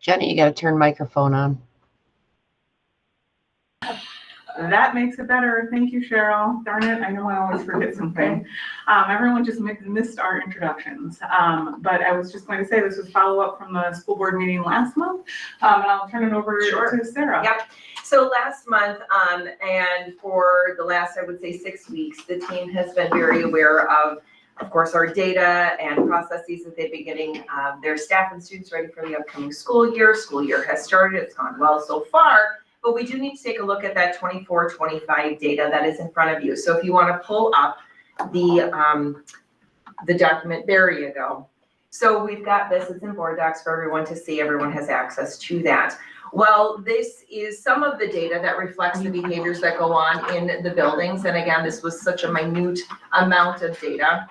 Jenny, you got to turn microphone on. That makes it better. Thank you, Cheryl. Darn it, I know I always forget something. Everyone just missed our introductions. But I was just going to say this was follow-up from the school board meeting last month. And I'll turn it over to Sarah. Yep. So last month, and for the last, I would say 6 weeks, the team has been very aware of course, our data and processes that they've been getting their staff and students ready for the upcoming school year. School year has started, it's gone well so far, but we do need to take a look at that 24-25 data that is in front of you. So if you want to pull up the document, there you go. So we've got this, it's in board docs for everyone to see, everyone has access to that. Well, this is some of the data that reflects the behaviors that go on in the buildings. And again, this was such a minute amount of data.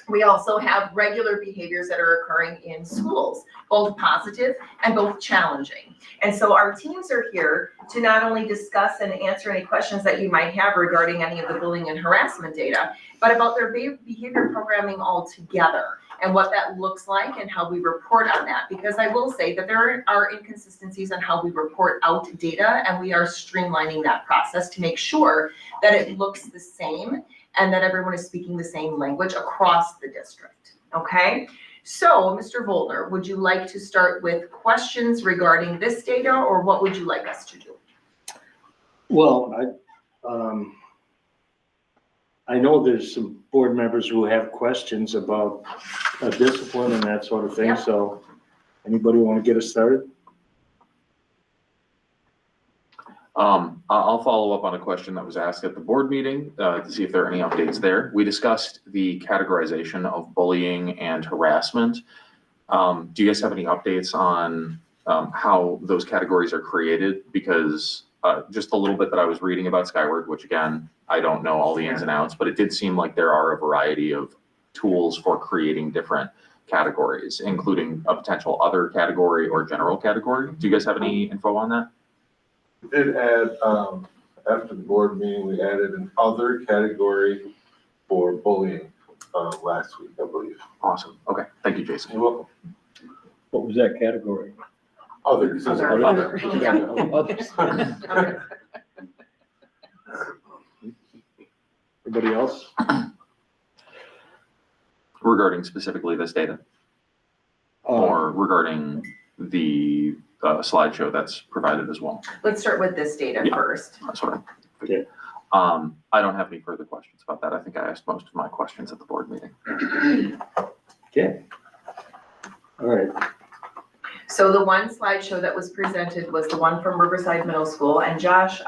We also have regular behaviors that are occurring in schools, both positive and both challenging. And so our teams are here to not only discuss and answer any questions that you might have regarding any of the bullying and harassment data, but about their behavior programming altogether and what that looks like and how we report on that. Because I will say that there are inconsistencies on how we report out data, and we are streamlining that process to make sure that it looks the same and that everyone is speaking the same language across the district, okay? So, Mr. Voldner, would you like to start with questions regarding this data, or what would you like us to do? Well, I know there's some board members who have questions about discipline and that sort of thing, Yep. So anybody want to get us started? I'll follow up on a question that was asked at the board meeting to see if there are any updates there. We discussed the categorization of bullying and harassment. Do you guys have any updates on how those categories are created? Because just a little bit that I was reading about Skyward, which again, I don't know all the ins and outs, but it did seem like there are a variety of tools for creating different categories, including a potential other category or general category. Do you guys have any info on that? We did add, after the board meeting, we added an other category for bullying last week, I believe. Awesome. Okay. Thank you, Jason. You're welcome. What was that category? Others. Other. Everybody else? Regarding specifically this data or regarding the slideshow that's provided as well. Let's start with this data first. That's what I Okay. I don't have any further questions about that. I think I asked most of my questions at the board meeting. Okay. All right. So the one slideshow that was presented was the one from Riverside Middle School, and Josh,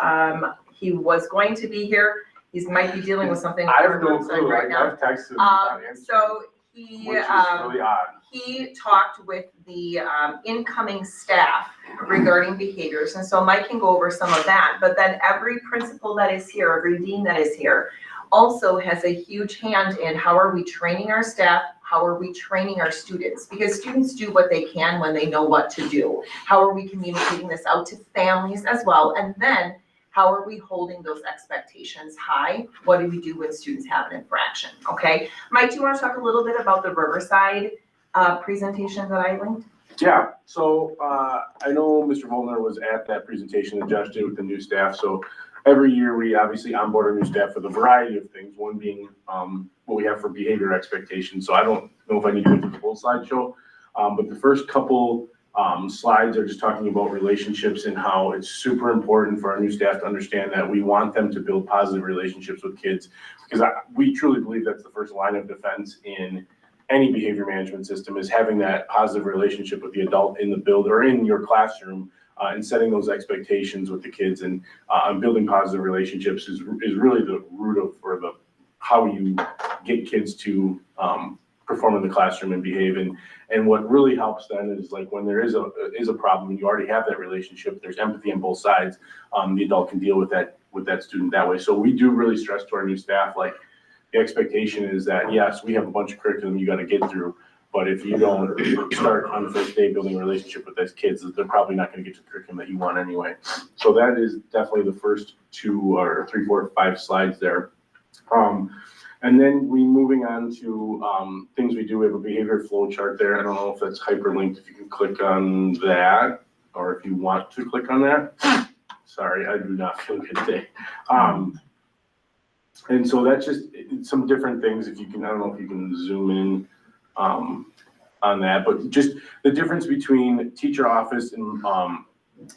he was going to be here. He might be dealing with something. I have no Riverside clue. right now. I've texted him on Instagram, So he, which is really odd. he talked with the incoming staff regarding behaviors, and so Mike can go over some of that, but then every principal that is here, every dean that is here also has a huge hand in how are we training our staff, how are we training our students? Because students do what they can when they know what to do. How are we communicating this out to families as well? And then how are we holding those expectations high? What do we do when students have an infraction, okay? Mike, do you want to talk a little bit about the Riverside presentation that I linked? Yeah, so I know Mr. Volner was at that presentation that Josh did with the new staff. So every year we obviously onboard our new staff for the variety of things, one being what we have for behavior expectations. So I don't know if I need to go through the whole slideshow, but the first couple slides are just talking about relationships and how it's super important for our new staff to understand that we want them to build positive relationships with kids, because we truly believe that's the first line of defense in any behavior management system, is having that positive relationship with the adult in the build or in your classroom, and setting those expectations with the kids, and building positive relationships is really the root of, or the how you get kids to perform in the classroom and behave. And what really helps then is, like, when there is a problem and you already have that relationship, there's empathy on both sides. The adult can deal with that student that way. So we do really stress to our new staff, like, the expectation is that, yes, we have a bunch of curriculum you got to get through, but if you don't start on the first day building a relationship with those kids, they're probably not going to get to the curriculum that you want anyway. So that is definitely the first 2 or 3, 4, 5 slides there. And then we moving on to things we do. We have a behavior flow chart there. I don't know if that's hyperlinked. If you can click on that. or if you want to click on that. Sorry, I do not feel good today. And so that's just some different things. If you can, I don't know if you can zoom in on that, but just the difference between teacher office and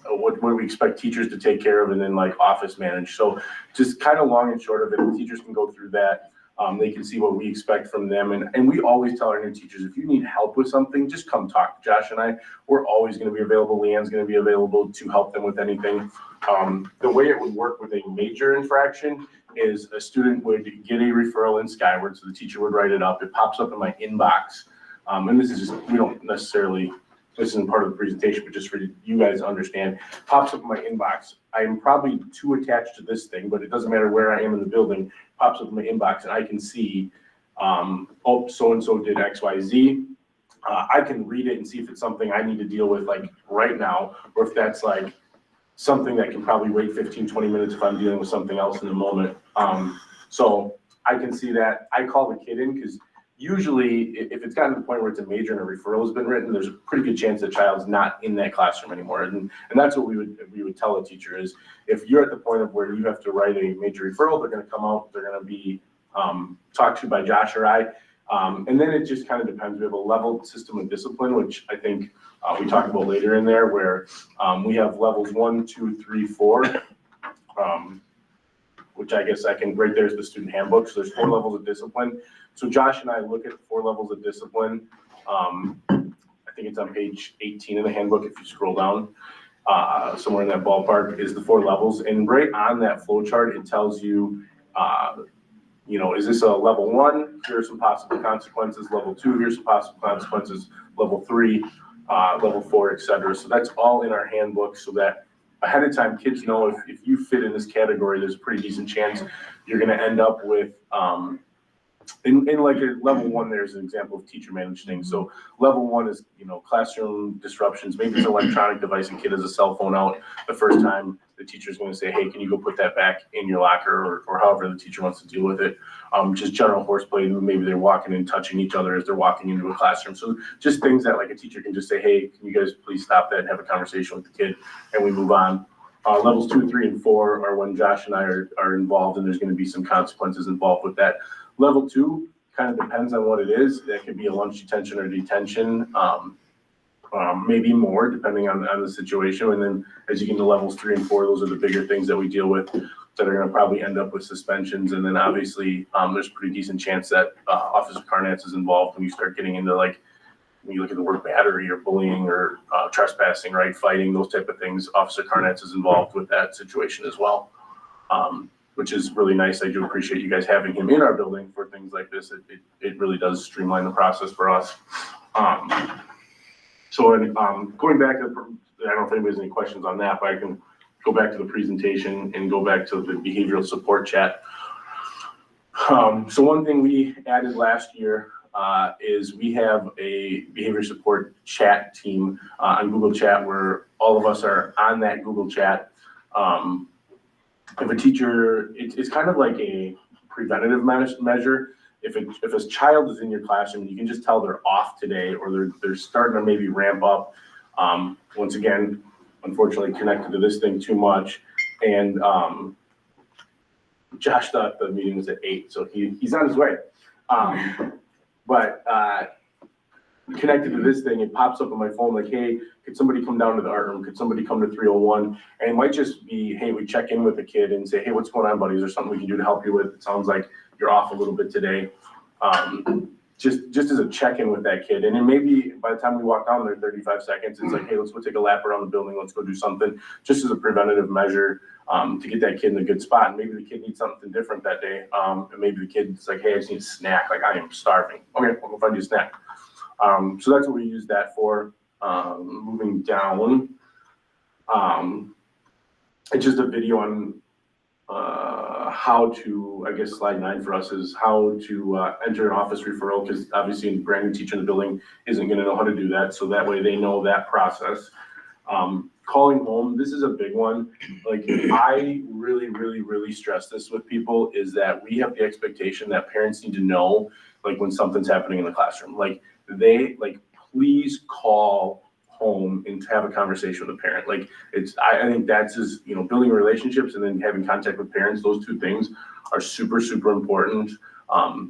what we expect teachers to take care of, and then like office manage. So just kind of long and short of it, the teachers can go through that. They can see what we expect from them. And we always tell our new teachers, if you need help with something, just come talk to Josh and I. We're always going to be available. Leanne's going to be available to help them with anything. The way it would work with a major infraction is a student would get a referral in Skyward, so the teacher would write it up. It pops up in my inbox. And this is just, we don't necessarily, this isn't part of the presentation, but just for you guys to understand, pops up in my inbox. I'm probably too attached to this thing, but it doesn't matter where I am in the building, pops up in my inbox and I can see, oh, so-and-so did X, Y, Z. I can read it and see if it's something I need to deal with like right now, or if that's like something that can probably wait 15, 20 minutes if I'm dealing with something else in the moment. So I can see that. I call the kid in because usually if it's gotten to the point where it's a major and a referral has been written, there's a pretty good chance the child's not in that classroom anymore. And that's what we would tell a teacher is, if you're at the point of where you have to write a major referral, they're going to come out, they're going to be talked to by Josh or I. And then it just kind of depends. We have a level system of discipline, which I think we talked about later in there, where we have levels 1, 2, 3, 4, which I guess I can, right there's the student handbook. So there's 4 levels of discipline. So Josh and I look at the 4 levels of discipline. I think it's on page 18 in the handbook. If you scroll down somewhere in that ballpark is the 4 levels. And right on that flow chart, it tells you, you know, is this a level 1? Here are some possible consequences. Level 2, here's some possible consequences. Level 3, level 4, etc. So that's all in our handbook, so that ahead of time kids know if you fit in this category, there's a pretty decent chance you're going to end up with in like a level 1, there's an example of teacher managed things. So level 1 is, you know, classroom disruptions. Maybe it's an electronic device and kid has a cell phone out the first time. The teacher's going to say, hey, can you go put that back in your locker, or however the teacher wants to deal with it. Just general horseplay. Maybe they're walking and touching each other as they're walking into a classroom. So just things that like a teacher can just say, hey, can you guys please stop that and have a conversation with the kid, and we move on. Levels 2, 3, and 4 are when Josh and I are involved, and there's going to be some consequences involved with that. Level 2 kind of depends on what it is. That could be a lunch detention or detention, maybe more depending on the situation. And then as you get into levels 3 and 4, those are the bigger things that we deal with that are going to probably end up with suspensions. And then obviously there's a pretty decent chance that Officer Karnatz is involved when you start getting into, like, when you look at the word battery or bullying or trespassing, right, fighting, those type of things. Officer Karnatz is involved with that situation as well. Which is really nice. I do appreciate you guys having him in our building for things like this. It really does streamline the process for us. So going back to, I don't know if anybody has any questions on that, but I can go back to the presentation and go back to the behavioral support chat. So one thing we added last year is we have a behavior support chat team on Google Chat, where all of us are on that Google Chat. If a teacher, it's kind of like a preventative measure. If a child is in your classroom, you can just tell they're off today, or they're starting to maybe ramp up. Once again, unfortunately connected to this thing too much. And Josh thought the meeting was at 8, so he's on his way. But connected to this thing, it pops up on my phone like, hey, could somebody come down to the art room? Could somebody come to 301? And it might just be, hey, we check in with the kid and say, hey, what's going on, buddy? Is there something we can do to help you with? It sounds like you're off a little bit today. Just as a check-in with that kid. And then maybe by the time we walk down there 35 seconds, it's like, hey, let's go take a lap around the building. Let's go do something, just as a preventative measure to get that kid in a good spot. And maybe the kid needs something different that day. And maybe the kid's like, hey, I just need a snack. Like, I am starving. Okay, we'll go find you a snack. So that's what we use that for. Moving down, it's just a video on how to, I guess slide 9 for us is how to enter an office referral, because obviously a brand new teacher in the building isn't going to know how to do that. So that way they know that process. Calling home, this is a big one. Like, I really stress this with people, is that we have the expectation that parents need to know, like, when something's happening in the classroom. Like, please call home and to have a conversation with a parent. Like I think that's just, building relationships and then having contact with parents. Those two things are super, super important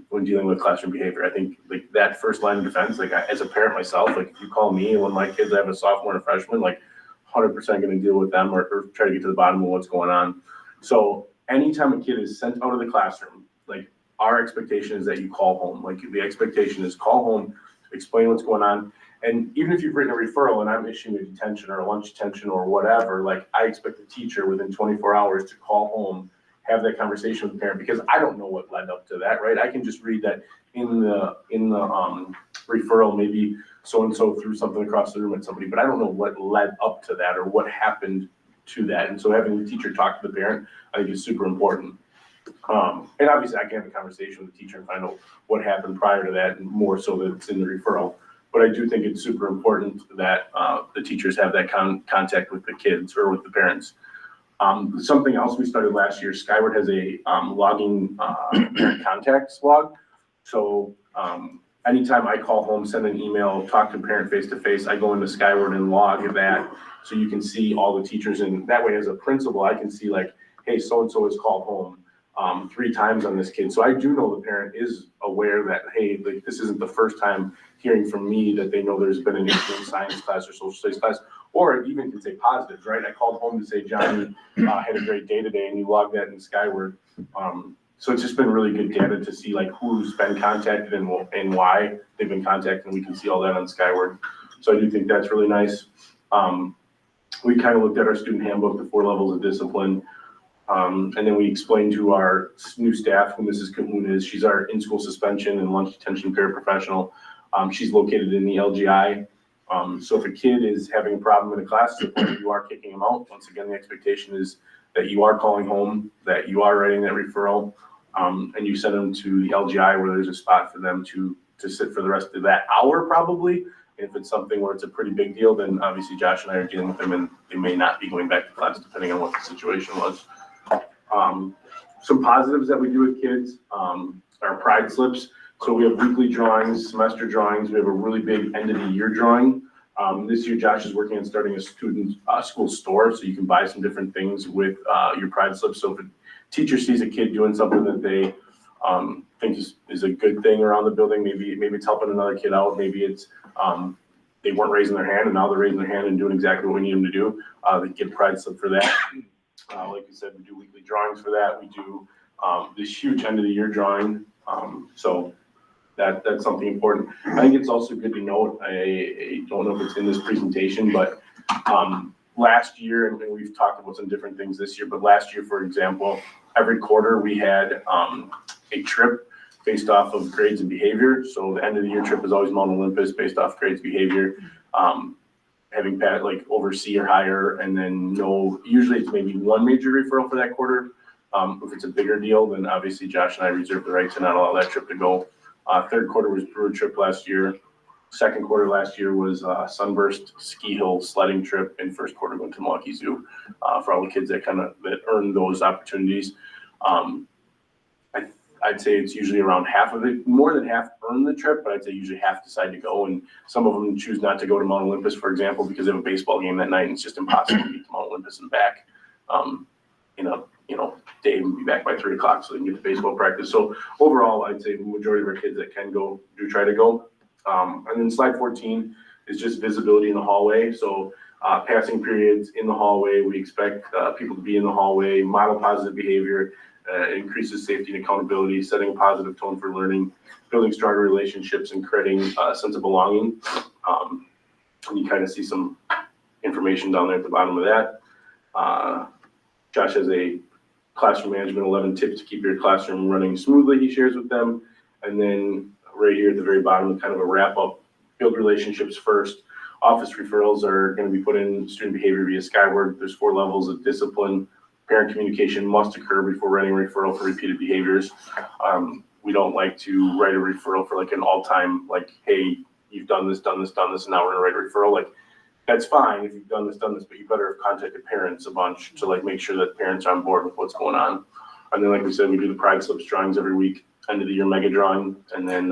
when dealing with classroom behavior. I think like that first line of defense, like as a parent myself, like if you call me and when my kids, I have a sophomore and a freshman, like 100% going to deal with them or try to get to the bottom of what's going on. So anytime a kid is sent out of the classroom, like our expectation is that you call home. Like the expectation is call home, explain what's going on. And even if you've written a referral and I'm issuing a detention or a lunch detention or whatever, like I expect the teacher within 24 hours to call home, have that conversation with the parent, because I don't know what led up to that, right? I can just read that in the referral, maybe so-and-so threw something across the room at somebody, but I don't know what led up to that or what happened to that. And so having the teacher talk to the parent, I think is super important. And obviously I can have a conversation with the teacher and find out what happened prior to that, and more so that it's in the referral. But I do think it's super important that the teachers have that contact with the kids or with the parents. Something else we started last year, Skyward has a logging parent contacts log. So anytime I call home, send an email, talk to a parent face-to-face, I go into Skyward and log that so you can see all the teachers. And that way as a principal, I can see like, hey, so-and-so has called home 3 times on this kid. So I do know the parent is aware that, hey, like this isn't the first time hearing from me that they know there's been an issue in science class or social studies class, or it even can say positives, right? I called home to say, Johnny had a great day today, and you logged that in Skyward. So it's just been really good data to see like who's been contacted and why they've been contacted, and we can see all that on Skyward. So I do think that's really nice. We kind of looked at our student handbook, the 4 levels of discipline. And then we explained to our new staff who Mrs. Cahoon is. She's our in-school suspension and lunch detention paraprofessional. She's located in the LGI. So if a kid is having a problem in a class, you are kicking them out. Once again, the expectation is that you are calling home, that you are writing that referral, and you send them to the LGI where there's a spot for them to sit for the rest of that hour probably. If it's something where it's a pretty big deal, then obviously Josh and I are dealing with them and they may not be going back to class depending on what the situation was. Some positives that we do with kids are pride slips. So we have weekly drawings, semester drawings. We have a really big end of the year drawing. This year, Josh is working on starting a student school store, so you can buy some different things with your pride slips. So if a teacher sees a kid doing something that they think is a good thing around the building, maybe it's helping another kid out, maybe it's they weren't raising their hand and now they're raising their hand and doing exactly what we need them to do, they get a pride slip for that. Like you said, we do weekly drawings for that. We do this huge end of the year drawing. So that's something important. I think it's also good to note, I don't know if it's in this presentation, but last year, and we've talked about some different things this year, but last year, for example, every quarter we had a trip based off of grades and behavior. So the end of the year trip is always Mount Olympus based off grades, behavior. Having Pat like over C or higher, and then usually it's maybe 1 major referral for that quarter. If it's a bigger deal, then obviously Josh and I reserve the right to not allow that trip to go. 3rd quarter was Brewer trip last year. 2nd quarter last year was Sunburst ski hill sledding trip, and 1st quarter went to Milwaukee Zoo for all the kids that earned those opportunities. I'd say it's usually around half of it, more than half earn the trip, but I'd say usually half decide to go, and some of them choose not to go to Mount Olympus, for example, because they have a baseball game that night and it's just impossible to get to Mount Olympus and back in a day and be back by 3 o'clock so they can get to baseball practice. So overall, I'd say the majority of our kids that can go do try to go. And then slide 14 is just visibility in the hallway. So passing periods in the hallway, we expect people to be in the hallway, model positive behavior, increases safety and accountability, setting a positive tone for learning, building stronger relationships, and creating a sense of belonging. And you kind of see some information down there at the bottom of that. Josh has a classroom management 11 tips to keep your classroom running smoothly, he shares with them. And then right here at the very bottom, kind of a wrap up, build relationships first. Office referrals are going to be put in student behavior via Skyward. There's 4 levels of discipline. Parent communication must occur before writing a referral for repeated behaviors. We don't like to write a referral for like an all-time, like, hey, you've done this, and now we're gonna write a referral. Like, that's fine if you've done this, but you better have contacted parents a bunch to like make sure that parents are on board with what's going on. And then, like we said, we do the pride slips drawings every week, end of the year mega drawing, and then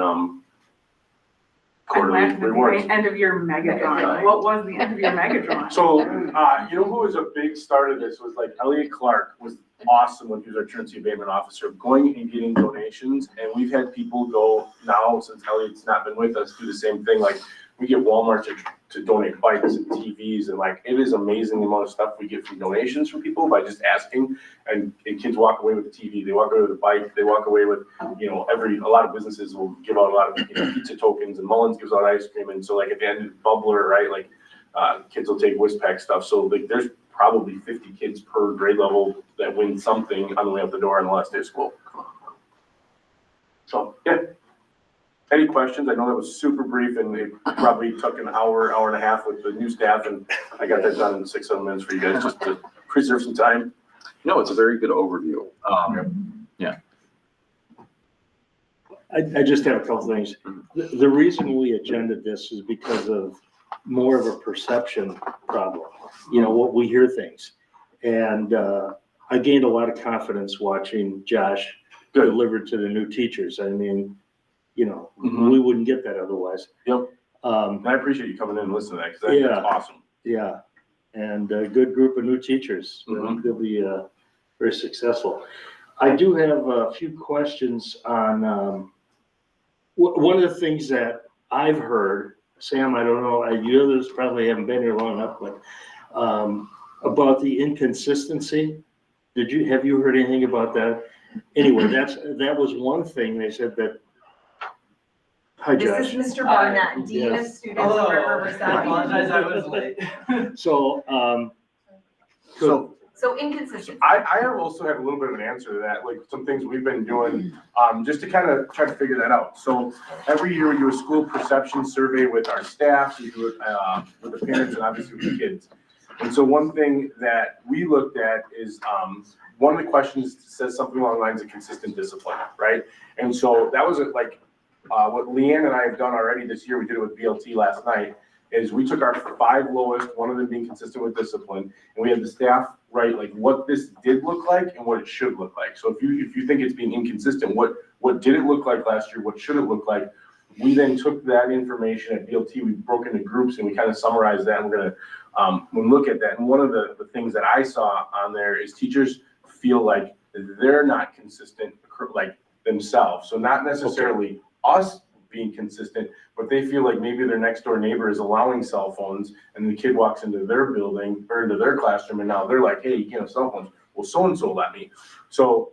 quarterly I'm laughing at rewards. the end of your mega drawing. What was the end of your mega drawing? So, you know who was a big start of this was like Elliot Clark was awesome when he was our truancy abatement officer, going and getting donations. And we've had people go now, since Elliot's not been with us, do the same thing. Like we get Walmart to donate bikes and TVs, and like it is amazing the amount of stuff we get from donations from people by just asking. And kids walk away with a TV, they walk away with a bike, they walk away with, you know, a lot of businesses will give out a lot of, you know, pizza tokens, and Mullins gives out ice cream. And so like at the end of Bubbler, right, like kids will take Westpac stuff. So like there's probably 50 kids per grade level that win something on the way out the door on the last day of school. So, yeah. Any questions? I know that was super brief, and it probably took an hour, hour and a half with the new staff, and I got that done in 6-7 minutes for you guys, just to preserve some time. No, it's a very good overview. I just have a couple things. The reason we agended this is because of more of a perception problem. You know, what we hear things. And I gained a lot of confidence watching Josh deliver to the new teachers. I mean, you know, we wouldn't get that otherwise. Yep. And I appreciate you coming in and listening to that, because that's awesome. Yeah, and a good group of new teachers. They'll be very successful. I do have a few questions on one of the things that I've heard, Sam, I don't know, you others probably haven't been here long enough, but about the inconsistency. Have you heard anything about that? Anyway, that was one thing they said that. Hi, Josh. This is Mr. Barnett, Dean of Students over at Riverside. I apologize, I was late. So, So inconsistent. I also have a little bit of an answer to that, like some things we've been doing, just to kind of try to figure that out. So every year we do a school perception survey with our staff, we do it with the parents, and obviously with the kids. And so one thing that we looked at is one of the questions says something along the lines of consistent discipline, right? And so that was like what Leanne and I have done already this year. We did it with BLT last night. Is we took our 5 lowest, one of them being consistent with discipline, and we had the staff write like what this did look like and what it should look like. So if you think it's being inconsistent, what did it look like last year? What should it look like? We then took that information at BLT, we broke into groups, and we kind of summarized that. And we're gonna look at that. And one of the things that I saw on there is teachers feel like they're not consistent like themselves. So not necessarily us being consistent, but they feel like maybe their next door neighbor is allowing cell phones, and the kid walks into their building or into their classroom, and now they're like, hey, you can't have cell phones. Well, so-and-so let me. So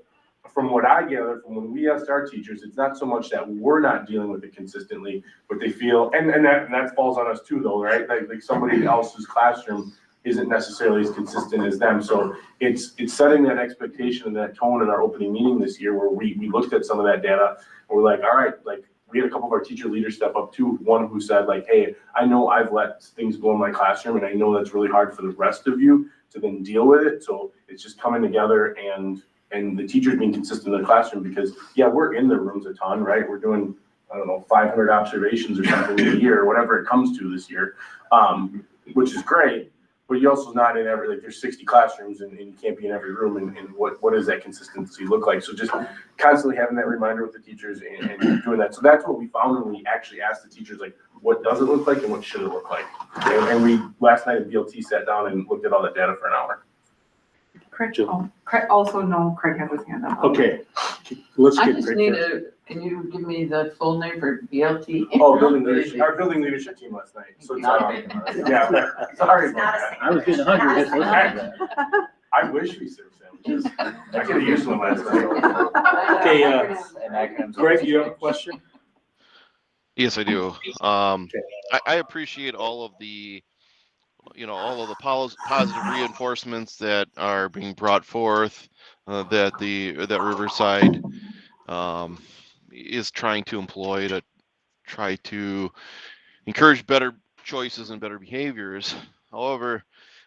from what I gather from when we asked our teachers, it's not so much that we're not dealing with it consistently, but they feel, and that falls on us too though, right? Like somebody else's classroom isn't necessarily as consistent as them. So it's setting that expectation and that tone in our opening meeting this year, where we looked at some of that data, and we're like, all right, like, we had a couple of our teacher leaders step up too. One who said like, hey, I know I've let things go in my classroom, and I know that's really hard for the rest of you to then deal with it. So it's just coming together and the teachers being consistent in the classroom, because we're in the rooms a ton, right? We're doing, I don't know, 500 observations or something a year, or whatever it comes to this year, which is great. But you're also not in every, like there's 60 classrooms and you can't be in every room, and what does that consistency look like? So just constantly having that reminder with the teachers and doing that. So that's what we found when we actually asked the teachers, like, what does it look like and what should it look like? And we, last night at BLT, sat down and looked at all that data for an hour. Craig also, no, Craig has his hand up. okay, let's I get just Craig need first. can you give me the full name for BLT? Oh, building leadership, our building leadership team last night. So it's, sorry. It's not a I was getting hungry. Not a I wish we served sandwiches. I could have used one last night. Okay, Greg, you have a question? Yes, I do. I appreciate all of the, positive reinforcements that are being brought forth, that Riverside is trying to employ to try to encourage better choices and better behaviors. However,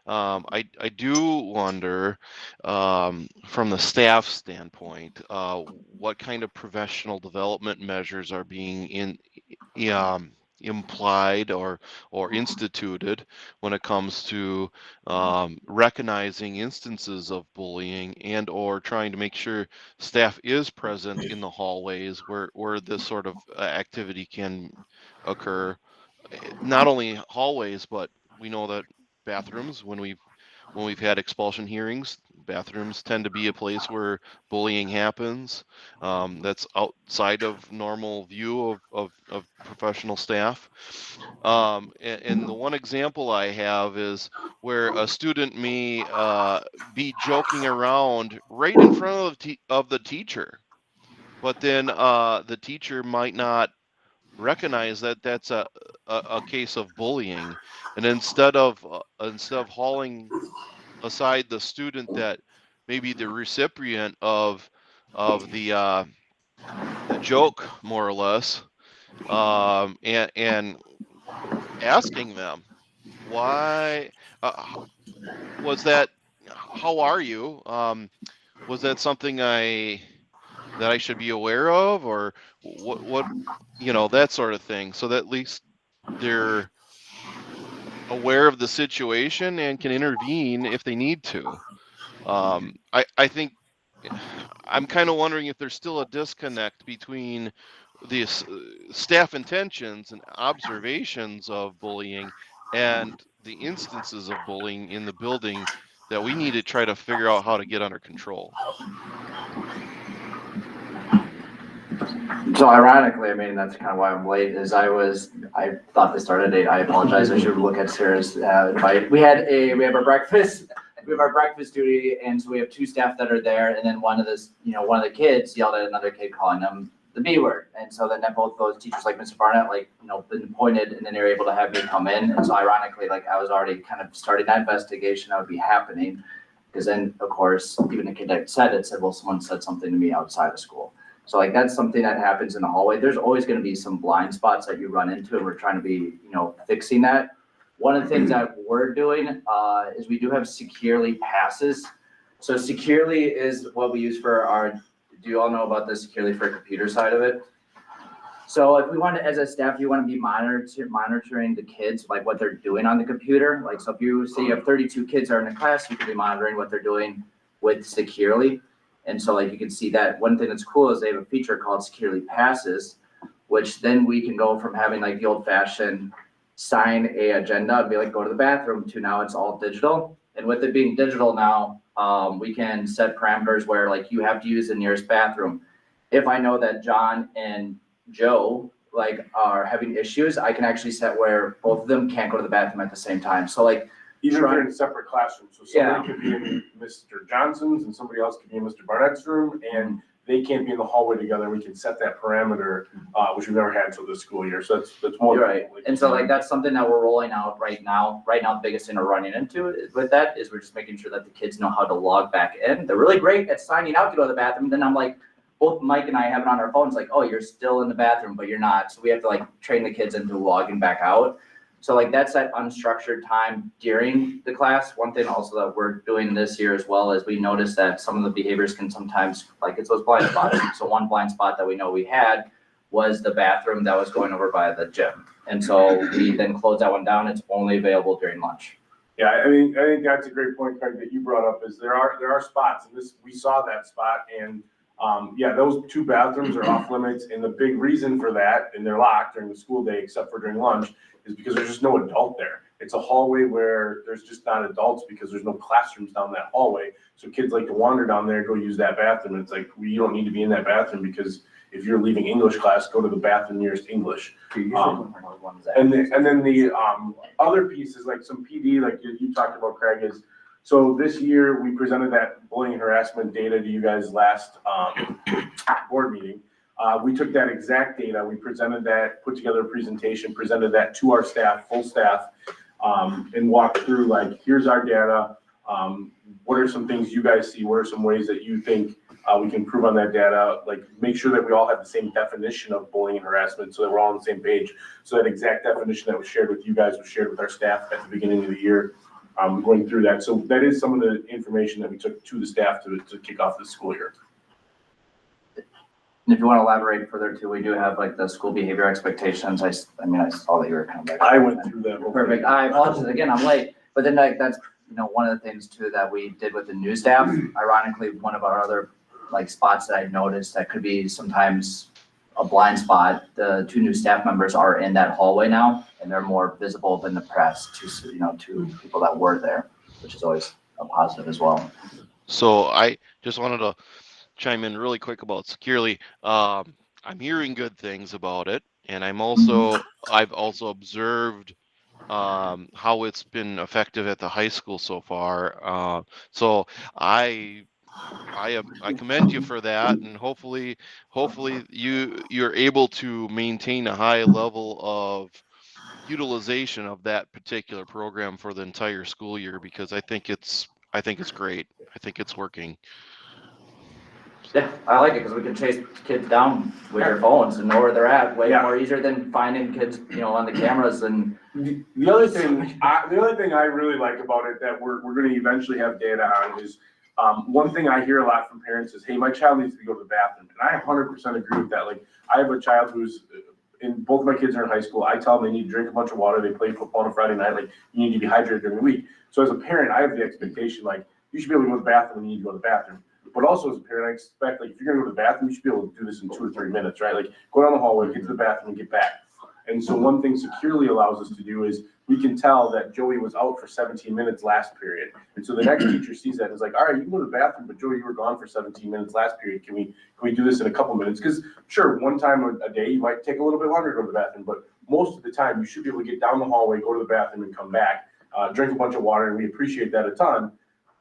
I do wonder, from the staff standpoint, what kind of professional development measures are being implied or instituted when it comes to recognizing instances of bullying and or trying to make sure staff is present in the hallways where this sort of activity can occur, not only hallways, but we know that bathrooms, when we've had expulsion hearings, bathrooms tend to be a place where bullying happens. That's outside of normal view of professional staff. And the one example I have is where a student may be joking around right in front of the teacher, but then the teacher might not recognize that that's a case of bullying, and instead of hauling aside the student that may be the recipient of the joke, more or less, and asking them why was that, how are you, was that something that I should be aware of, or what that sort of thing, so that at least they're aware of the situation and can intervene if they need to. I think I'm kind of wondering if there's still a disconnect between the staff intentions and observations of bullying and the instances of bullying in the building that we need to try to figure out how to get under control. So ironically, I mean, that's kind of why I'm late, is I thought this started at 8. I apologize. I should look at Sarah's invite. We have our breakfast duty, and so we have 2 staff that are there, and then one of the kids yelled at another kid calling them the B word. And so then both those teachers, like Mr. Barnett, been appointed, and then they were able to have me come in. And so ironically, I was already kind of starting that investigation that would be happening, because then of course, even the kid that said, well, someone said something to me outside of school. So that's something that happens in the hallway. There's always going to be some blind spots that you run into, and we're trying to be, fixing that. One of the things that we're doing is we do have Securely passes. So Securely is what we use for do you all know about the Securely for computer side of it? So if we want to, as a staff, you want to be monitoring the kids, what they're doing on the computer. So if you say you have 32 kids that are in a class, you can be monitoring what they're doing with Securely. And so you can see that. One thing that's cool is they have a feature called Securely Passes, which then we can go from having the old fashioned sign a agenda and be go to the bathroom, to now it's all digital. And with it being digital now, we can set parameters where you have to use the nearest bathroom. If I know that John and Joe are having issues, I can actually set where both of them can't go to the bathroom at the same time. So Even if they're in separate classrooms, so somebody could be in Mr. Johnson's and somebody else could be in Mr. Barnett's room, and they can't be in the hallway together. We can set that parameter, which we've never had until this school year. So that's more. You're right. And so that's something that we're rolling out right now. Right now, the biggest thing we're running into with that is we're just making sure that the kids know how to log back in. They're really great at signing out to go to the bathroom. Then I'm both Mike and I have it on our phones, oh, you're still in the bathroom, but you're not. So we have to train the kids into logging back out. So that's that unstructured time during the class. One thing also that we're doing this year as well is we noticed that some of the behaviors can sometimes, it's those blind spots. So one blind spot that we know we had was the bathroom that was going over by the gym. And so we then closed that one down. It's only available during lunch. Yeah, I think that's a great point, Craig, that you brought up, is there are spots, and we saw that spot, and those 2 bathrooms are off limits, and the big reason for that, and they're locked during the school day except for during lunch, is because there's just no adult there. It's a hallway where there's just not adults because there's no classrooms down that hallway. So kids like to wander down there, go use that bathroom. And it's you don't need to be in that bathroom, because if you're leaving English class, go to the bathroom nearest English. And then the other piece is some PD, you talked about, Craig, is, so this year we presented that bullying and harassment data to you guys last board meeting. We took that exact data, we presented that, put together a presentation, presented that to our staff, full staff, and walked through here's our data. What are some things you guys see? What are some ways that you think we can improve on that data? Make sure that we all have the same definition of bullying and harassment, so that we're all on the same page. So that exact definition that was shared with you guys was shared with our staff at the beginning of the year. Going through that. So that is some of the information that we took to the staff to kick off the school year. And if you want to elaborate further too, we do have the school behavior expectations. I saw that you were kind of I went through that. Perfect. I apologize again, I'm late, but then that's, one of the things too that we did with the new staff. Ironically, one of our other spots that I noticed that could be sometimes a blind spot. The 2 new staff members are in that hallway now, and they're more visible than the press to people that were there, which is always a positive as well. So I just wanted to chime in really quick about Securely. I'm hearing good things about it, and I've also observed how it's been effective at the high school so far. So I commend you for that, and hopefully you're able to maintain a high level of utilization of that particular program for the entire school year, because I think it's great. I think it's working. Yeah, I like it because we can chase kids down with their phones and know where they're at way more easier than finding kids, on the cameras and. The other thing I really like about it that we're gonna eventually have data on is, one thing I hear a lot from parents is, hey, my child needs to go to the bathroom. And I 100% agree with that. Like, I have a child who's, both of my kids are in high school. I tell them they need to drink a bunch of water. They play football on a Friday night. Like, you need to be hydrated during the week. So as a parent, I have the expectation, like, you should be able to go to the bathroom when you need to go to the bathroom. But also as a parent, I expect, like, if you're gonna go to the bathroom, you should be able to do this in 2 or 3 minutes, right? Like, go down the hallway, get to the bathroom, and get back. And so one thing Securely allows us to do is we can tell that Joey was out for 17 minutes last period. And so the next teacher sees that and is like, all right, you can go to the bathroom, but Joey, you were gone for 17 minutes last period. Can we do this in a couple minutes? Because sure, one time a day, you might take a little bit longer to go to the bathroom, but most of the time you should be able to get down the hallway, go to the bathroom and come back, drink a bunch of water. And we appreciate that a ton.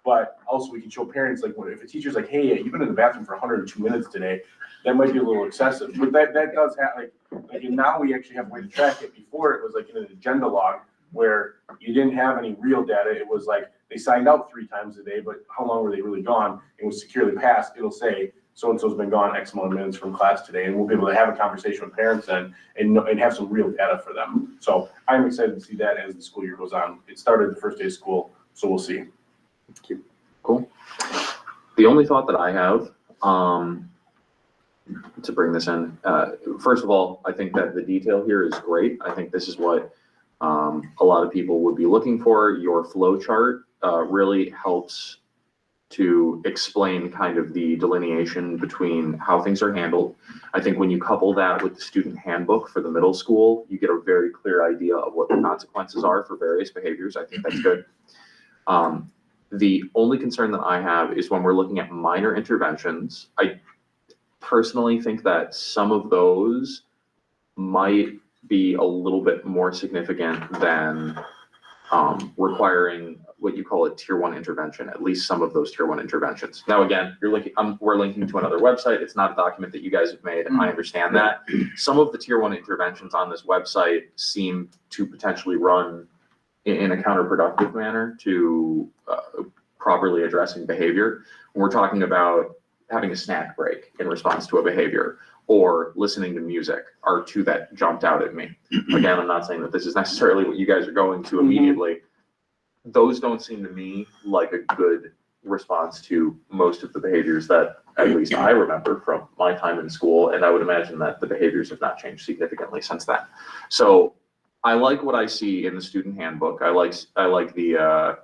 But also we can show parents, like, if a teacher's like, hey, you've been in the bathroom for 102 minutes today, that might be a little excessive. But that does have, like now we actually have a way to track it. Before it was like in an agenda log where you didn't have any real data. It was like they signed out 3 times a day, but how long were they really gone? It was Securely passed. It'll say so-and-so's been gone X amount of minutes from class today. And we'll be able to have a conversation with parents then and have some real data for them. So I'm excited to see that as the school year goes on. It started the first day of school, so we'll see. Cool. The only thought that I have, to bring this in, first of all, I think that the detail here is great. I think this is what a lot of people would be looking for. Your flow chart really helps to explain kind of the delineation between how things are handled. I think when you couple that with the student handbook for the middle school, you get a very clear idea of what the consequences are for various behaviors. I think that's good. The only concern that I have is when we're looking at minor interventions. I personally think that some of those might be a little bit more significant than requiring what you call a tier 1 intervention, at least some of those tier 1 interventions. Now, again, we're linking to another website. It's not a document that you guys have made, and I understand that. Some of the tier 1 interventions on this website seem to potentially run in a counterproductive manner to properly addressing behavior. When we're talking about having a snack break in response to a behavior or listening to music are 2 that jumped out at me. Again, I'm not saying that this is necessarily what you guys are going to immediately. Those don't seem to me like a good response to most of the behaviors that at least I remember from my time in school. And I would imagine that the behaviors have not changed significantly since then. So I like what I see in the student handbook. I like the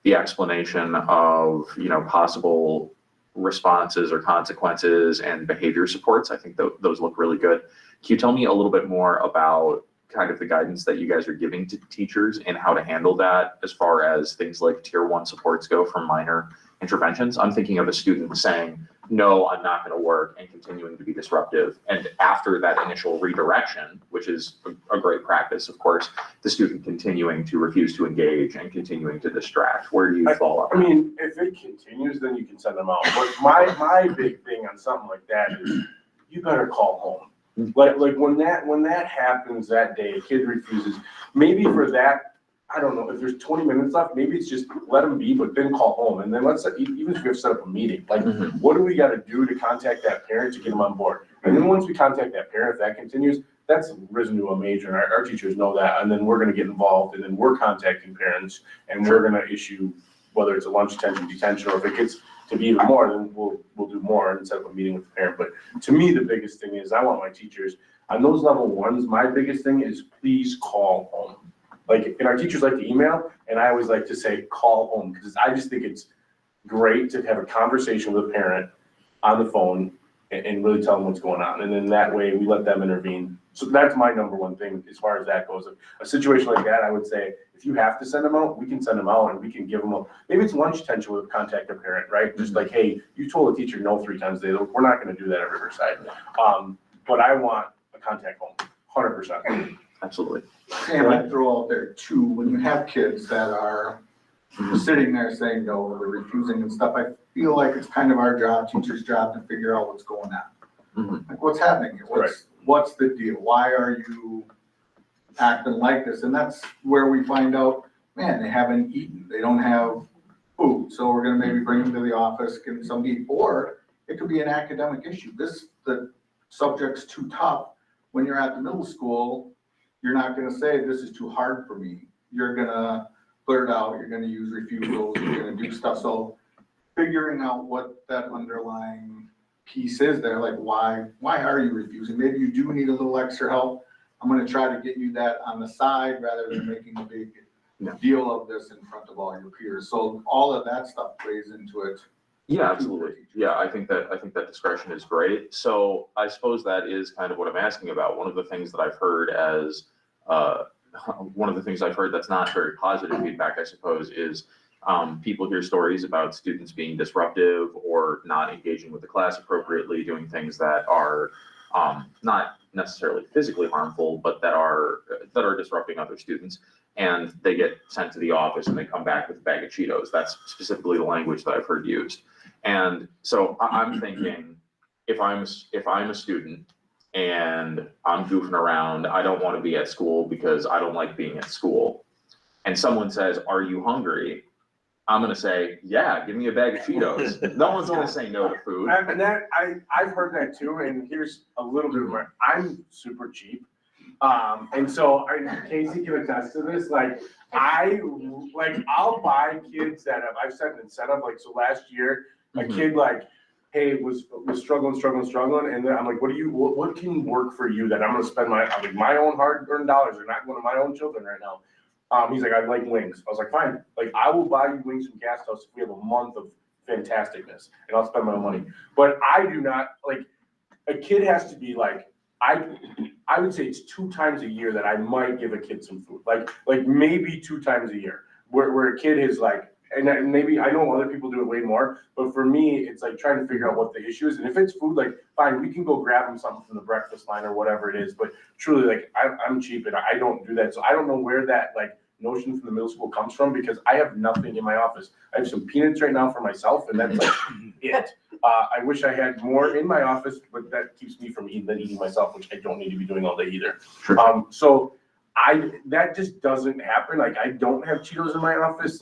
explanation of, possible responses or consequences and behavior supports. I think those look really good. Can you tell me a little bit more about kind of the guidance that you guys are giving to teachers and how to handle that as far as things like tier 1 supports go from minor interventions? I'm thinking of a student saying, no, I'm not going to work, and continuing to be disruptive. And after that initial redirection, which is a great practice, of course, the student continuing to refuse to engage and continuing to distract. Where do you fall up? I mean, if it continues, then you can send them out. But my big thing on something like that is you better call home. Like when that happens that day, a kid refuses, maybe for that, I don't know, if there's 20 minutes left, maybe it's just let them be, but then call home. And then even if we have set up a meeting, like what do we got to do to contact that parent to get them on board? And then once we contact that parent, if that continues, that's risen to a major, and our teachers know that. And then we're going to get involved, and then we're contacting parents, and we're going to issue, whether it's a lunch detention, or if it gets to be even more, then we'll do more and set up a meeting with the parent. But to me, the biggest thing is I want my teachers on those level 1s. My biggest thing is please call home. Like, and our teachers like to email, and I always like to say call home, because I just think it's great to have a conversation with a parent on the phone and really tell them what's going on. And then that way we let them intervene. So that's my number one thing as far as that goes. A situation like that, I would say, if you have to send them out, we can send them out and we can give them maybe it's lunch tension with contact a parent, right? Just like, hey, you told a teacher no 3 times a day. We're not going to do that at Riverside. But I want a contact home, 100%. Absolutely. And I'd throw out there too, when you have kids that are sitting there saying no, they're refusing and stuff, I feel like it's kind of our job, teacher's job, to figure out what's going on. Mhm. Like, what's happening here? What's the deal? Why are you acting like this? And that's where we find out, man, they haven't eaten, they don't have food, so we're gonna maybe bring them to the office, give them some to eat, or it could be an academic issue. The subject's too tough. When you're at the middle school, you're not gonna say, this is too hard for me. You're gonna blurt out, you're gonna use refusals, you're gonna do stuff. So figuring out what that underlying piece is there, like why are you refusing? Maybe you do need a little extra help. I'm gonna try to get you that on the side rather than making a big deal of this in front of all your peers. So all of that stuff plays into it. Yeah, absolutely. Yeah, I think that discretion is great. So I suppose that is kind of what I'm asking about. One of the things that I've heard that's not very positive feedback, I suppose, is people hear stories about students being disruptive or not engaging with the class appropriately, doing things that are not necessarily physically harmful, but that are disrupting other students. And they get sent to the office and they come back with a bag of Cheetos. That's specifically the language that I've heard used. And so I'm thinking, if I'm a student and I'm goofing around, I don't want to be at school because I don't like being at school, and someone says, "Are you hungry?" I'm going to say, "Yeah, give me a bag of Cheetos." No one's going to say no to food. And I've heard that too, and here's a little bit more. I'm super cheap. And so Casey can attest to this, I'll buy kids that I've set an incentive, so last year, a kid was struggling, and then I'm like, what can work for you that I'm gonna spend my own hard-earned dollars, or not one of my own children right now. He's like, I like wings. I was like, fine, I will buy you wings from Gas House if we have a month of fantasticness, and I'll spend my own money. But I do not, a kid has to be I would say it's 2 times a year that I might give a kid some food, maybe 2 times a year, where a kid is and maybe I know other people do it way more, but for me, it's trying to figure out what the issue is. And if it's food, fine, we can go grab them something from the breakfast line or whatever it is. But truly, I'm cheap and I don't do that. So I don't know where that notion from the middle school comes from, because I have nothing in my office. I have some peanuts right now for myself, and that's it. I wish I had more in my office, but that keeps me from eating myself, which I don't need to be doing all day either. Sure. So that just doesn't happen. I don't have Cheetos in my office.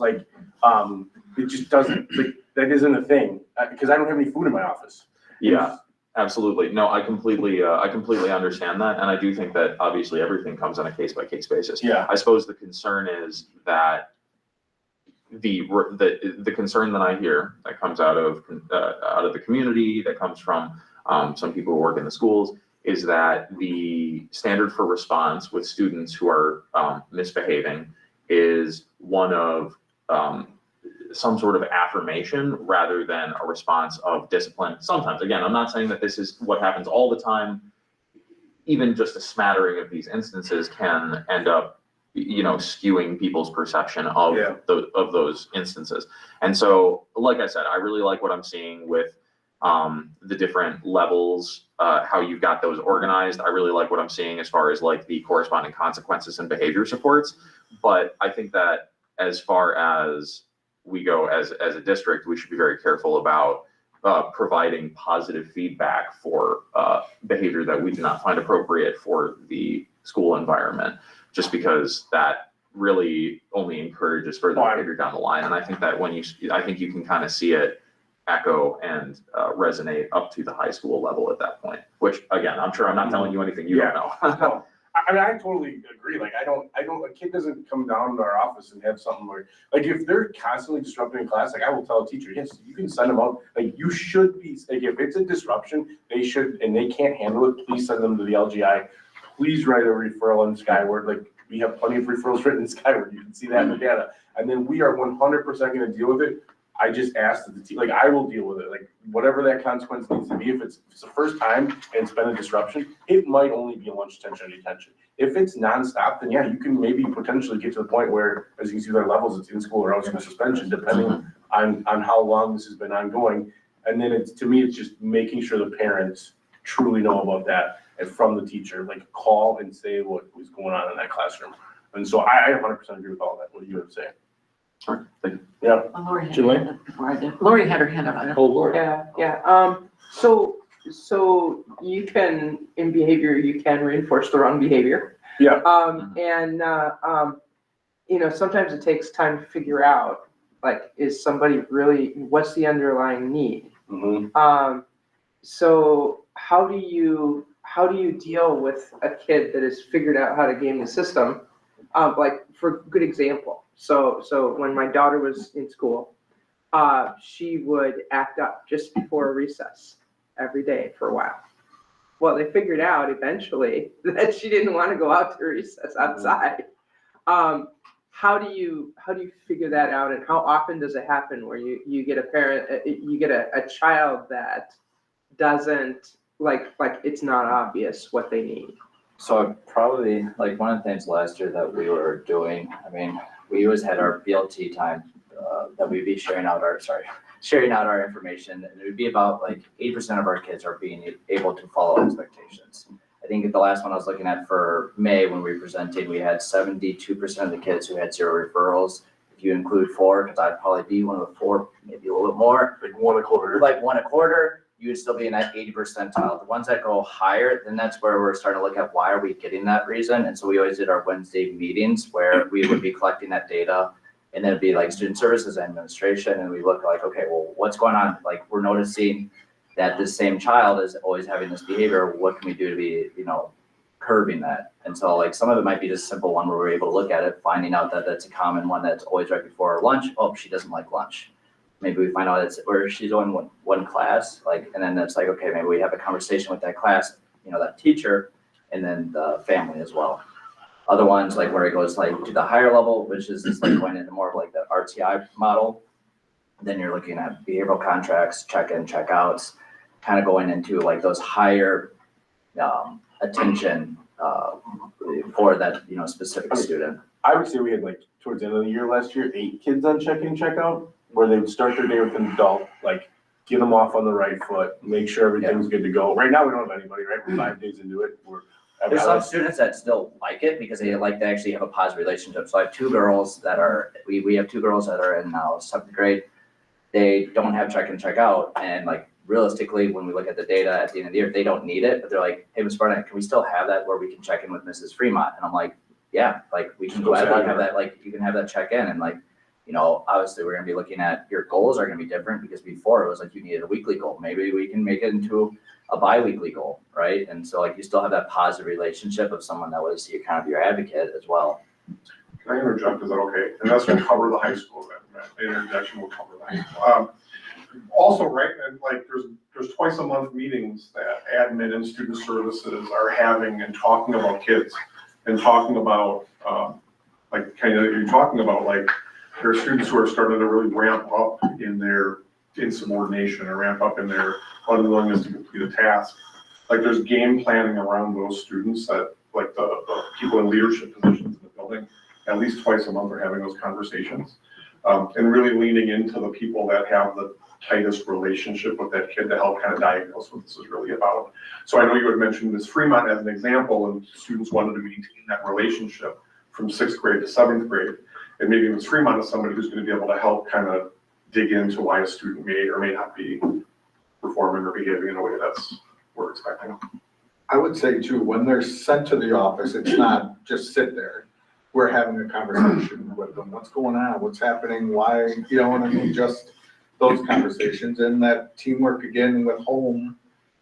It just doesn't, that isn't a thing, because I don't have any food in my office. Yeah, absolutely. No, I completely understand that. And I do think that obviously everything comes on a case by case basis. Yeah. I suppose the concern is that the concern that I hear that comes out of the community, that comes from some people who work in the schools, is that the standard for response with students who are misbehaving is one of some sort of affirmation rather than a response of discipline. Sometimes, again, I'm not saying that this is what happens all the time. Even just a smattering of these instances can end up, skewing people's perception of those instances. And so, like I said, I really like what I'm seeing with the different levels, how you've got those organized. I really like what I'm seeing as far as the corresponding consequences and behavior supports. But I think that as far as we go as a district, we should be very careful about providing positive feedback for behavior that we do not find appropriate for the school environment, just because that really only encourages further behavior down the line. And I think that I think you can kind of see it echo and resonate up to the high school level at that point, which again, I'm sure I'm not telling you anything you don't know. No, I totally agree. A kid doesn't come down to our office and have something where, if they're constantly disrupting class, I will tell a teacher, yes, you can send them out. You should be, if it's a disruption, they should, and they can't handle it, please send them to the LGI. Please write a referral in Skyward. We have plenty of referrals written in Skyward. You can see that in the data. And then we are 100% going to deal with it I just ask that the team, like, I will deal with it, like, whatever that consequence needs to be. If it's the first time and it's been a disruption, it might only be a lunch detention or detention. If it's nonstop, then yeah, you can maybe potentially get to the point where, as you can see their levels, it's in school or else in suspension, depending on how long this has been ongoing. And then it's, to me, it's just making sure the parents truly know about that and from the teacher, like call and say what was going on in that classroom. And so I 100% agree with all that, what you have to say. Sure, thank you. Yeah. Lori had Julie? her hand up before I did. Lori had her hand up. Oh, Lord. Yeah. So you can, in behavior, you can reinforce the wrong behavior. Yeah. Sometimes it takes time to figure out, like, is somebody really, what's the underlying need? Mm-hmm. So how do you deal with a kid that has figured out how to game the system? Like, for good example, so when my daughter was in school, she would act up just before recess every day for a while. Well, they figured out eventually that she didn't want to go out to recess outside. How do you figure that out, and how often does it happen where you get a parent, you get a child that doesn't, like it's not obvious what they need? So probably, like, one of the things last year that we were doing, I mean, we always had our BLT time, that we'd be sharing out our information, and it would be about like 80% of our kids are being able to follow expectations. I think at the last one I was looking at for May, when we presented, we had 72% of the kids who had 0 referrals. If you include 4, because I'd probably be one of the 4, maybe a little bit more. Like 1 1/4. Like 1 1/4, you would still be in that 80 percentile. The ones that go higher, then that's where we're starting to look at why are we getting that reason. And so we always did our Wednesday meetings where we would be collecting that data, and then it'd be like student services and administration, and we look like, okay, well, what's going on? Like, we're noticing that this same child is always having this behavior. What can we do to be, curbing that? And so, like, some of it might be just a simple one where we're able to look at it, finding out that that's a common one that's always right before lunch. Oh, she doesn't like lunch. Maybe we find out it's where she's on one class, like, and then it's like, okay, maybe we have a conversation with that class, that teacher, and then the family as well. Other ones, like where it goes like to the higher level, which is just like going into more of like the RTI model. Then you're looking at behavioral contracts, check-in, check-outs, kind of going into like those higher attention for that, specific student. I would say we had, like, towards the end of the year last year, 8 kids on check-in, check-out, where they would start their day with an adult, like, get them off on the right foot, make sure everything's good to go. Right now, we don't have anybody, right? We're 5 days into it. There's some students that still like it because they like to actually have a positive relationship. So I have 2 girls that are, we have 2 girls that are in now 7th grade. They don't have check-in, check-out, and like, realistically, when we look at the data at the end of the year, they don't need it, but they're like, hey, Ms. Barnett, can we still have that where we can check in with Mrs. Fremont? And I'm like, yeah, like, we can gladly have that, like, you can have that check in, and like, obviously we're gonna be looking at, your goals are gonna be different, because before it was like you needed a weekly goal. Maybe we can make it into a bi-weekly goal, right? And so like, you still have that positive relationship of someone that was kind of your advocate as well. Can I interject, is that okay? And that's gonna cover the high school, that interjection will cover the high school. Also, right, and like, there's twice a month meetings that admin and student services are having and talking about kids and talking about, like, kind of, you're talking about, like, there are students who are starting to really ramp up in their insubordination or ramp up in their unwillingness to complete a task. Like, there's game planning around those students that, like, the people in leadership positions in the building, at least twice a month are having those conversations. And really leaning into the people that have the tightest relationship with that kid to help kind of diagnose what this is really about. So I know you had mentioned Ms. Fremont as an example, and students wanted to maintain that relationship from 6th grade to 7th grade. And maybe Ms. Fremont is somebody who's going to be able to help kind of dig into why a student may or may not be performing or behaving in a way that's we're expecting. I would say too, when they're sent to the office, it's not just sit there. We're having a conversation with them. What's going on? What's happening? Why? You know what I mean? Just those conversations, and that teamwork again with home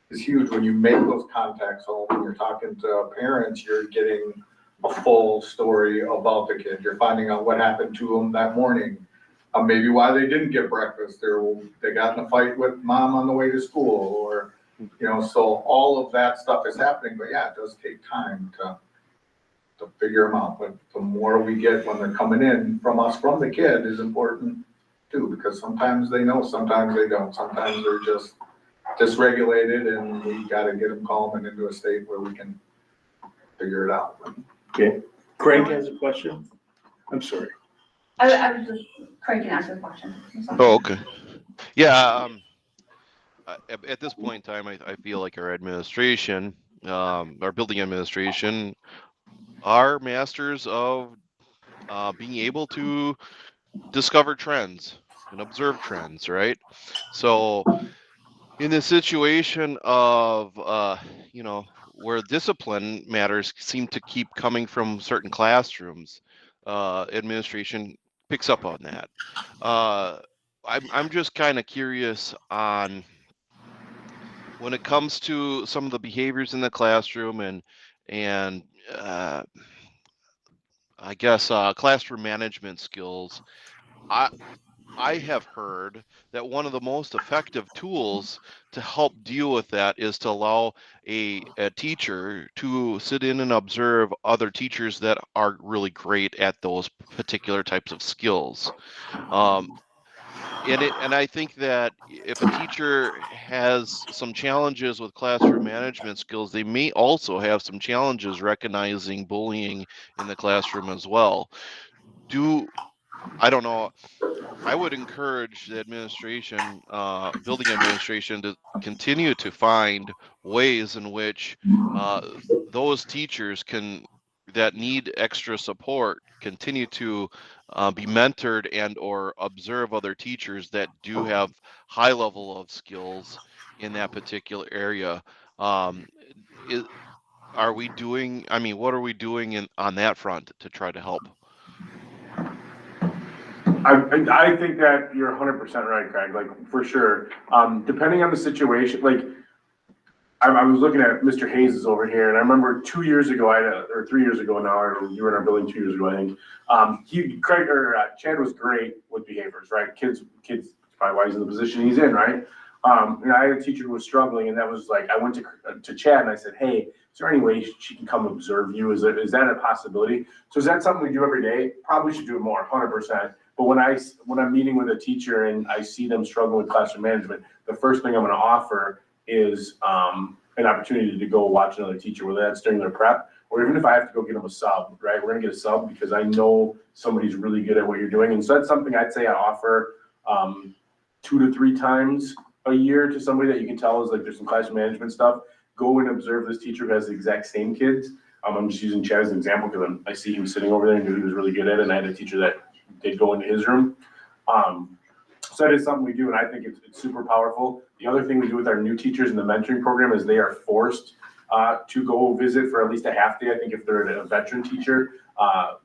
is huge. When you make those contacts home, when you're talking to parents, you're getting a full story about the kid. You're finding out what happened to them that morning. Maybe why they didn't get breakfast, or they got in a fight with mom on the way to school, or, so all of that stuff is happening. But yeah, it does take time to figure them out. But the more we get when they're coming in from us, from the kid, is important too, because sometimes they know, sometimes they don't. Sometimes they're just dysregulated and we gotta get them calm and into a state where we can figure it out. Okay, Craig has a question? I'm sorry. I was just, Craig can answer the question. Oh, okay. Yeah, at this point in time, I feel like our administration, our building administration, are masters of being able to discover trends and observe trends, right? So in the situation of, where discipline matters seem to keep coming from certain classrooms, administration picks up on that. I'm just kind of curious on when it comes to some of the behaviors in the classroom and I guess classroom management skills. I have heard that one of the most effective tools to help deal with that is to allow a teacher to sit in and observe other teachers that are really great at those particular types of skills. And I think that if a teacher has some challenges with classroom management skills, they may also have some challenges recognizing bullying in the classroom as well. I don't know. I would encourage the administration, building administration, to continue to find ways in which those teachers that need extra support continue to be mentored and or observe other teachers that do have high level of skills in that particular area. What are we doing on that front to try to help? I think that you're 100% right, Craig, like, for sure. Depending on the situation, like, I was looking at Mr. Hayes is over here, and I remember 2 years ago, or 3 years ago now, or you were in our building 2 years ago, I think. Chad was great with behaviors, right? Kids, probably why he's in the position he's in, right? And I had a teacher who was struggling, and that was like, I went to Chad and I said, hey, is there any way she can come observe you? Is that a possibility? So is that something we do every day? Probably should do it more, 100%. But when I'm meeting with a teacher and I see them struggling with classroom management, the first thing I'm going to offer is an opportunity to go watch another teacher, whether that's during their prep or even if I have to go get them a sub, right? We're going to get a sub because I know somebody's really good at what you're doing. And so that's something I'd say I offer 2 to 3 times a year to somebody that you can tell is like there's some classroom management stuff. Go and observe this teacher who has the exact same kids. I'm just using Chad as an example because I see him sitting over there and knew he was really good at it. And I had a teacher that did go into his room. So that is something we do, and I think it's super powerful. The other thing we do with our new teachers in the mentoring program is they are forced to go visit for at least a half day. I think if they're a veteran teacher,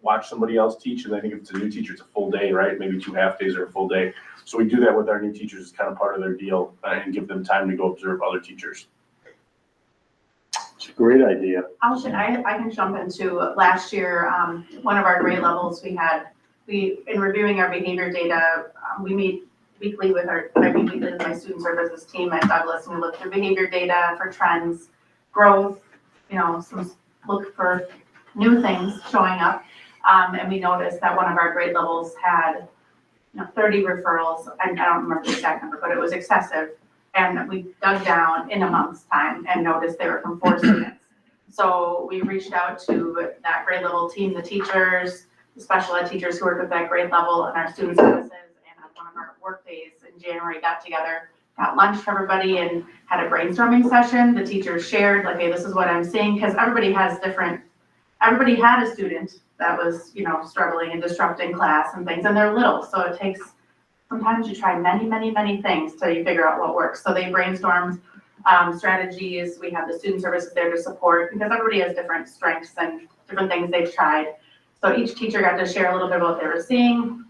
watch somebody else teach, and I think if it's a new teacher, it's a full day, right? Maybe 2 half days or a full day. So we do that with our new teachers as kind of part of their deal and give them time to go observe other teachers. It's a great idea. I can jump into last year, one of our grade levels in reviewing our behavior data, we meet weekly with my student services team at Douglas, and we look through behavior data for trends, growth, look for new things showing up. And we noticed that one of our grade levels had 30 referrals. I don't remember the exact number, but it was excessive. And we dug down in a month's time and noticed they were from 4 students. So we reached out to that grade level team, the teachers, the special ed teachers who work with that grade level, and our student services. And on one of our work days in January, got together, got lunch for everybody, and had a brainstorming session. The teachers shared, like, hey, this is what I'm seeing, because everybody had a student that was, struggling and disrupting class and things, and they're little, so it takes, sometimes you try many, many, many things till you figure out what works. So they brainstormed strategies. We have the student services there to support, because everybody has different strengths and different things they've tried. So each teacher got to share a little bit about what they were seeing,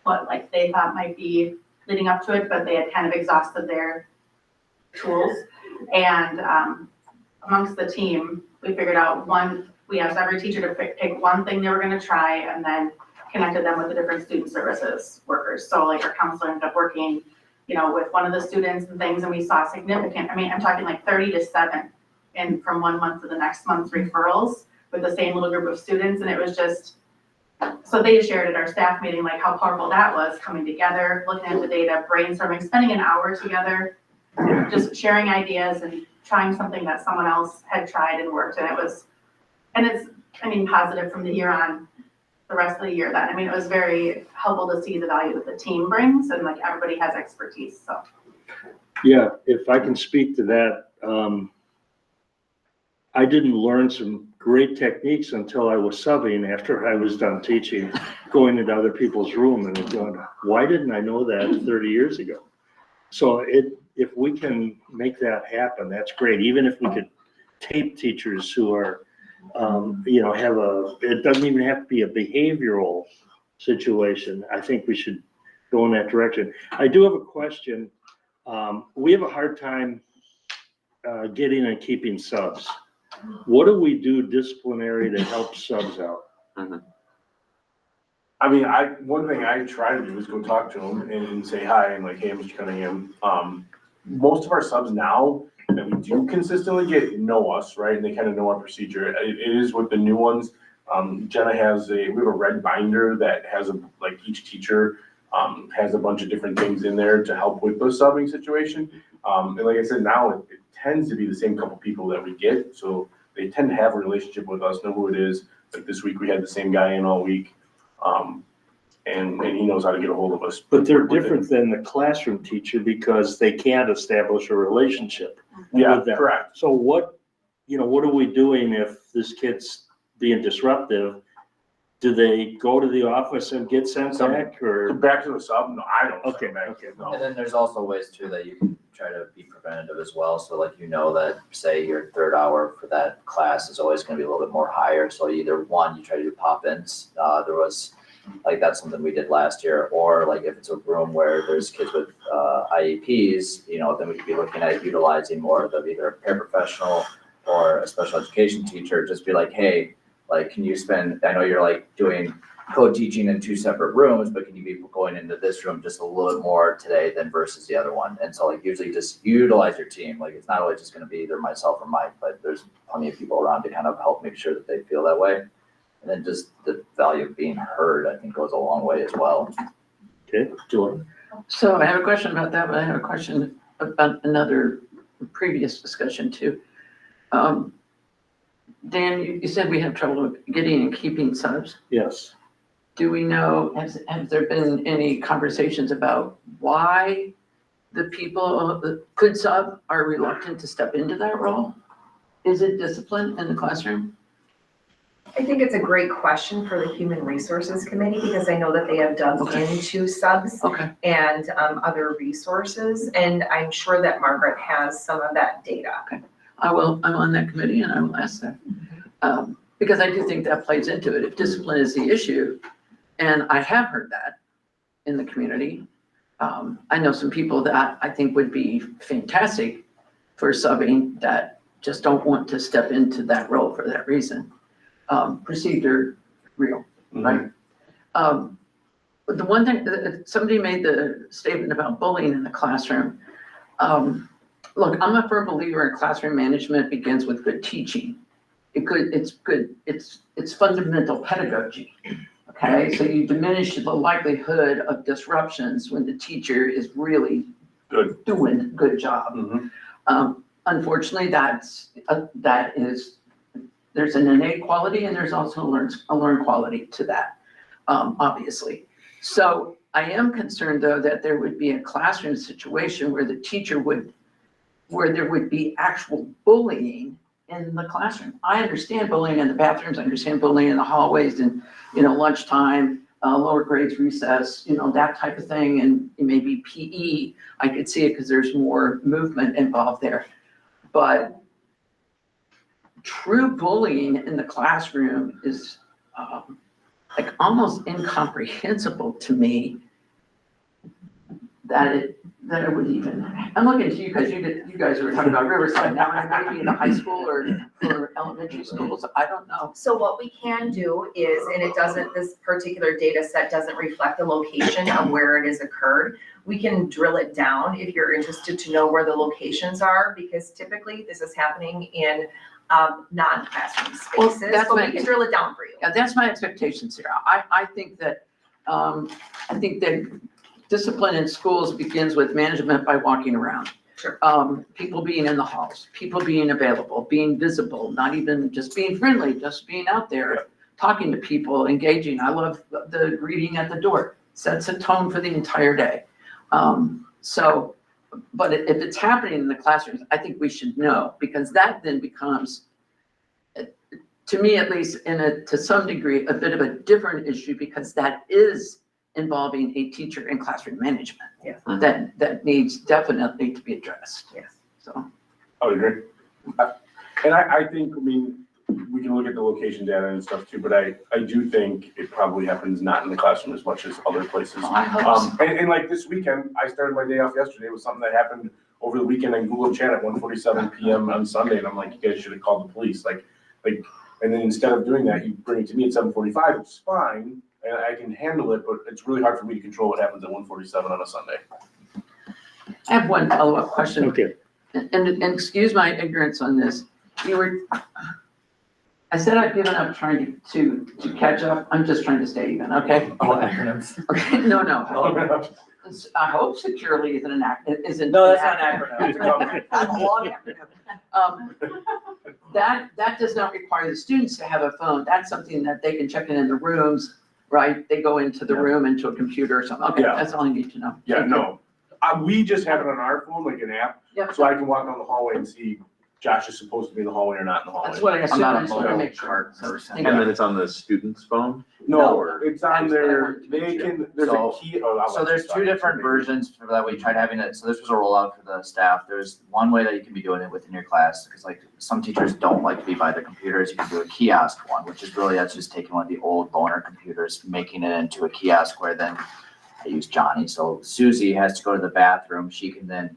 what they thought might be leading up to it, but they had kind of exhausted their tools. And amongst the team, we figured out we asked every teacher to pick one thing they were going to try, and then connected them with the different student services workers. So our counselor ended up working, with one of the students and things, and we saw significant, I'm talking 30 to 7 from 1 month to the next month's referrals with the same little group of students. And it was just, So they shared at our staff meeting, like how powerful that was, coming together, looking at the data, brainstorming, spending an hour together, just sharing ideas and trying something that someone else had tried and worked, and it's, I mean, positive from the year on, the rest of the year then. I mean, it was very helpful to see the value that the team brings, and like everybody has expertise, so. Yeah, if I can speak to that, I didn't learn some great techniques until I was subbing after I was done teaching, going into other people's room and going, why didn't I know that 30 years ago? So if we can make that happen, that's great. Even if we could tape teachers who are, it doesn't even have to be a behavioral situation. I think we should go in that direction. I do have a question. We have a hard time getting and keeping subs. What do we do disciplinary to help subs out? I mean, one thing I try to do is go talk to them and say hi and like, hey, Mr. Cunningham. Most of our subs now that we do consistently get know us, right? And they kind of know our procedure. It is with the new ones. Jenna we have a red binder that has like each teacher has a bunch of different things in there to help with the subbing situation. And like I said, now it tends to be the same couple people that we get. So they tend to have a relationship with us, know who it is. Like this week we had the same guy in all week. And he knows how to get a hold of us. But they're different than the classroom teacher because they can't establish a relationship. Yeah, with them. correct. So what are we doing if this kid's being disruptive? Do they go to the office and get sent back or? Back to the sub? No, I don't. Okay, send back. okay. No. And then there's also ways too that you can try to be preventative as well. So like, that say your third hour for that class is always gonna be a little bit more higher. So either one, you try to do pop-ins. There was, like, that's something we did last year, or like if it's a room where there's kids with IEPs, then we could be looking at utilizing more of either a paraprofessional or a special education teacher. Just be like, hey, like, can you spend, I know you're like doing co-teaching in 2 separate rooms, but can you be going into this room just a little bit more today than versus the other one? And so like usually just utilize your team. Like it's not always just gonna be either myself or Mike, but there's plenty of people around to kind of help make sure that they feel that way. And then just the value of being heard, I think, goes a long way as well. Okay, Julie. So I have a question about that, but I have a question about another previous discussion too. Dan, you said we have trouble getting and keeping subs. Yes. Do we know, have there been any conversations about why the people that could sub are reluctant to step into that role? Is it discipline in the classroom? I think it's a great question for the Human Resources Committee, because I know that they have dug into subs Okay. and other resources, and I'm sure that Margaret has some of that data. I'm on that committee and I will ask that. Because I do think that plays into it. If discipline is the issue, and I have heard that in the community. I know some people that I think would be fantastic for subbing that just don't want to step into that role for that reason. Perceived or real, right? But the one thing, somebody made the statement about bullying in the classroom. Look, I'm a firm believer in classroom management begins with good teaching. It's fundamental pedagogy. Okay, so you diminish the likelihood of disruptions when the teacher is really doing a good job. Unfortunately, there's an innate quality and there's also a learned quality to that, obviously. So I am concerned though that there would be a classroom situation where the teacher where there would be actual bullying in the classroom. I understand bullying in the bathrooms, I understand bullying in the hallways and, lunchtime, lower grades, recess, that type of thing, and maybe PE. I could see it because there's more movement involved there. But true bullying in the classroom is like almost incomprehensible to me that it would even, I'm looking to you because you guys were talking about Riverside now, and maybe in the high school or elementary schools, I don't know. So what we can do is, and this particular data set doesn't reflect the location of where it has occurred. We can drill it down if you're interested to know where the locations are, because typically this is happening in non-classroom Well, spaces, that's but my- we can drill it down for you. Yeah, that's my expectation, Sarah. I think that discipline in schools begins with management by walking around. Sure. People being in the halls, people being available, being visible, not even just being friendly, just being out there, talking to people, engaging. I love the greeting at the door. Sets a tone for the entire day. But if it's happening in the classrooms, I think we should know, because that then becomes, to me at least, to some degree, a bit of a different issue, because that is involving a teacher in classroom management. Yeah. That needs definitely to be addressed. Yes. So, I would agree. And I think, I mean, we can look at the location data and stuff too, but I do think it probably happens not in the classroom as much as other places. I hope so. And like this weekend, I started my day off yesterday with something that happened over the weekend in Google Chat at 1:47 PM on Sunday, and I'm like, you guys should have called the police, like, and then instead of doing that, you bring it to me at 7:45, which is fine, and I can handle it, but it's really hard for me to control what happens at 1:47 on a Sunday. I have one follow-up question. Okay. And excuse my ignorance on this. I said I've given up trying to catch up. I'm just trying to stay even, okay? acronyms. Okay, no. I hope securely isn't an isn't. No, that's not an acronym. It's a company. That's a long acronym. That does not require the students to have a phone. That's something that they can check in the rooms, right? They go into the room, into a computer or something. Okay, Yeah. that's all I need to know. Yeah, no, we just have it on our phone, like an app, Yep. so I can walk down the hallway and see Josh is supposed to be in the hallway or not in the hallway. That's what I I'm assumed. not I a just want to mobile make sure. card person. Thank And you. then it's on the student's phone? No, Or- it's on their, they can, there's a So- key. Oh, I'll So let there's you two talk. different versions for that. We tried having it, so this was a rollout for the staff. There's one way that you can be doing it within your class, because like some teachers don't like to be by their computers. You can do a kiosk one, which is really, that's just taking one of the old loaner computers, making it into a kiosk where then I use Johnny. So Susie has to go to the bathroom. She can then,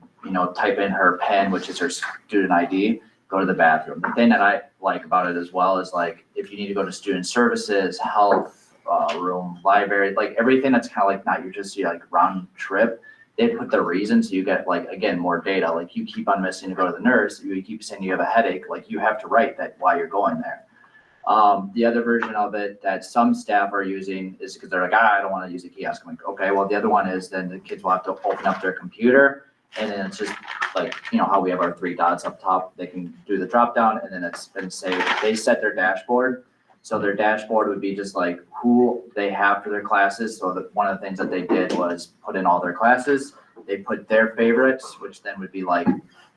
type in her PIN, which is her student ID, go to the bathroom. The thing that I like about it as well is like, if you need to go to student services, health, room, library, like everything that's kind of like not your just like round trip, they put the reason, so you get like, again, more data. Like you keep on missing to go to the nurse, you keep saying you have a headache, like you have to write that why you're going there. The other version of it that some staff are using is because they're like, I don't want to use a kiosk. I'm like, okay, well, the other one is then the kids will have to open up their computer, and then it's just like, how we have our 3 dots up top, they can do the drop down, and then it's been saved. They set their dashboard. So their dashboard would be just like who they have for their classes. So that one of the things that they did was put in all their classes. They put their favorites, which then would be like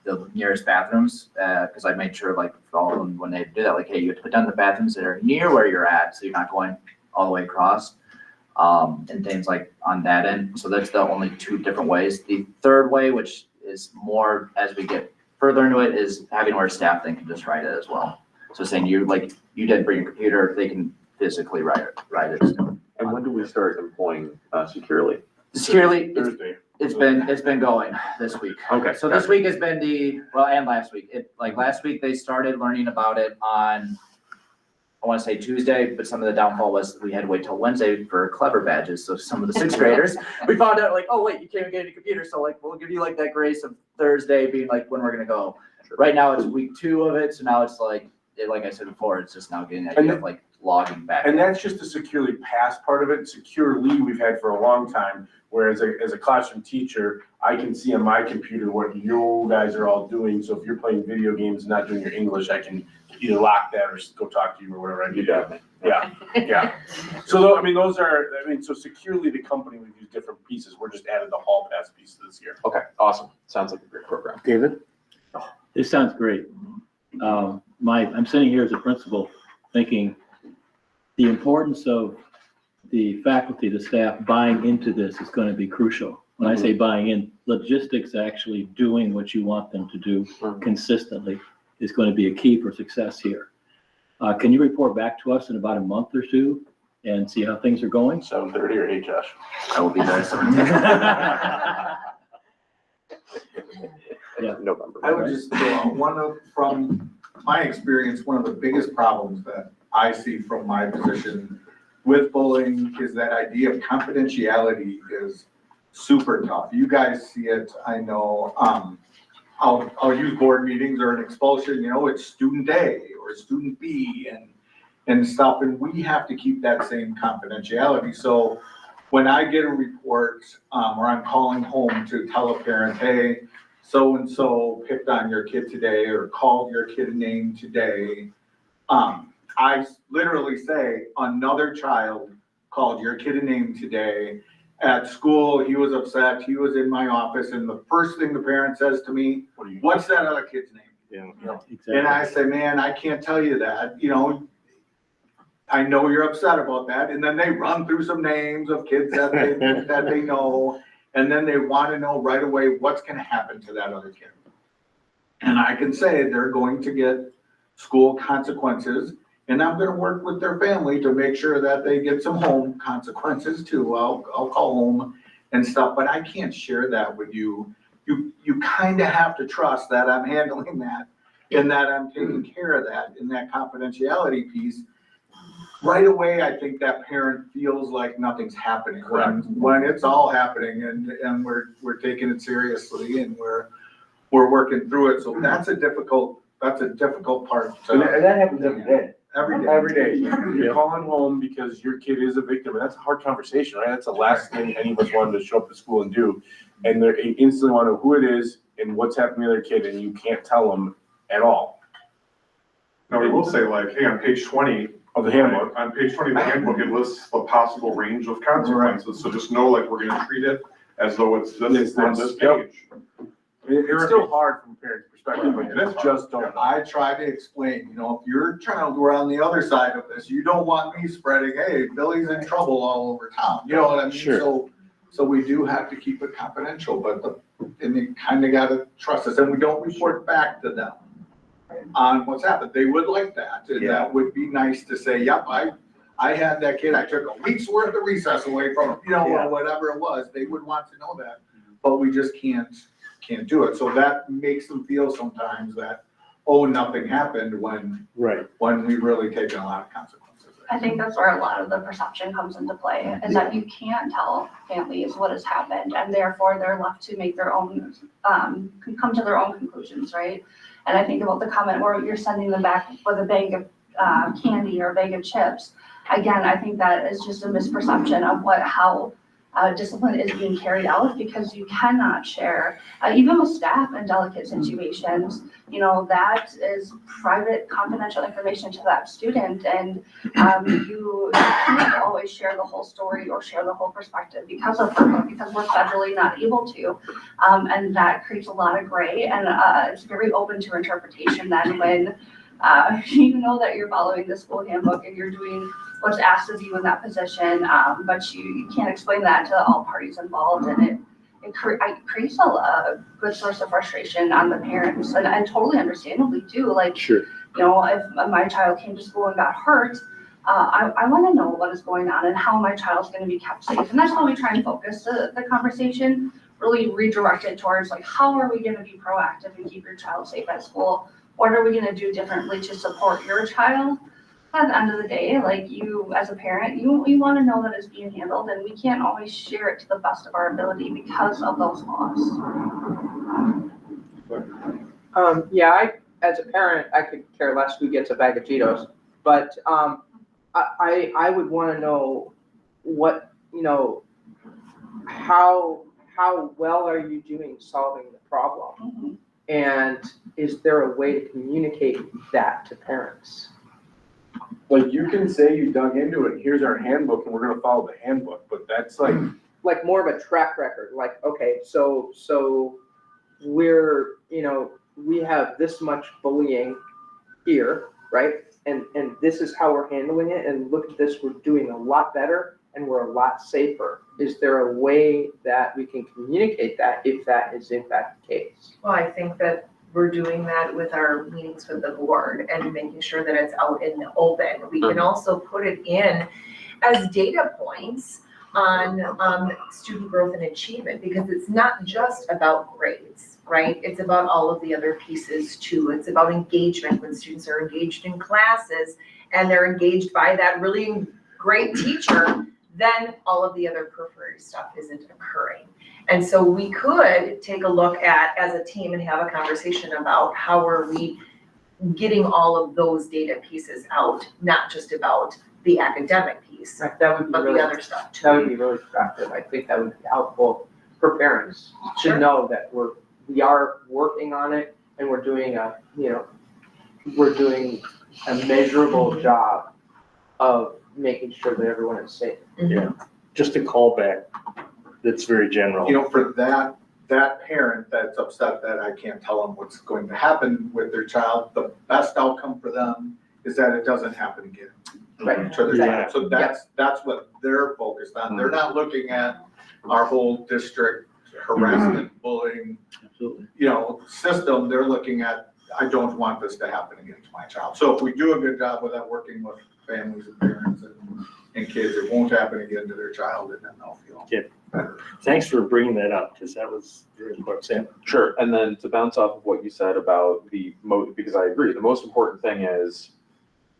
the nearest bathrooms, because I made sure like for all of them, when they do that, like, hey, you have to put down the bathrooms that are near where you're at, so you're not going all the way across, and things like on that end. So that's the only 2 different ways. The third way, which is more as we get further into it, is having our staff then can just write it as well. So saying you didn't bring your computer, they can physically write it. And when do we start employing securely? Securely, Thursday. it's been going this week. Okay. So this week has been and last week. Last week they started learning about it on, I want to say Tuesday, but some of the downfall was we had to wait till Wednesday for clever badges. So some of the 6th graders, we found out like, oh wait, you can't even get a computer. So like, we'll give you like that grace of Thursday being like when we're gonna go. Right now it's week 2 of it. So now it's like I said before, it's just now getting that idea of like logging back. And that's just the securely pass part of it. Securely, we've had for a long time, where as a classroom teacher, I can see on my computer what you guys are all doing. So if you're playing video games and not doing your English, I can either lock that or go talk to you or whatever I need to. Yeah. So, so securely, the company, we've used different pieces. We're just added the hall pass piece this year. Okay, awesome. Sounds like a great program. David? This sounds great. I'm sitting here as a principal thinking the importance of the faculty, the staff buying into this is going to be crucial. When I say buying in, logistics, actually doing what you want them to do consistently is going to be a key for success here. Can you report back to us in about a month or 2 and see how things are going? 7:30 or 8, Josh? I will be there. Yeah. November. I would just, from my experience, one of the biggest problems that I see from my position with bullying is that idea of confidentiality is super tough. You guys see it, I know, I'll use board meetings or an expulsion, it's student A or student B and stuff, and we have to keep that same confidentiality. So when I get a report, or I'm calling home to tell a parent, hey, so-and-so picked on your kid today or called your kid a name today, I literally say, another child called your kid a name today. At school, he was upset, he was in my office, and the first thing the parent says to me, what's that other kid's name? Exactly. And I say, man, I can't tell you that, I know you're upset about that. And then they run through some names of kids that they know. And then they want to know right away what's going to happen to that other kid. And I can say they're going to get school consequences. And I'm going to work with their family to make sure that they get some home consequences too. I'll call home and stuff, but I can't share that with you. You kind of have to trust that I'm handling that and that I'm taking care of that in that confidentiality piece. Right away, I think that parent feels like nothing's happening when it's all happening and we're taking it seriously and we're working through it. So that's a difficult part. And that happens every day. Every day. You're calling home because your kid is a victim, and that's a hard conversation, right? That's the last thing any of us wanted to show up to school and do. And they instantly want to know who it is and what's happening to their kid, and you can't tell them at all. Now, we will say like, hey, on page 20 Of the handbook. On page 20 of the handbook, it lists the possible range of consequences. So just know, like, we're gonna treat it as though it's this on this page. It's still hard from a parent's perspective, but It is you just don't know. I try to explain, if your child were on the other side of this, you don't want me spreading, hey, Billy's in trouble all over town. You know what I mean? Sure. So we do have to keep it confidential, and you kind of got to trust us, and we don't report back to them on what's happened. They would like that, and that would be nice to say, yep, I had that kid, I took a week's worth of recess away from him, or whatever it was. They would want to know that, but we just can't do it. So that makes them feel sometimes that, oh, nothing happened when we've really taken a lot of consequences. I think that's where a lot of the perception comes into play, is that you can't tell families what has happened, and therefore they're left to make their own, come to their own conclusions, right? And I think about the comment where you're sending them back with a bag of candy or a bag of chips. Again, I think that is just a misperception of how discipline is being carried out, because you cannot share, even with staff in delicate situations, that is private, confidential information to that student, and you can't always share the whole story or share the whole perspective because we're federally not able to, and that creates a lot of gray, and it's very open to interpretation then when you know that you're following the school handbook and you're doing what's asked of you in that position, but you can't explain that to all parties involved, and it creates a good source of frustration on the parents, and totally understandably too. Like, Sure. If my child came to school and got hurt, I want to know what is going on and how my child's going to be kept safe, and that's how we try and focus the conversation, really redirect it towards like, how are we going to be proactive and keep your child safe at school? What are we going to do differently to support your child? At the end of the day, like, you as a parent, you want to know that it's being handled, and we can't always share it to the best of our ability because of those laws. As a parent, I could care less who gets a bag of Cheetos, but I would want to know what, how well are you doing solving the problem? Mm-hmm. And is there a way to communicate that to parents? Like, you can say you dug into it, here's our handbook, and we're gonna follow the handbook, but that's like more of a track record, like, okay, so we're, we have this much bullying here, right? And this is how we're handling it, and look at this, we're doing a lot better, and we're a lot safer. Is there a way that we can communicate that if that is in fact the case? Well, I think that we're doing that with our meetings with the board and making sure that it's out in the open. We can also put it in as data points on student growth and achievement, because it's not just about grades, right? It's about all of the other pieces too. It's about engagement, when students are engaged in classes and they're engaged by that really great teacher, then all of the other periphery stuff isn't occurring. And so we could take a look at, as a team, and have a conversation about how are we getting all of those data pieces out, not just about the academic piece, Right, that would be but really, the other stuff too. that would be really productive. I think that would be helpful for parents Sure. to know that we are working on it and we're doing a measurable job of making sure that everyone is safe. Yeah, just a callback that's very general. You know, for that parent that's upset that I can't tell them what's going to happen with their child, the best outcome for them is that it doesn't happen again. Right. To their Yeah. child. So that's what they're focused on. They're not looking at our whole district harassment, bullying, Absolutely. system. They're looking at, I don't want this to happen again to my child. So if we do a good job with that, working with families and parents and kids, it won't happen again to their child, and then they'll feel better. Thanks for bringing that up, because that was very important. Sam? Sure, and then to bounce off of what you said about because I agree, the most important thing is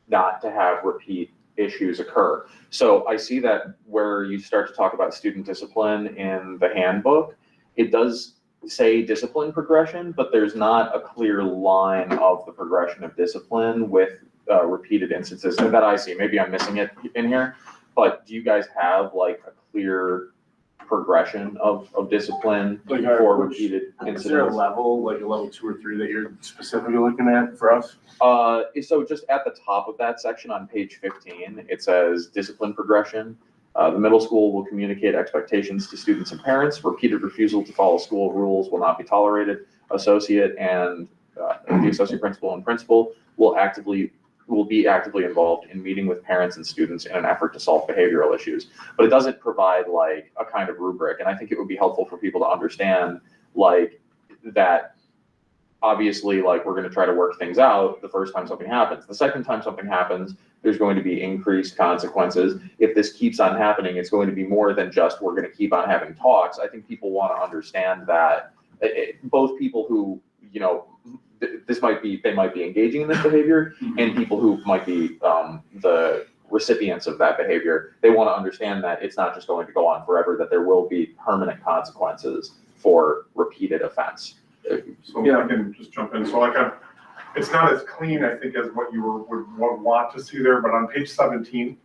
not to have repeat issues occur. So I see that where you start to talk about student discipline in the handbook, it does say discipline progression, but there's not a clear line of the progression of discipline with repeated instances that I see. Maybe I'm missing it in here, but do you guys have like a clear progression of discipline Like for repeated Is there a incidents? level, like a level 2 or 3 that you're specifically looking at for us? So just at the top of that section on page 15, it says discipline progression. The middle school will communicate expectations to students and parents. Repeated refusal to follow school rules will not be tolerated. Associate and the associate principal and principal will be actively involved in meeting with parents and students in an effort to solve behavioral issues. But it doesn't provide like a kind of rubric. And I think it would be helpful for people to understand like that obviously like we're going to try to work things out the first time something happens. The second time something happens, there's going to be increased consequences. If this keeps on happening, it's going to be more than just we're going to keep on having talks. I think people want to understand that both people who, they might be engaging in this behavior, and people who might be the recipients of that behavior, they want to understand that it's not just going to go on forever, that there will be permanent consequences for repeated offense. So if I can just jump in, so it's not as clean, I think, as what you would want to see there, but on page 17,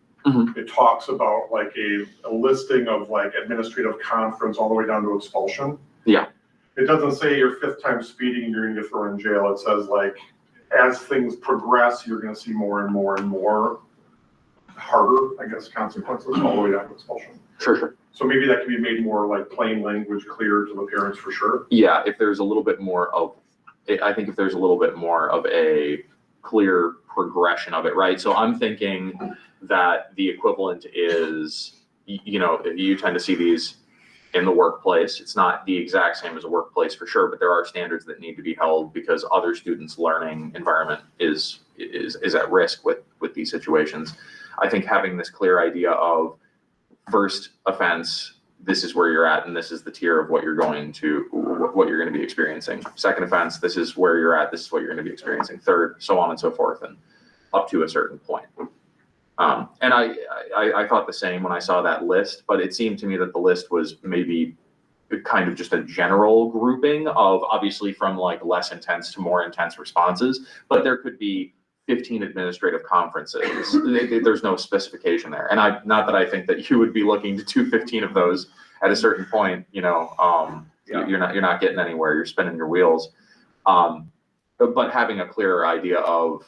it talks about like a listing of like administrative conference all the way down to expulsion. Yeah. It doesn't say your 5th time speeding, you're gonna get thrown in jail. It says like, as things progress, you're gonna see more and more and more harder, I guess, consequences all the way down to expulsion. Sure. So maybe that can be made more like plain language, clear to the parents for sure. Yeah, if there's a little bit more of, I think if there's a little bit more of a clear progression of it, right? So I'm thinking that the equivalent is, you tend to see these in the workplace. It's not the exact same as a workplace for sure, but there are standards that need to be held because other students' learning environment is at risk with these situations. I think having this clear idea of first offense, this is where you're at, and this is the tier of what you're going to be experiencing. Second offense, this is where you're at, this is what you're going to be experiencing. Third, so on and so forth, and up to a certain point. And I thought the same when I saw that list, but it seemed to me that the list was maybe kind of just a general grouping of obviously from like less intense to more intense responses, but there could be 15 administrative conferences. There's no specification there. And not that I think that you would be looking to do 15 of those at a certain point, you're not getting anywhere, you're spinning your wheels. But having a clearer idea of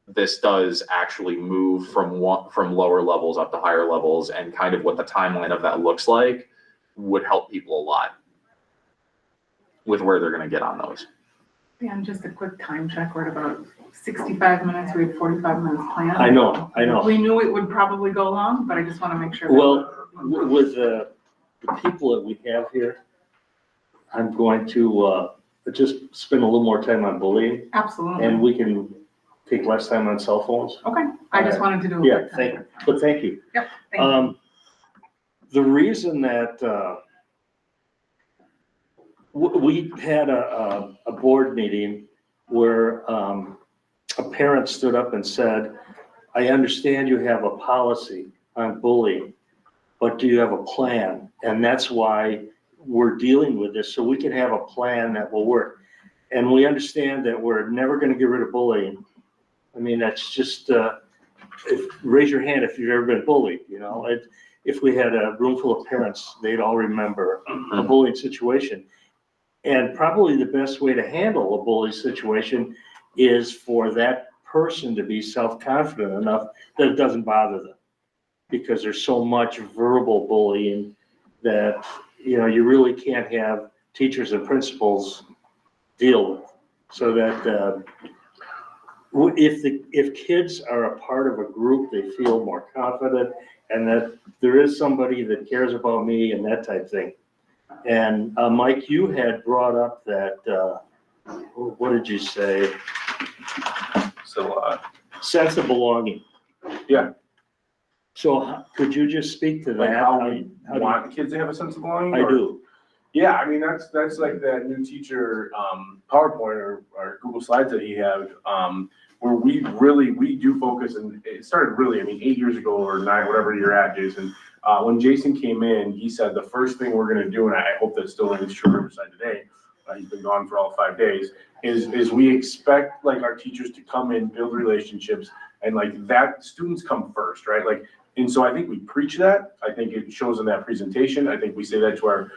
this does actually move from lower levels up to higher levels, and kind of what the timeline of that looks like would help people a lot with where they're gonna get on those. Dan, just a quick time check. We're at about 65 minutes. We have 45 minutes planned. I know. We knew it would probably go long, but I just want to make sure. Well, with the people that we have here, I'm going to just spend a little more time on bullying, Absolutely. and we can take less time on cell phones. Okay, I just wanted to do a Yeah, quick time. thank you. Yep, thank you. The reason that we had a board meeting where a parent stood up and said, I understand you have a policy on bullying, but do you have a plan? And that's why we're dealing with this so we can have a plan that will work. And we understand that we're never gonna get rid of bullying. I mean, that's just, raise your hand if you've ever been bullied, you know? If we had a room full of parents, they'd all remember a bullying situation. And probably the best way to handle a bullying situation is for that person to be self-confident enough that it doesn't bother them. Because there's so much verbal bullying that, you know, you really can't have teachers and principals deal with. So that if kids are a part of a group, they feel more confident and that there is somebody that cares about me and that type of thing. And Mike, you had brought up that, what did you say? So, Sense of belonging. Yeah. So could you just speak to that? like how we want kids to have a sense of belonging? I or- do. Yeah, I mean, that's like that new teacher, PowerPoint or Google Slides that he had, where we do focus, and it started really, I mean, 8 years ago or 9, whatever you're at, Jason. When Jason came in, he said the first thing we're gonna do, and I hope that still rings true Riverside today, he's been gone for all 5 days, is we expect like our teachers to come in, build relationships, and like that, students come first, right? Like, and so I think we preach that. I think it shows in that presentation. I think we say that to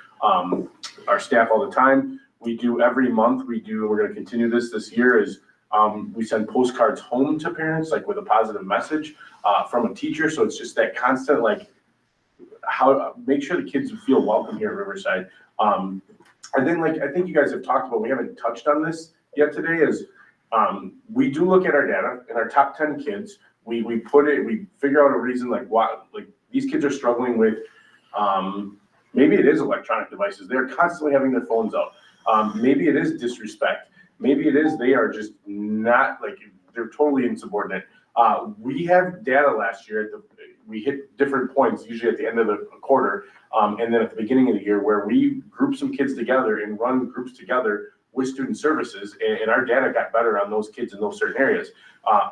our staff all the time. We do every month, we're gonna continue this year is, we send postcards home to parents, like with a positive message, from a teacher. So it's just that constant, like, make sure the kids feel welcome here at Riverside. And then like, I think you guys have talked about, we haven't touched on this yet today is, we do look at our data and our top 10 kids, we figure out a reason like why, like these kids are struggling with, maybe it is electronic devices. They're constantly having their phones out. Maybe it is disrespect. Maybe it is, they are just not like, they're totally insubordinate. We have data last year we hit different points, usually at the end of the quarter, and then at the beginning of the year where we group some kids together and run groups together with student services, and our data got better on those kids in those certain areas.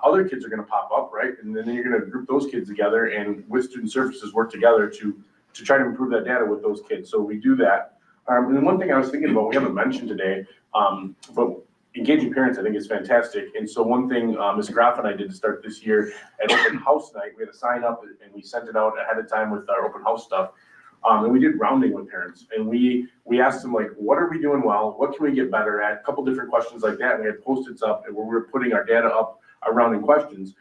Other kids are gonna pop up, right? And then you're gonna group those kids together and with student services work together to try to improve that data with those kids. So we do that. And then one thing I was thinking about, we haven't mentioned today, but engaging parents I think is fantastic. And so one thing Ms. Graff and I did to start this year at open house night, we had a sign up and we sent it out ahead of time with our open house stuff. And we did rounding with parents and we asked them like, what are we doing well? What can we get better at? A couple different questions like that. And we had Post-its up and where we were putting our data up, our rounding questions.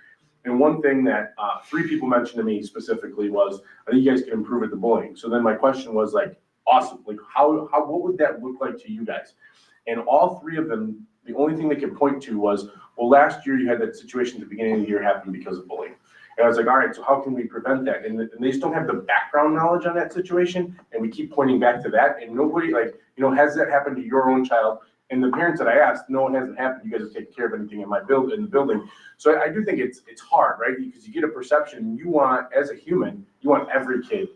And one thing that 3 people mentioned to me specifically was, I think you guys can improve at the bullying. So then my question was like, awesome, like what would that look like to you guys? And all 3 of them, the only thing they could point to was, well, last year you had that situation at the beginning of the year happen because of bullying. And I was like, all right, so how can we prevent that? And they just don't have the background knowledge on that situation. And we keep pointing back to that. And nobody like, you know, has that happened to your own child? And the parents that I asked, no, it hasn't happened. You guys have taken care of anything in the building. So I do think it's hard, right? Because you get a perception, you want, as a human, you want every kid's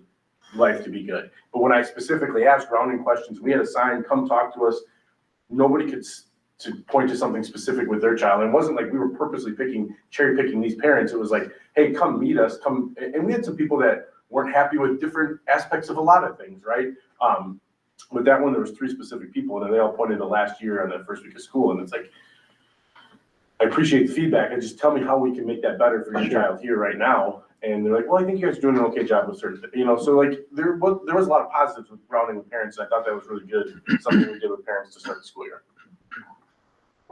life to be good. But when I specifically asked rounding questions, we had a sign, come talk to us. Nobody could to point to something specific with their child. And it wasn't like we were purposely cherry picking these parents. It was like, hey, come meet us, come. And we had some people that weren't happy with different aspects of a lot of things, right? With that one, there was 3 specific people and then they all pointed to last year on the first week of school. And it's like, I appreciate the feedback. And just tell me how we can make that better for your child here right now. And they're like, well, I think you guys are doing an okay job with certain, you know, so like there was a lot of positives with rounding with parents. And I thought that was really good. Something we did with parents to start the school year.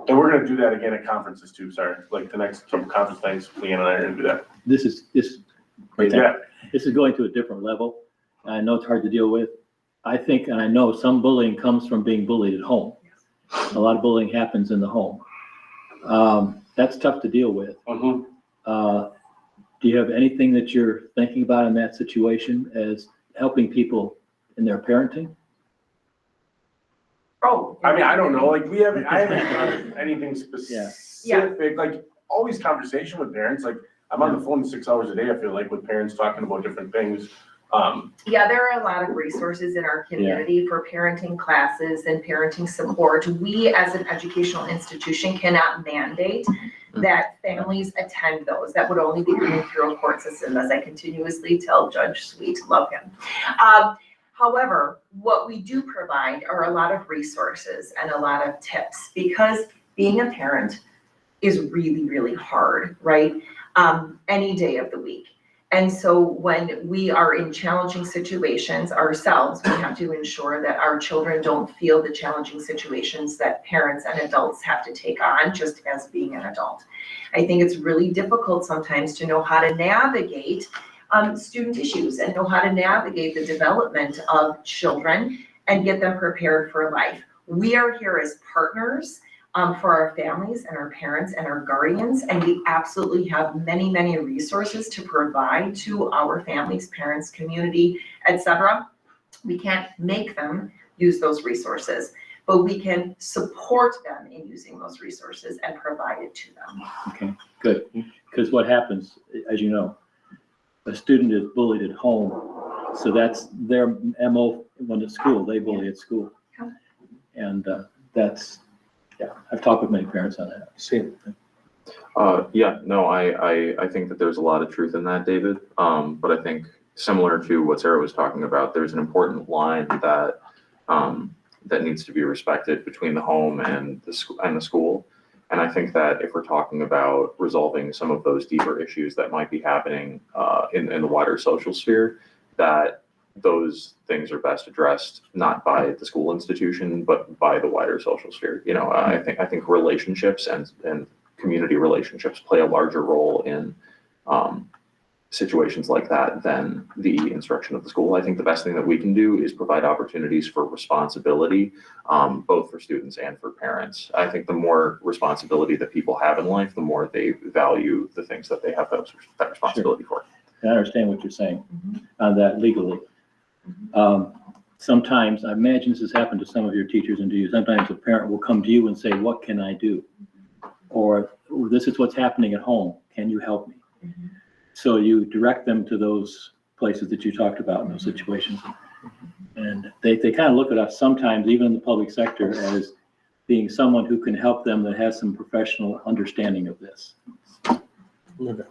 And we're gonna do that again at conferences too, sorry, like the next couple conference nights, Leanne and I are gonna do that. This is Yeah, this is going to a different level. I know it's hard to deal with. I think, and I know some bullying comes from being bullied at home. A lot of bullying happens in the home. That's tough to deal with. Mm-hmm. Do you have anything that you're thinking about in that situation as helping people in their parenting? Oh. I mean, I don't know, like I haven't done anything specific, like always conversation with parents, like I'm on the phone 6 hours a day, I feel like, with parents talking about different things. Yeah, there are a lot of resources in our community for parenting classes and parenting support. We, as an educational institution, cannot mandate that families attend those. That would only be coming through a court system, as I continuously tell Judge Sweet, love him. However, what we do provide are a lot of resources and a lot of tips, because being a parent is really, really hard, right? Any day of the week. And so when we are in challenging situations ourselves, we have to ensure that our children don't feel the challenging situations that parents and adults have to take on just as being an adult. I think it's really difficult sometimes to know how to navigate student issues and know how to navigate the development of children and get them prepared for life. We are here as partners for our families and our parents and our guardians, and we absolutely have many, many resources to provide to our families, parents, community, etc. We can't make them use those resources, but we can support them in using those resources and provide it to them. Okay, good. Because what happens, as you know, a student is bullied at home, so that's their MO when at school, they bully at school. And that's, yeah, I've talked with many parents on that. See, Yeah, no, I think that there's a lot of truth in that, David. But I think similar to what Sarah was talking about, there's an important line that that needs to be respected between the home and the school. And I think that if we're talking about resolving some of those deeper issues that might be happening in the wider social sphere, that those things are best addressed not by the school institution, but by the wider social sphere. You know, I think relationships and community relationships play a larger role in situations like that than the instruction of the school. I think the best thing that we can do is provide opportunities for responsibility, both for students and for parents. I think the more responsibility that people have in life, the more they value the things that they have that responsibility for. I understand what you're saying on that legally. Sometimes, I imagine this has happened to some of your teachers and to you, sometimes a parent will come to you and say, what can I do? Or this is what's happening at home, can you help me? So you direct them to those places that you talked about in those situations. And they kind of look at us sometimes, even in the public sector, as being someone who can help them that has some professional understanding of this.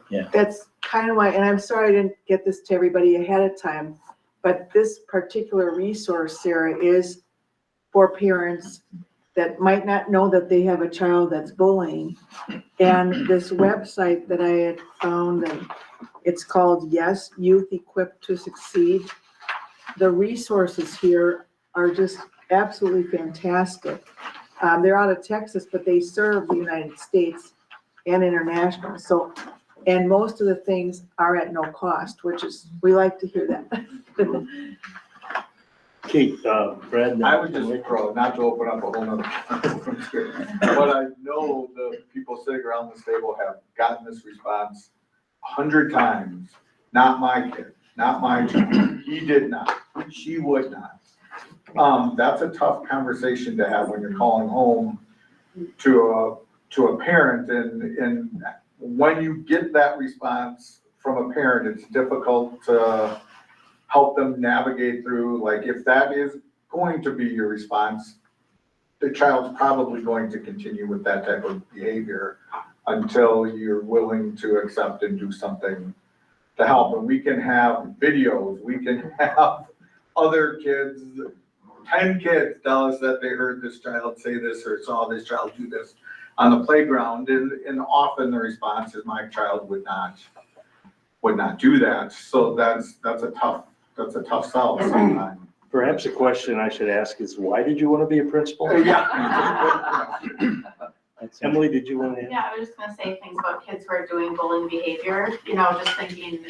Yeah. That's kind of why, and I'm sorry I didn't get this to everybody ahead of time, but this particular resource, Sarah, is for parents that might not know that they have a child that's bullying. And this website that I had found, and it's called Yes, Youth Equipped to Succeed. The resources here are just absolutely fantastic. They're out of Texas, but they serve the United States and international. So, and most of the things are at no cost, which is, we like to hear that. Kate, Brad. I would just throw, not to open up a whole nother, but I know the people sitting around this table have gotten this response 100 times. Not my kid, not my child. He did not, she would not. That's a tough conversation to have when you're calling home to a parent, and when you get that response from a parent, it's difficult to help them navigate through. Like, if that is going to be your response, the child's probably going to continue with that type of behavior until you're willing to accept and do something to help. And we can have videos, we can have other kids, 10 kids tell us that they heard this child say this or saw this child do this on the playground, and often the response is, my child would not do that. So that's a tough sell sometimes. Perhaps a question I should ask is, why did you want to be a principal? Yeah. Emily, did you want to? Yeah, I was just gonna say things about kids who are doing bullying behavior, you know, just thinking,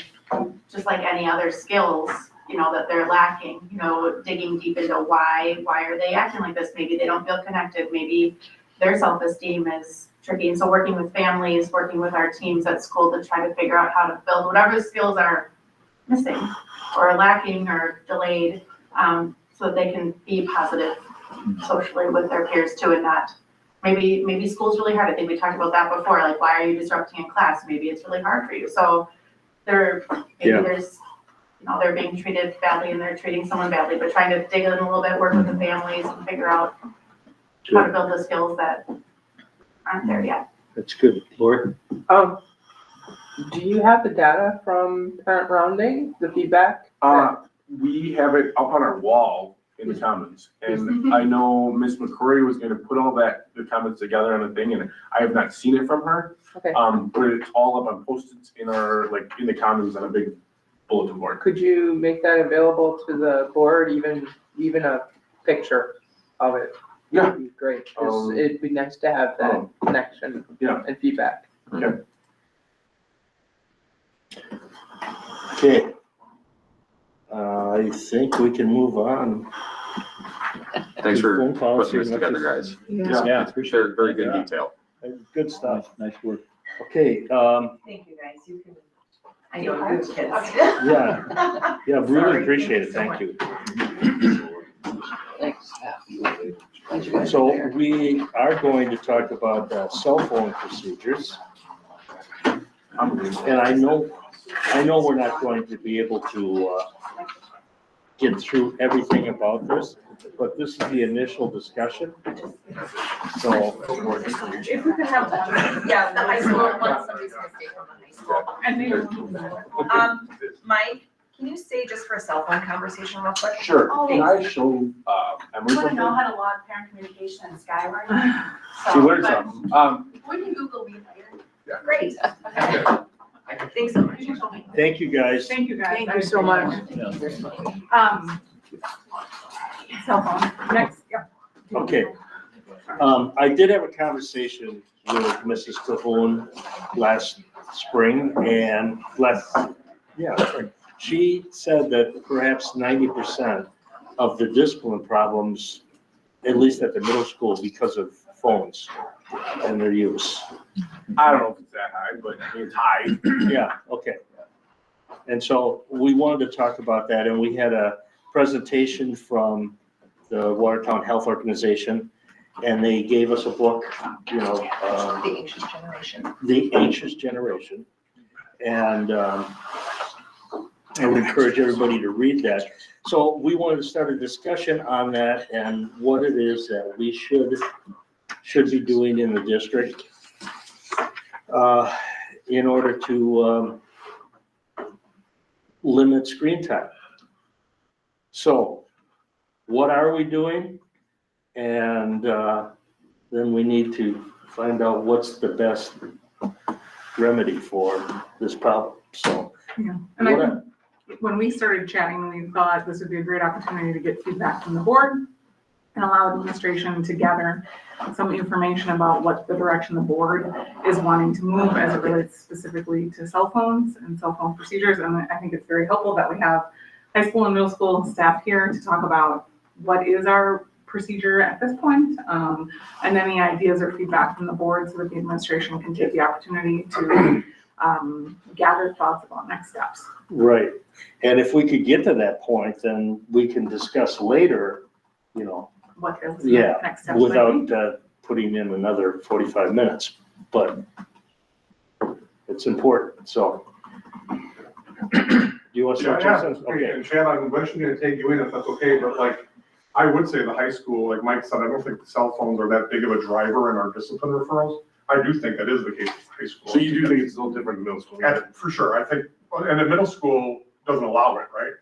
just like any other skills, you know, that they're lacking, you know, digging deep into why are they acting like this? Maybe they don't feel connected, maybe their self-esteem is tricky. And so working with families, working with our teams at school to try to figure out how to build whatever skills are missing or lacking or delayed, so that they can be positive socially with their peers too, and not, maybe school's really hard. I think we talked about that before, like, why are you disrupting in class? Maybe it's really hard for you. So there's, you know, they're being treated badly and they're treating someone badly, but trying to dig in a little bit, work with the families and figure out how to build the skills that aren't there yet. That's good. Lori? Do you have the data from parent rounding, the feedback? we have it up on our wall in the Commons. And I know Ms. McCrory was gonna put all that, the comments together on a thing, and I have not seen it from her. Okay. But it's all up on Post-its in our, like, in the Commons on a big bulletin board. Could you make that available to the board, even a picture of it? Yeah. That'd be great, 'cause it'd be nice to have that connection Yeah. and feedback. Okay. I think we can move on. Thanks for Phone calls, putting this see together, much guys. Yeah, It's very, very good Yeah. detail. Good stuff. nice work. Okay, Thank you, guys. You can, I know you have kids. yeah, really Sorry. appreciate it. Thank Thank you you. Thanks. So we are going to talk about cell phone procedures. And I know we're not going to be able to get through everything about this, but this is the initial discussion. So, If we could have that. Yeah, the high school, once somebody's gonna stay from the high school. And maybe. Mike, can you stay just for a cell phone conversation real quick? Sure. Oh. Can I show, Emily I want to know something? how to log parent communication in Skyward. She learned But something. We can Google me later. Great. Okay. Thanks so much. thank you, guys. Thank you, guys. Thank you so much. Cell phone, next, yeah. Okay. I did have a conversation with Mrs. Cahoon last spring and spring. She said that perhaps 90% of the discipline problems, at least at the middle school, because of phones and their use. I don't know if it's that high, but it's high. Yeah, okay. And so we wanted to talk about that, and we had a presentation from the Watertown Health Organization, and they gave us a book, The Anxious Generation. The Anxious Generation. And I would encourage everybody to read that. So we wanted to start a discussion on that and what it is that we should be doing in the district in order to limit screen time. So what are we doing? And then we need to find out what's the best remedy for this problem, so. Yeah, and I think when we started chatting, we thought this would be a great opportunity to get feedback from the board and allow administration to gather some information about what the direction the board is wanting to move as it relates specifically to cell phones and cell phone procedures. And I think it's very helpful that we have high school and middle school staff here to talk about what is our procedure at this point, and any ideas or feedback from the board so that the administration can take the opportunity to gather thoughts about next steps. Right, and if we could get to that point, then we can discuss later, What those yeah, next steps might be. without putting in another 45 minutes, but it's important, so. Do you want to start? Yeah, Jason? okay, Okay, and Chad, I'm eventually gonna take you in if that's okay, but like, I would say the high school, like Mike said, I don't think the cell phones are that big of a driver in our discipline referrals. I do think that is the case with high school. So you do think it's a little different in middle school? For sure, I think, and the middle school doesn't allow it, right?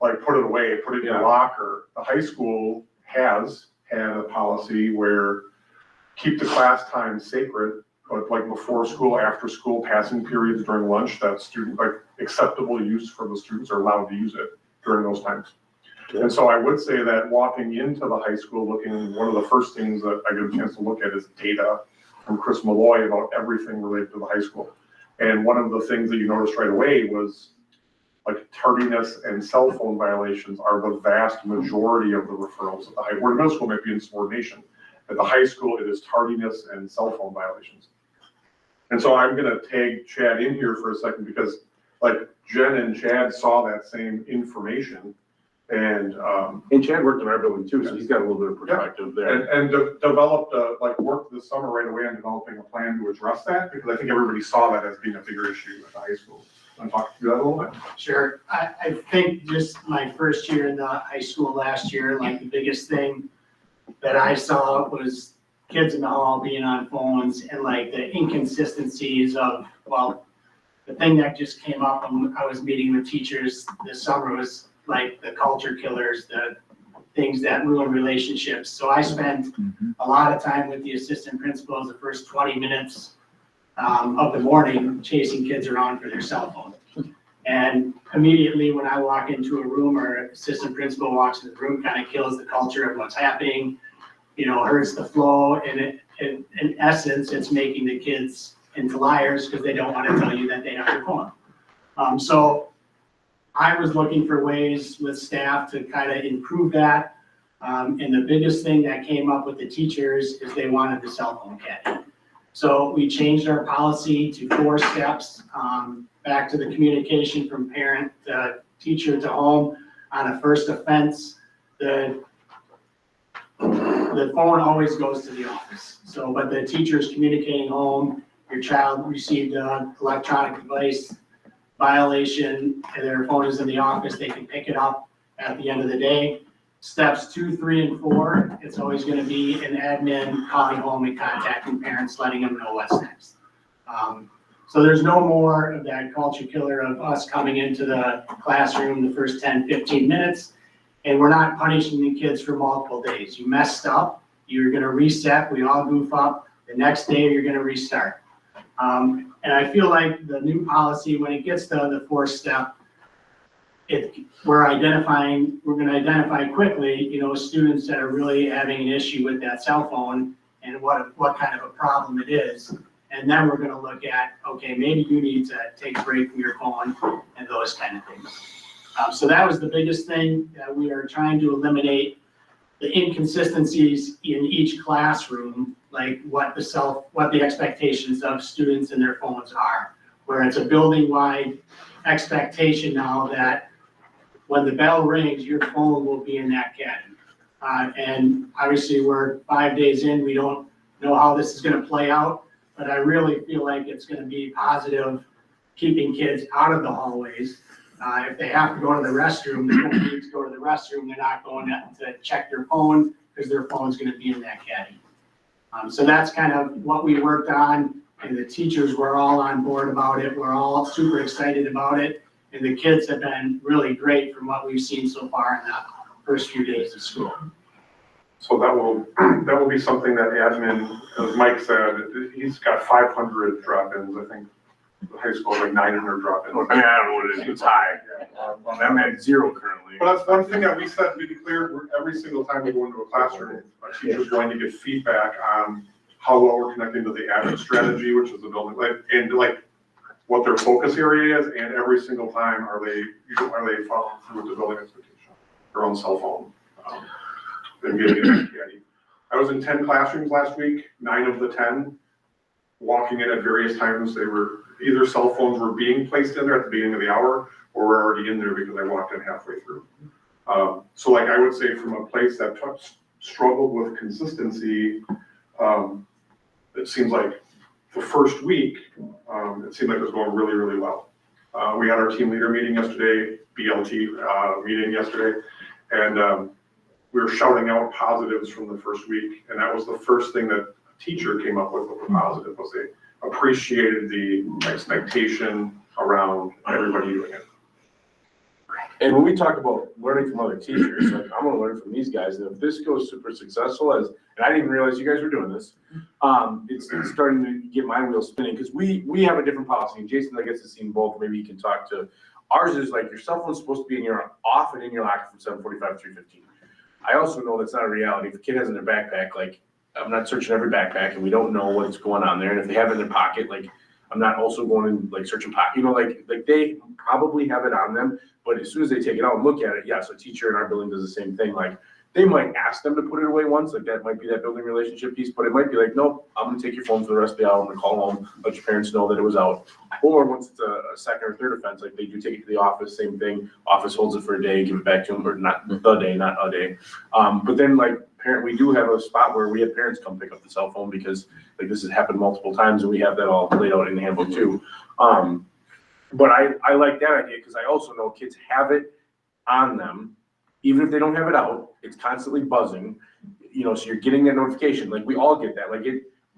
Like, put it away, put it in your locker. The high school has had a policy where keep the class time sacred, but like before school, after school, passing periods during lunch, that student, like acceptable use for the students are allowed to use it during those times. And so I would say that walking into the high school, one of the first things that I get a chance to look at is data from Chris Malloy about everything related to the high school. And one of the things that you noticed right away was like tardiness and cell phone violations are the vast majority of the referrals at the high, where middle school might be insubordination. At the high school, it is tardiness and cell phone violations. And so I'm gonna tag Chad in here for a second because like Jen and Chad saw that same information. And Chad worked in our building too, so he's got a little bit of perspective there. And developed worked this summer right away on developing a plan to address that, because I think everybody saw that as being a bigger issue at the high school. Want to talk through that a little bit? Sure. I think just my first year in the high school last year, like the biggest thing that I saw was kids in the hall being on phones and like the inconsistencies of, well, the thing that just came up when I was meeting with teachers this summer was like the culture killers, the things that ruin relationships. So I spent a lot of time with the assistant principals the first 20 minutes of the morning chasing kids around for their cell phone. And immediately when I walk into a room or assistant principal walks in the room, kind of kills the culture of what's happening, you know, hurts the flow. And in essence, it's making the kids into liars because they don't want to tell you that they have their phone. So I was looking for ways with staff to kind of improve that. And the biggest thing that came up with the teachers is they wanted the cell phone caddy. So we changed our policy to 4 steps, back to the communication from parent to teacher to home. On a first offense, the phone always goes to the office. So, but the teacher's communicating home, your child received an electronic device violation, and their phone is in the office, they can pick it up at the end of the day. Steps 2, 3, and 4, it's always gonna be an admin calling home and contacting parents, letting them know what's next. So there's no more of that culture killer of us coming into the classroom the first 10, 15 minutes, and we're not punishing the kids for multiple days. You messed up, you're gonna reset, we all goof up, the next day you're gonna restart. And I feel like the new policy, when it gets to the 4th step, we're gonna identify quickly, you know, students that are really having an issue with that cell phone and what kind of a problem it is. And then we're gonna look at, okay, maybe you need to take a break from your phone and those kind of things. So that was the biggest thing, that we are trying to eliminate the inconsistencies in each classroom, like what the expectations of students and their phones are. Where it's a building-wide expectation now that when the bell rings, your phone will be in that caddy. And obviously we're 5 days in, we don't know how this is gonna play out, but I really feel like it's gonna be positive, keeping kids out of the hallways. If they have to go to the restroom, they don't need to go to the restroom, they're not going to check their phone because their phone's gonna be in that caddy. So that's kind of what we worked on, and the teachers were all on board about it. We're all super excited about it. And the kids have been really great from what we've seen so far in the first few days of school. So that will be something that admin, as Mike said, he's got 500 drop-ins, I think. The high school has like 900 drop-ins. I mean, I don't know what it is, it's high. I'm at 0 currently. But that's one thing that we said, we declared, every single time we go into a classroom, a teacher's going to get feedback on how well we're connecting to the admin strategy, which is the building, and what their focus area is, and every single time are they following through with the building expectation, their own cell phone. And getting it caddy. I was in 10 classrooms last week, 9 of the 10, walking in at various times, they were, either cell phones were being placed in there at the beginning of the hour, or were already in there because I walked in halfway through. So like I would say from a place that struggled with consistency, it seems like the first week, it seemed like it was going really, really well. We had our team leader meeting yesterday, BLT meeting yesterday, and we were shouting out positives from the first week, and that was the first thing that a teacher came up with a positive, was they appreciated the expectation around everybody doing it. And when we talk about learning from other teachers, like I'm gonna learn from these guys, and if this goes super successful, and I didn't even realize you guys were doing this, it's starting to get my wheels spinning, because we have a different policy, and Jason, I guess, has seen both, maybe you can talk to. Ours is like, your cell phone's supposed to be in your, off and in your locker from 7:45 to 3:15. I also know that's not a reality. If a kid has in their backpack, like, I'm not searching every backpack, and we don't know what's going on there, and if they have it in their pocket, like, I'm not also going and like searching pocket, you know, like they probably have it on them, but as soon as they take it out and look at it, yeah, so a teacher in our building does the same thing, like, they might ask them to put it away once, like that might be that building relationship piece, but it might be like, nope, I'm gonna take your phone for the rest of the hour, I'm gonna call home, let your parents know that it was out. Or once it's a second or third offense, like they do take it to the office, same thing, office holds it for a day, give it back to them, or not the day, not a day. But then like we do have a spot where we have parents come pick up the cell phone, because like this has happened multiple times, and we have that all laid out in the handbook too. But I like that idea, because I also know kids have it on them, even if they don't have it out, it's constantly buzzing, you know, so you're getting that notification, like we all get that, like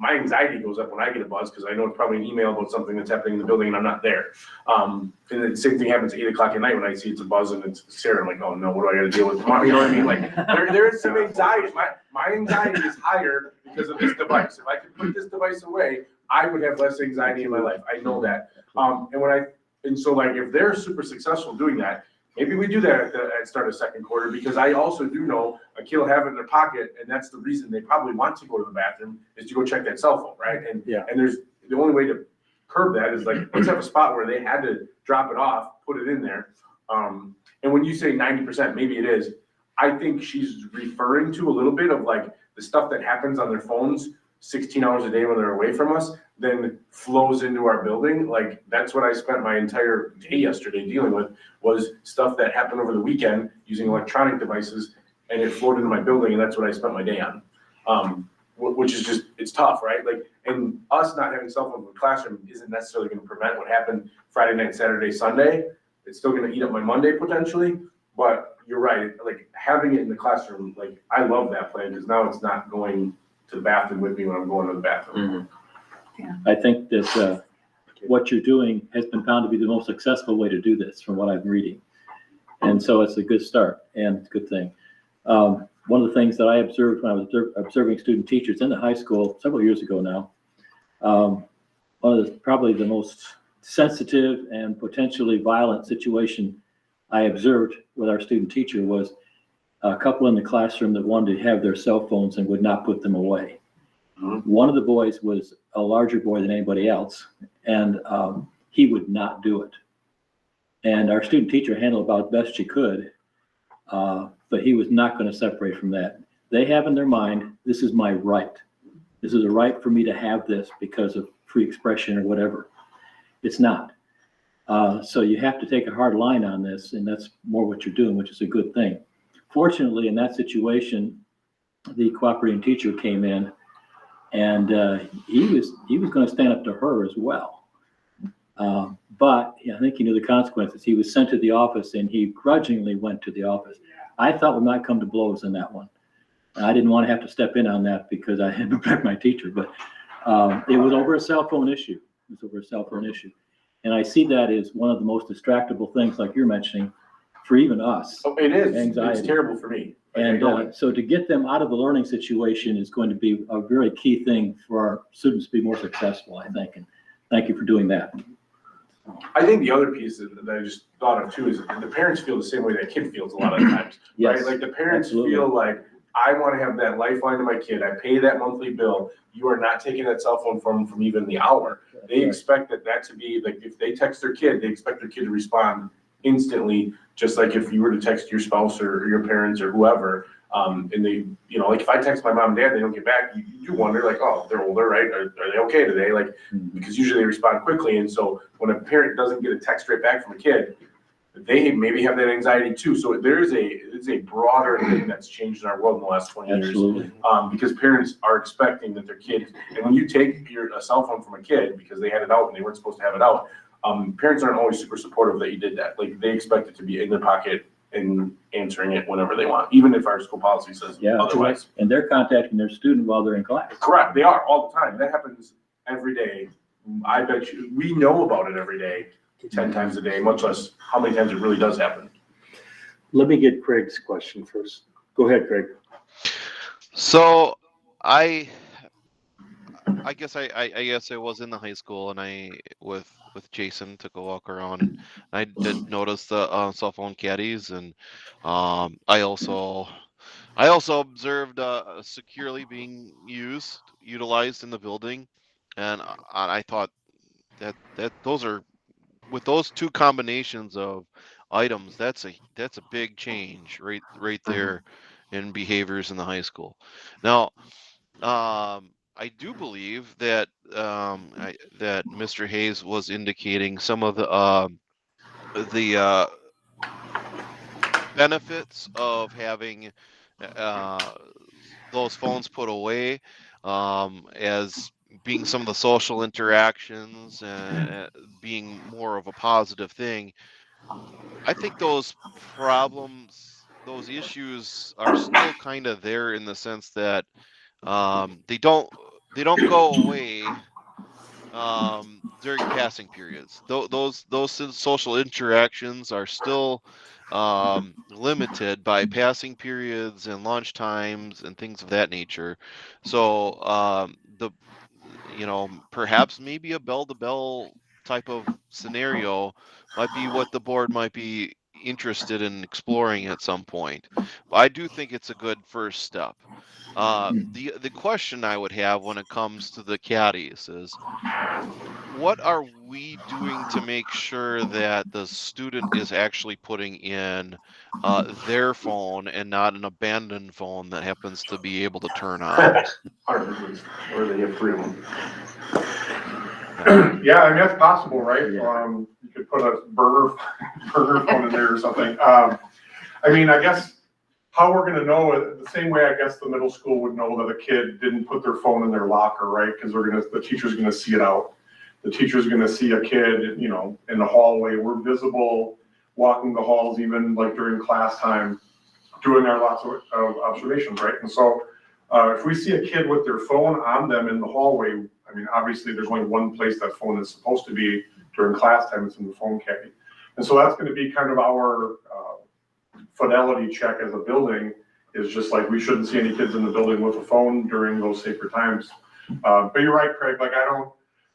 my anxiety goes up when I get a buzz, because I know it's probably an email about something that's happening in the building and I'm not there. And the same thing happens at 8 o'clock at night when I see it's a buzz and it's Sarah. I'm like, oh no, what do I gotta deal with tomorrow? You know what I mean? Like, there is some anxiety. My anxiety is higher because of this device. If I could put this device away, I would have less anxiety in my life. I know that. And so like, if they're super successful doing that, maybe we do that at start of second quarter, because I also do know a kid will have it in their pocket, and that's the reason they probably want to go to the bathroom, is to go check that cell phone, right? And there's, the only way to curb that is like, let's have a spot where they had to drop it off, put it in there. And when you say 90%, maybe it is, I think she's referring to a little bit of like the stuff that happens on their phones 16 hours a day when they're away from us, then flows into our building. Like, that's what I spent my entire day yesterday dealing with, was stuff that happened over the weekend using electronic devices, and it flowed into my building, and that's what I spent my day on. Which is just, it's tough, right? Like, and us not having cell phones in the classroom isn't necessarily gonna prevent what happened Friday night, Saturday, Sunday. It's still gonna eat up my Monday potentially, but you're right, like having it in the classroom, like, I love that plan, because now it's not going to the bathroom with me when I'm going to the bathroom. I think that what you're doing has been found to be the most successful way to do this, from what I'm reading. And so it's a good start, and it's a good thing. One of the things that I observed when I was observing student teachers in the high school several years ago now, one of the, probably the most sensitive and potentially violent situation I observed with our student teacher was a couple in the classroom that wanted to have their cell phones and would not put them away. One of the boys was a larger boy than anybody else, and he would not do it. And our student teacher handled about best she could, but he was not going to separate from that. They have in their mind, this is my right. This is a right for me to have this because of free expression or whatever. It's not. So you have to take a hard line on this, and that's more what you're doing, which is a good thing. Fortunately, in that situation, the cooperating teacher came in, and he was going to stand up to her as well. But I think he knew the consequences. He was sent to the office, and he grudgingly went to the office. I thought we might come to blows in that one. I didn't want to have to step in on that because I had to protect my teacher, but it was over a cell phone issue. It was over a cell phone issue. And I see that as one of the most distractible things, like you're mentioning, for even us. Oh, it is. Anxiety. It's terrible for me. And so to get them out of the learning situation is going to be a very key thing for our students to be more successful, I think. And thank you for doing that. I think the other piece that I just thought of too is the parents feel the same way that kid feels a lot of times, Yes, right? Like the parents absolutely. feel like, I want to have that lifeline to my kid. I pay that monthly bill. You are not taking that cell phone from even the hour. They expect that to be like, if they text their kid, they expect their kid to respond instantly, just like if you were to text your spouse or your parents or whoever. And they, you know, like if I text my mom and dad, they don't get back, you do wonder like, oh, they're older, right? Are they okay today? Like, because usually they respond quickly. And so when a parent doesn't get a text right back from a kid, they maybe have that anxiety too. So it's a broader thing that's changed in our world in the last 20 years. Absolutely. Because parents are expecting that their kids, and when you take a cell phone from a kid because they had it out and they weren't supposed to have it out, parents aren't always super supportive that you did that. Like they expect it to be in their pocket and answering it whenever they want, even if our school policy says otherwise. And they're contacting their student while they're in class. Correct, they are all the time. That happens every day. I bet you, we know about it every day, 10 times a day, much less how many times it really does happen. Let me get Craig's question first. Go ahead, Craig. So I guess I was in the high school, and I with Jason took a walk around, and I did notice the cell phone caddies, and I also observed securely being utilized in the building, and I thought that those are, with those two combinations of items, that's a big change right there in behaviors in the high school. Now, I do believe that that Mr. Hayes was indicating some of the benefits of having those phones put away, as being some of the social interactions and being more of a positive thing. I think those problems, those issues are still kind of there in the sense that they don't, they don't go away during passing periods. Those social interactions are still limited by passing periods and lunch times and things of that nature. So perhaps maybe a bell-to-bell type of scenario might be what the board might be interested in exploring at some point. But I do think it's a good first step. The question I would have when it comes to the caddies is, what are we doing to make sure that the student is actually putting in their phone and not an abandoned phone that happens to be able to turn on? Or they have three of them. Yeah, I mean, that's possible, right? You could put a burner phone in there or something. I mean, I guess how we're gonna know, the same way I guess the middle school would know that a kid didn't put their phone in their locker, right? Because the teacher's gonna see it out. The teacher's gonna see a kid, in the hallway. We're visible walking the halls, even like during class time, doing our lots of observations, right? And so if we see a kid with their phone on them in the hallway, I mean, obviously there's only one place that phone is supposed to be during class time. It's in the phone caddy. And so that's gonna be kind of our fidelity check as a building, is just like, we shouldn't see any kids in the building with a phone during those sacred times. But you're right, Craig, like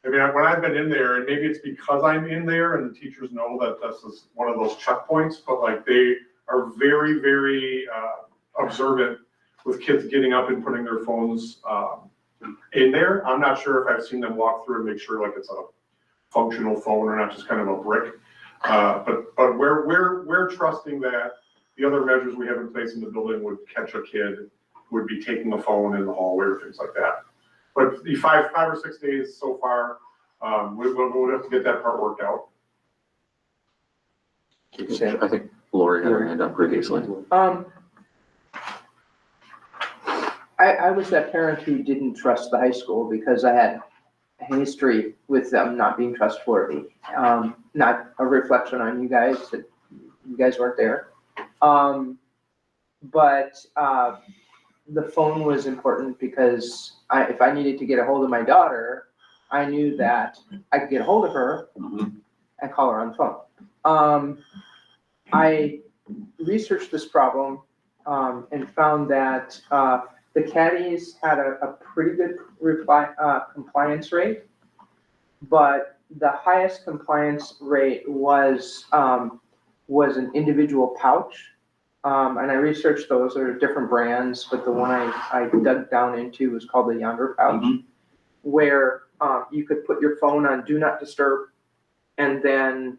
when I've been in there, and maybe it's because I'm in there and the teachers know that this is one of those checkpoints, but like they are very, very observant with kids getting up and putting their phones in there. I'm not sure if I've seen them walk through and make sure like it's a functional phone or not just kind of a brick. But we're trusting that the other measures we have in place in the building would catch a kid, would be taking a phone in the hallway or things like that. But the five or 6 days so far, we'll have to get that part worked out. I think Lori had her hand up previously. I was that parent who didn't trust the high school because I had a history with them not being trustworthy. Not a reflection on you guys, that you guys weren't there. But the phone was important because if I needed to get a hold of my daughter, I knew that I could get a hold of her and call her on the phone. I researched this problem and found that the caddies had a pretty good compliance rate, but the highest compliance rate was an individual pouch. And I researched those. There are different brands, but the one I dug down into was called the Yonder pouch, where you could put your phone on Do Not Disturb, and then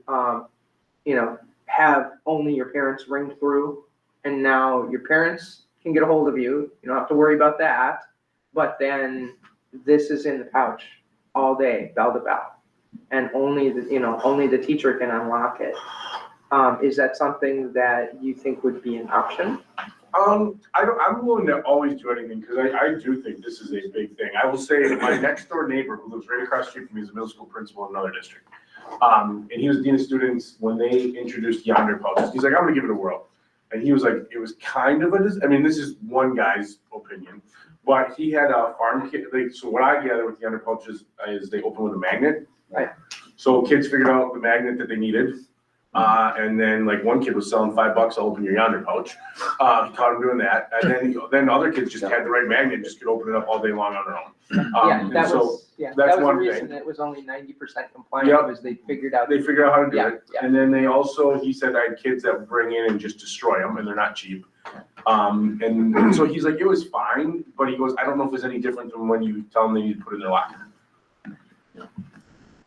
have only your parents ring through, and now your parents can get a hold of you. You don't have to worry about that. But then this is in the pouch all day, bell to bell, and only the teacher can unlock it. Is that something that you think would be an option? I'm willing to always do anything, because I do think this is a big thing. I will say my next door neighbor, who lives right across the street from me, is a middle school principal in another district. And he was dean of students when they introduced Yonder pouches. He's like, I'm gonna give it a whirl. And he was like, it was kind of this is one guy's opinion, but he had a farm kid. So what I gather with Yonder pouches is they open with a magnet. Right. So kids figured out the magnet that they needed. And then like one kid was selling $5, I'll open your Yonder pouch. He caught him doing that. And then other kids just had the right magnet and just could open it up all day long on their own. That was that's the one reason thing. it was only 90% compliant, Yep. was they figured out. They figured out how to do Yeah, it. yeah. And then he said I had kids that bring in and just destroy them, and they're not cheap. And so he's like, it was fine, but he goes, I don't know if it's any different than when you tell them they need to put it in their locker.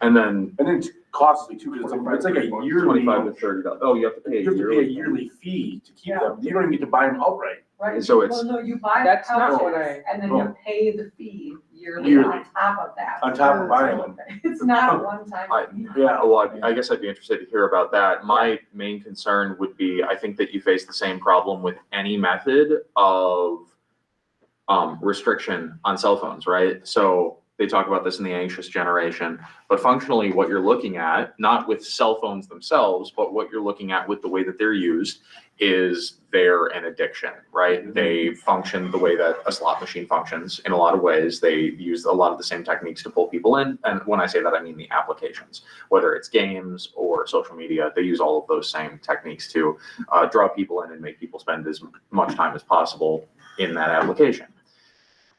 And then it's costly too, because it's like a yearly. $25 to $30. Oh, you have to pay You have to pay a yearly. yearly fee to keep them. You don't even get to buy them outright. Right. So it's- Well, no, you buy the That's not what pouches and then Oh. you pay the fee yearly Yearly. on top of that. On top of buying them. It's not a one-time fee. Yeah. Well, I guess I'd be interested to hear about that. My main concern would be, I think that you face the same problem with any method of restriction on cell phones, right? So they talk about this in The Anxious Generation, but functionally what you're looking at, not with cell phones themselves, but what you're looking at with the way that they're used is they're an addiction, right? They function the way that a slot machine functions in a lot of ways. They use a lot of the same techniques to pull people in. And when I say that, I mean the applications, whether it's games or social media, they use all of those same techniques to draw people in and make people spend as much time as possible in that application.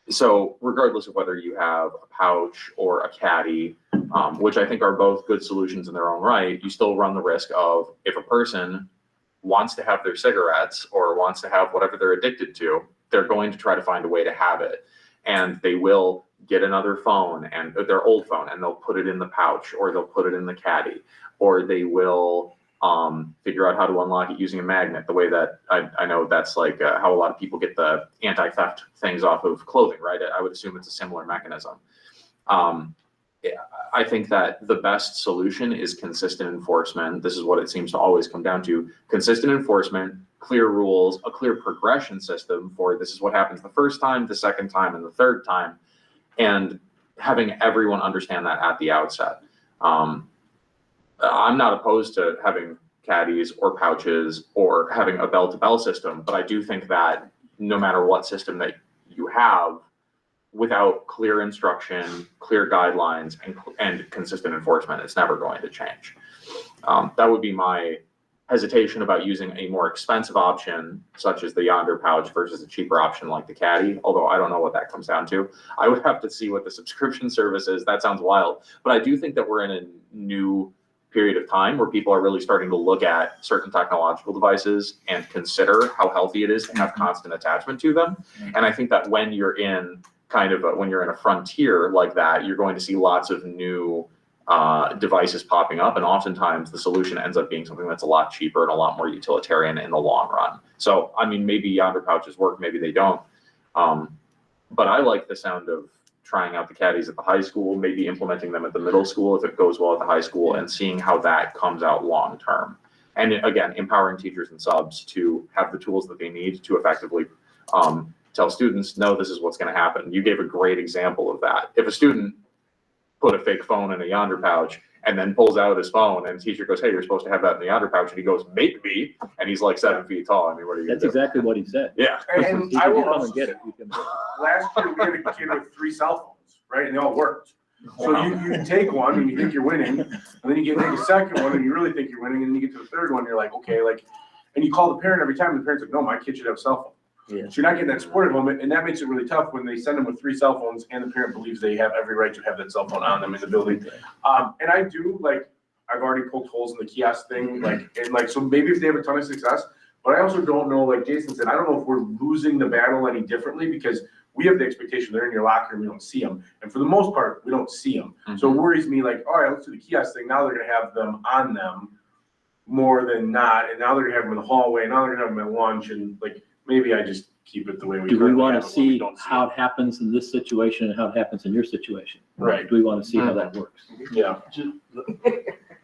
So regardless of whether you have a pouch or a caddy, which I think are both good solutions in their own right, you still run the risk of, if a person wants to have their cigarettes or wants to have whatever they're addicted to, they're going to try to find a way to have it. And they will get another phone, and their old phone, and they'll put it in the pouch, or they'll put it in the caddy, or they will figure out how to unlock it using a magnet, the way that I know that's like how a lot of people get the anti-theft things off of clothing, right? I would assume it's a similar mechanism. I think that the best solution is consistent enforcement. This is what it seems to always come down to: consistent enforcement, clear rules, a clear progression system for this is what happens the first time, the second time, and the third time, and having everyone understand that at the outset. I'm not opposed to having caddies or pouches or having a bell-to-bell system, but I do think that no matter what system that you have, without clear instruction, clear guidelines, and consistent enforcement, it's never going to change. That would be my hesitation about using a more expensive option, such as the Yonder pouch, versus a cheaper option like the caddy, although I don't know what that comes down to. I would have to see what the subscription service is. That sounds wild, but I do think that we're in a new period of time where people are really starting to look at certain technological devices and consider how healthy it is to have constant attachment to them. And I think that when you're in when you're in a frontier like that, you're going to see lots of new devices popping up, and oftentimes the solution ends up being something that's a lot cheaper and a lot more utilitarian in the long run. So, I mean, maybe Yonder pouches work, maybe they don't. But I like the sound of trying out the caddies at the high school, maybe implementing them at the middle school if it goes well at the high school, and seeing how that comes out long term. And again, empowering teachers and subs to have the tools that they need to effectively tell students, no, this is what's going to happen. You gave a great example of that. If a student put a fake phone in a Yonder pouch and then pulls out his phone, and the teacher goes, hey, you're supposed to have that in the Yonder pouch, and he goes, maybe, and he's like 7 feet tall. I mean, what are you going to do? That's exactly what he said. Yeah. And He I can will come also and get say, it. You can- last year we had a kid with 3 cell phones, right? And they all worked. So you take one and you think you're winning, and then you take a second one and you really think you're winning, and then you get to the third one, you're like, okay, like, and you call the parent every time, and the parent's like, no, my kid should have a cell phone. Yeah. So you're not getting that supportive moment, and that makes it really tough when they send them with 3 cell phones and the parent believes they have every right to have that cell phone on them in the building. And I do, like, I've already poked holes in the kiosk thing, so maybe if they have a ton of success, but I also don't know, like Jason said, I don't know if we're losing the battle any differently, because we have the expectation they're in your locker and we don't see them. And for the most part, we don't see them. So it worries me, like, all right, let's do the kiosk thing. Now they're gonna have them on them more than not. And now they're gonna have them in the hallway. Now they're gonna have them at lunch. And like, maybe I just keep it the way we Do we currently want have to it, where we see don't how it happens in this situation and how it happens in your situation? Right. Do we want to see how that works? Yeah.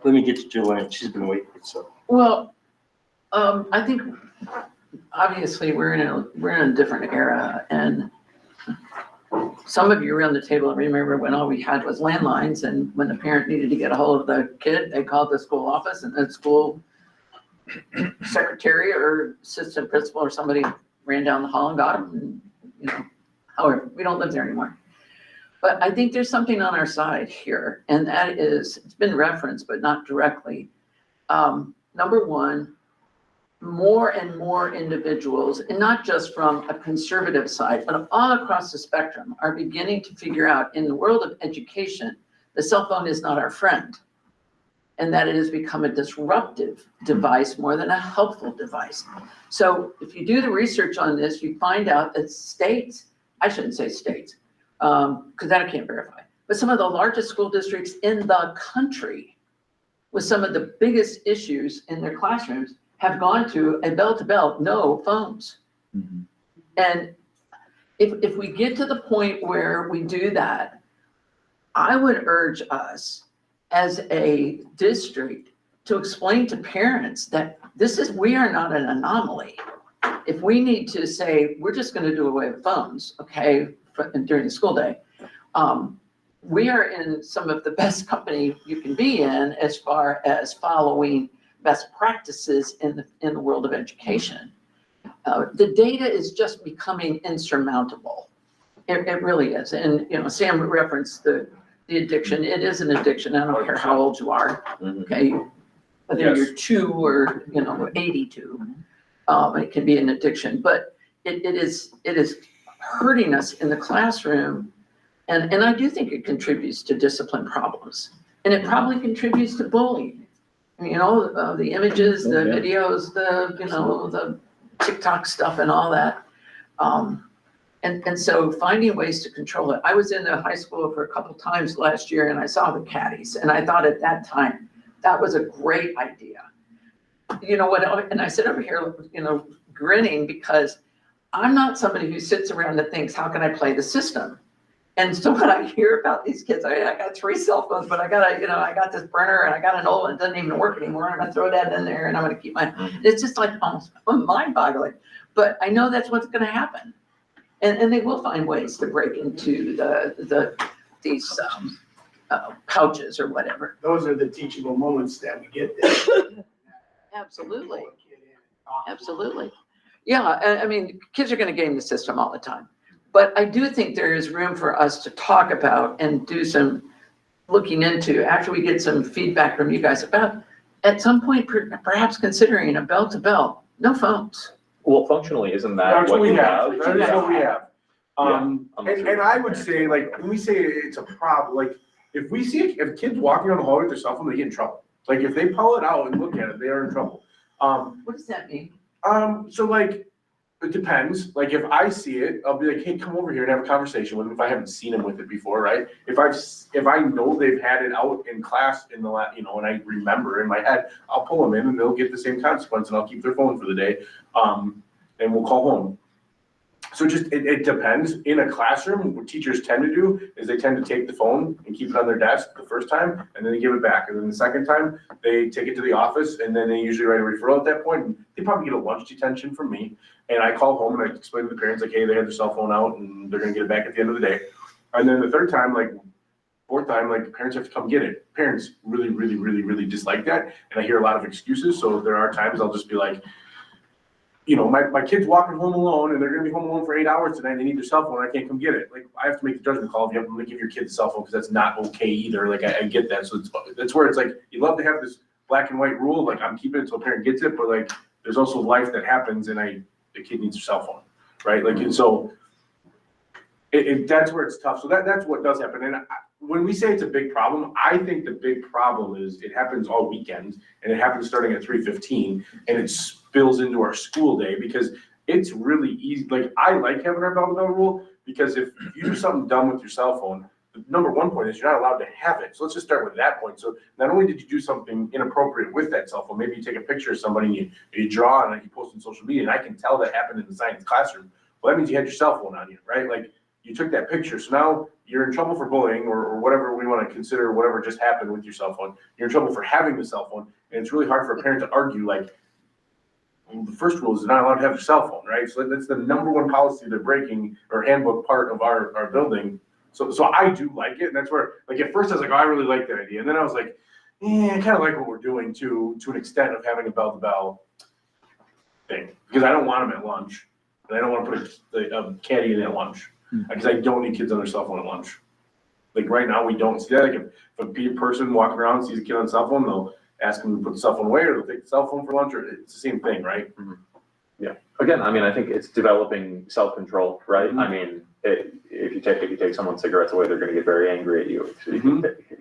Let me get to Joanne. She's been waiting, so. Well, I think obviously we're in a different era, and some of you around the table remember when all we had was landlines, and when the parent needed to get a hold of the kid, they called the school office, and the school secretary or assistant principal or somebody ran down the hall and got them. And, however, we don't live there anymore. But I think there's something on our side here, and that is, it's been referenced, but not directly. Number one, more and more individuals, and not just from a conservative side, but all across the spectrum, are beginning to figure out, in the world of education, the cell phone is not our friend, and that it has become a disruptive device more than a helpful device. So if you do the research on this, you find out that states, I shouldn't say states, because that I can't verify, but some of the largest school districts in the country with some of the biggest issues in their classrooms have gone to a bell-to-bell, no phones. Mm-hmm. And if we get to the point where we do that, I would urge us as a district to explain to parents that we are not an anomaly. If we need to say, we're just gonna do away with phones, okay, during the school day, we are in some of the best company you can be in as far as following best practices in the world of education. The data is just becoming insurmountable. It really is. And, you know, Sam referenced the addiction. It is an addiction. I don't care how old you are. Okay. Whether Yes. you're 2 or, you know, 82, it can be an addiction, but it is hurting us in the classroom. And I do think it contributes to discipline problems, and it probably contributes to bullying. You know, the images, the videos, the TikTok stuff and all that. And so finding ways to control it. I was in the high school for a couple times last year and I saw the caddies, and I thought at that time, that was a great idea. You know what, and I sit over here, you know, grinning because I'm not somebody who sits around and thinks, how can I play the system? And so when I hear about these kids, I got 3 cell phones, but I got this burner and I got an old one, it doesn't even work anymore. I'm gonna throw that in there and I'm gonna keep it's just like almost mind boggling. But I know that's what's gonna happen. And they will find ways to break into these pouches or whatever. Those are the teachable moments that we get there. Absolutely. Absolutely. Yeah, I mean, kids are gonna game the system all the time. But I do think there is room for us to talk about and do some looking into after we get some feedback from you guys about at some point perhaps considering a bell-to-bell, no phones. Well, functionally, isn't that That's what what we you have, have? that is what we have. Yeah. And I would say, like, when we say it's a problem, like, if we see, if kids walking down the hallway with their cell phone, they get in trouble. Like, if they pull it out and look at it, they are in trouble. What does that mean? So like, it depends. Like, if I see it, I'll be like, hey, come over here and have a conversation with them if I haven't seen them with it before, right? If I know they've had it out in class in the last, you know, and I remember in my head, I'll pull them in and they'll get the same consequence and I'll keep their phone for the day. And we'll call home. So just, it depends. In a classroom, what teachers tend to do is they tend to take the phone and keep it on their desk the first time, and then they give it back. And then the second time, they take it to the office, and then they usually write a referral at that point. And they probably get a lunch detention from me. And I call home and I explain to the parents, like, hey, they had their cell phone out and they're gonna get it back at the end of the day. And then the third time, like, fourth time, like, the parents have to come get it. Parents really, really, really, really dislike that. And I hear a lot of excuses. So there are times I'll just be like, you know, my kid's walking home alone and they're gonna be home alone for 8 hours tonight. They need their cell phone. I can't come get it. Like, I have to make the judgment call if you have to give your kid the cell phone, because that's not okay either. Like, I get that. So that's where it's like, you love to have this black and white rule, like, I'm keeping it so a parent gets it, but like, there's also life that happens and the kid needs their cell phone, right? Like, and so that's where it's tough. So that's what does happen. And when we say it's a big problem, I think the big problem is it happens all weekend and it happens starting at 3:15 and it spills into our school day, because it's really easy. Like, I like having our bell-to-bell rule, because if you do something dumb with your cell phone, the number one point is you're not allowed to have it. So let's just start with that point. So not only did you do something inappropriate with that cell phone, maybe you take a picture of somebody and you draw on it, you post on social media, and I can tell that happened in the science classroom. Well, that means you had your cell phone on you, right? Like, you took that picture. So now you're in trouble for bullying or whatever we want to consider, whatever just happened with your cell phone. You're in trouble for having the cell phone. And it's really hard for a parent to argue, like, well, the first rule is they're not allowed to have their cell phone, right? So that's the number one policy they're breaking, or handbook part of our building. So I do like it. And that's where, like, at first I was like, oh, I really like that idea. And then I was like, I kind of like what we're doing to an extent of having a bell-to-bell thing, because I don't want them at lunch. And I don't want to put a caddy in at lunch, because I don't need kids on their cell phone at lunch. Like, right now, we don't see that. Like, if a person walking around sees a kid on a cell phone, they'll ask them to put the cell phone away, or they'll take the cell phone for lunch, or it's the same thing, right? Yeah. Again, I mean, I think it's developing self-control, right? I mean, if you take someone's cigarettes away, they're going to get very angry at you.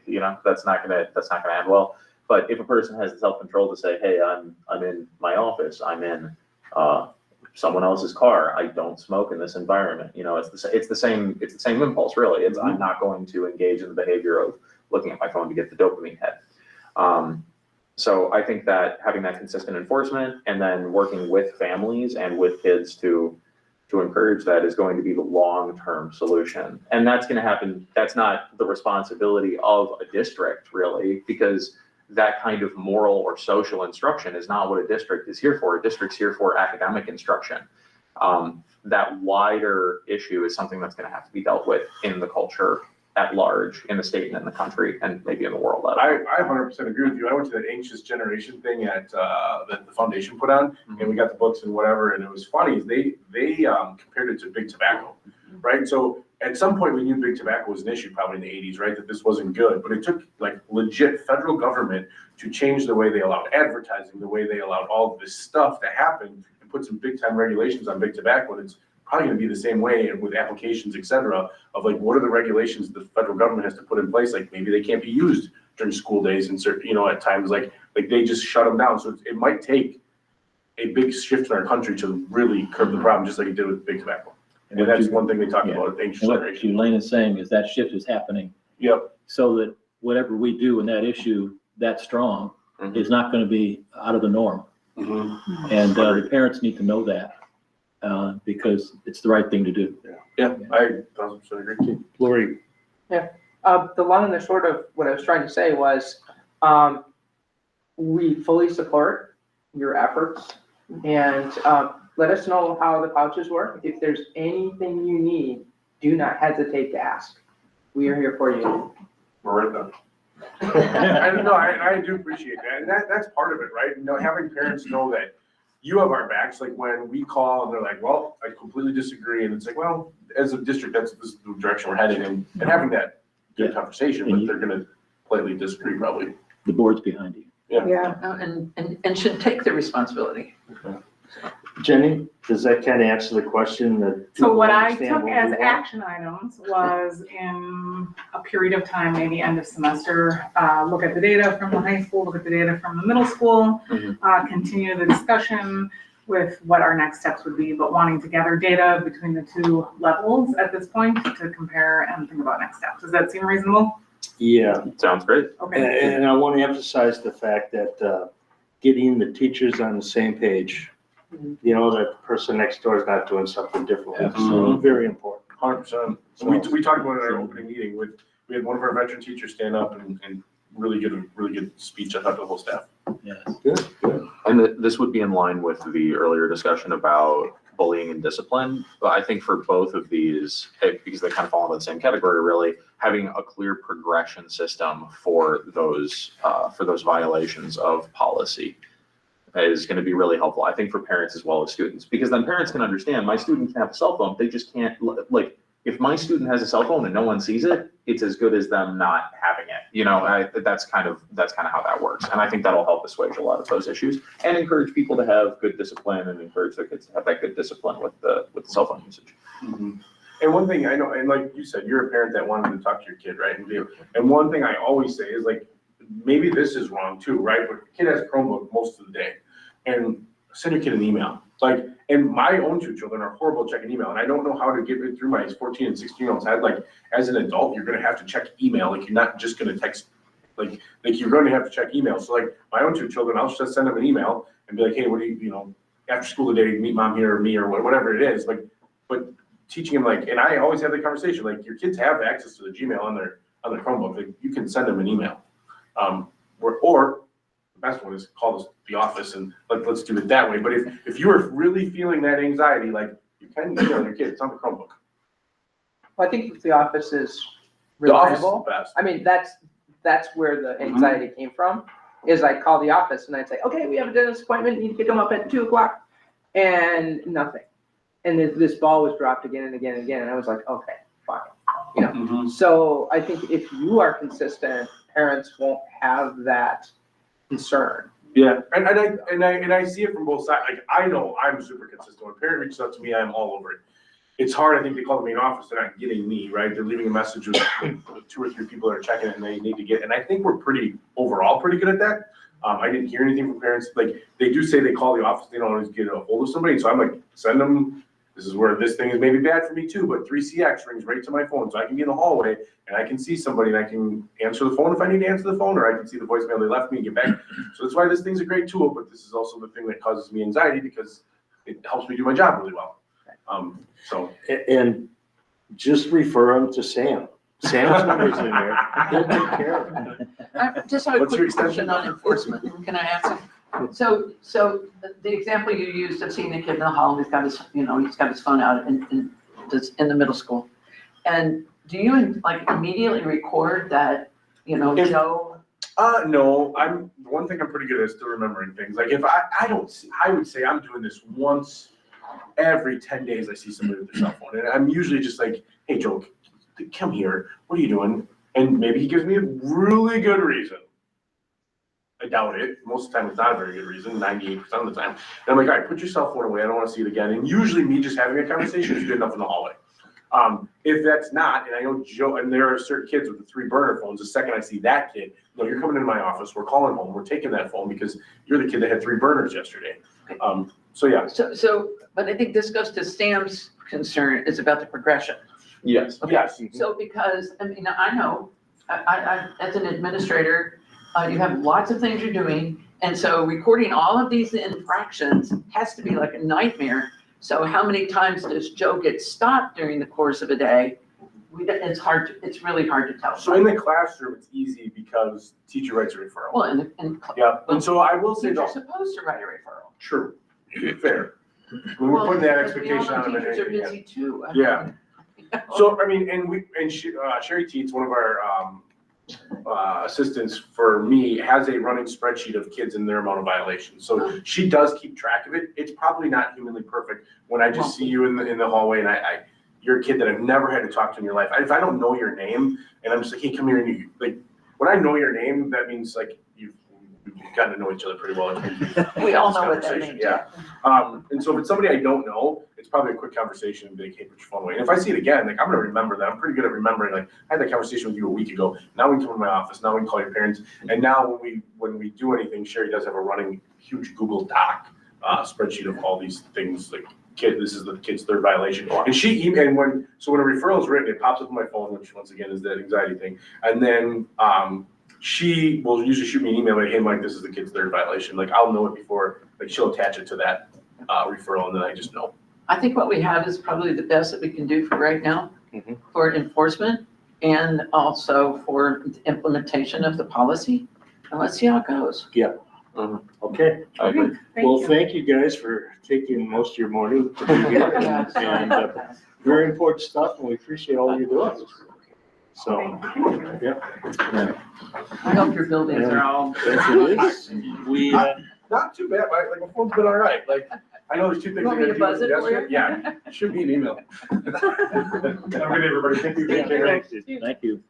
You know, that's not going to end well. But if a person has the self-control to say, hey, I'm in my office, I'm in someone else's car, I don't smoke in this environment. You know, it's the same impulse, really. It's I'm not going to engage in the behavior of looking at my phone to get the dopamine hit. So I think that having that consistent enforcement and then working with families and with kids to encourage that is going to be the long-term solution. And that's going to happen. That's not the responsibility of a district, really, because that kind of moral or social instruction is not what a district is here for. A district's here for academic instruction. That wider issue is something that's going to have to be dealt with in the culture at large in the state and in the country and maybe in the world. I 100% agree with you. I went to that Anxious Generation thing at, that the foundation put on, and we got the books and whatever, and it was funny, they compared it to big tobacco, right? So at some point, we knew big tobacco was an issue, probably in the 80s, right, that this wasn't good, but it took like legit federal government to change the way they allowed advertising, the way they allowed all of this stuff to happen, and put some big time regulations on big tobacco, and it's probably gonna be the same way with applications, et cetera, of like, what are the regulations the federal government has to put in place? Like, maybe they can't be used during school days and certain, at times, like they just shut them down. So it might take a big shift in our country to really curb the problem, just like it did with big tobacco. And that's one thing they talked about at Anxious And what Generation. Elaine is saying is that shift is happening. Yep. So that whatever we do in that issue that strong is not going to be out of the norm. And the parents need to know that because it's the right thing to do. Yeah, I 1000% agree too. Lori, the long and the short of what I was trying to say was, we fully support your efforts and, let us know how the pouches work. If there's anything you need, do not hesitate to ask. We are here for you. We're right there. I do appreciate that. And that's part of it, right? Having parents know that you have our backs, like when we call and they're like, well, I completely disagree. And it's like, well, as a district, this is the direction we're heading and having that good conversation, but they're gonna politely disagree probably. The board's behind you. Yeah. And should take the responsibility. Jenny, does that kind of answer the question that? So what I people understand took what as we want? action items was in a period of time, maybe end of semester, look at the data from the high school, look at the data from the middle school, continue the discussion with what our next steps would be, but wanting to gather data between the two levels at this point to compare and think about next steps. Does that seem reasonable? Yeah. Sounds great. Okay. And I want to emphasize the fact that getting the teachers on the same page, that the person next door is not doing something different. Absolutely. Very important. 100%. We talked about it at our opening meeting we had one of our veteran teachers stand up and really good speech, I thought, the whole staff. Yes. Good. And this would be in line with the earlier discussion about bullying and discipline. But I think for both of these, because they kind of fall into the same category, really, having a clear progression system for those violations of policy is going to be really helpful, I think, for parents as well as students, because then parents can understand my student can have a cell phone. They just can't, like, if my student has a cell phone and no one sees it, it's as good as them not having it. That's kind of how that works. And I think that'll help assuage a lot of those issues and encourage people to have good discipline and encourage their kids to have that good discipline with the cell phone usage. And one thing I know, and like you said, you're a parent that wanted to talk to your kid, right? And one thing I always say is, like, maybe this is wrong too, right? But the kid has a Chromebook most of the day, and send your kid an email. Like, and my own two children are horrible at checking email, and I don't know how to get it through my 14 and 16-year-old's head. Like, as an adult, you're gonna have to check email. Like, you're not just gonna text. Like you're going to have to check email. So like my own two children, I'll just send them an email and be like, hey, what do you, after school today, meet mom here or me or whatever it is. Like, but teaching them, like, and I always have the conversation, like, your kids have access to the Gmail on their Chromebook. Like, you can send them an email. Or the best one is call the office and let's do it that way. But if you are really feeling that anxiety, like, you can email your kid, it's on the Chromebook. Well, I think the office is The office is reliable. the best. I mean, that's where the anxiety came from, is I call the office and I'd say, okay, we have a dentist appointment, need to pick them up at 2:00, and nothing. And this ball was dropped again and again and again, and I was like, okay, fine. So I think if you are consistent, parents won't have that concern. Yeah, and I see it from both sides. Like, I know I'm super consistent. When a parent reaches out to me, I'm all over it. It's hard, I think, they call the main office, they're not getting me, right? They're leaving a message with 2 or 3 people that are checking it and they need to get, and I think we're overall pretty good at that. I didn't hear anything from parents. Like, they do say they call the office, they don't always get a hold of somebody. So I'm like, send them, this is where this thing is maybe bad for me too, but 3CX rings right to my phone. So I can be in the hallway and I can see somebody and I can answer the phone if I need to answer the phone, or I can see the voicemail they left me and get back. So that's why this thing's a great tool, but this is also the thing that causes me anxiety because it helps me do my job really well. And just refer them to Sam. Sam's number's in there. He'll take care of it. I just have a What's your quick question on enforcement. Can I ask? So the example you used of seeing the kid in the hall, he's got his phone out in the middle school. And do you like immediately record that, you know, If- Joe? No, one thing I'm pretty good at is still remembering things. Like if I would say I'm doing this once every 10 days I see somebody with their cell phone. And I'm usually just like, hey, Joe, come here. What are you doing? And maybe he gives me a really good reason. I doubt it. Most of the time it's not a very good reason, 98% of the time. And I'm like, all right, put your cell phone away. I don't want to see it again. And usually me just having a conversation is good enough in the hallway. If that's not, and I know Joe, and there are certain kids with the 3 burner phones, the second I see that kid, no, you're coming into my office, we're calling home, we're taking that phone because you're the kid that had 3 burners yesterday. So yeah. So, but I think this goes to Sam's concern, is about the progression. Yes. Okay. Yes. So because, I mean, I know, I, as an administrator, you have lots of things you're doing. And so recording all of these infractions has to be like a nightmare. So how many times does Joe get stopped during the course of a day? It's really hard to tell. So in the classroom, it's easy because teacher writes a referral. Well, and Yeah, and so I will say you're though, supposed to write a referral. true, fair. When we're putting that expectation on them. Teachers are busy too. Yeah. So, I mean, and Sherry Teets, one of our, assistants for me, has a running spreadsheet of kids and their amount of violations. So she does keep track of it. It's probably not humanly perfect when I just see you in the hallway and you're a kid that I've never had to talk to in your life. If I don't know your name and I'm just like, hey, come here, and you, like, when I know your name, that means like you've gotten to know each other pretty well. We all know what that means. Yeah. And so if it's somebody I don't know, it's probably a quick conversation and be like, hey, put your phone away. And if I see it again, like I'm gonna remember that. I'm pretty good at remembering, like, I had that conversation with you a week ago. Now we can come to my office, now we can call your parents. And now when we do anything, Sherry does have a running huge Google Doc spreadsheet of all these things, like this is the kid's 3rd violation. And when a referral is written, it pops up on my phone, which once again is that anxiety thing. And then she will usually shoot me an email like, hey, Mike, this is the kid's 3rd violation. Like I'll know it before, like she'll attach it to that referral and then I just know. I think what we have is probably the best that we can do for right now for enforcement and also for implementation of the policy. And let's see how it goes. Yeah. Okay. I agree. Well, thank you guys for taking most of your morning to be here. And very important stuff, and we appreciate all you're doing. So, yeah. I hope your buildings are all. That's it is. We, Not too bad, Mike. Like my phone's been all right. Like I know there's 2 things. You want me to buzz it for you? Yeah, it should be an email. Have a good day, everybody. Thank you. Thank you.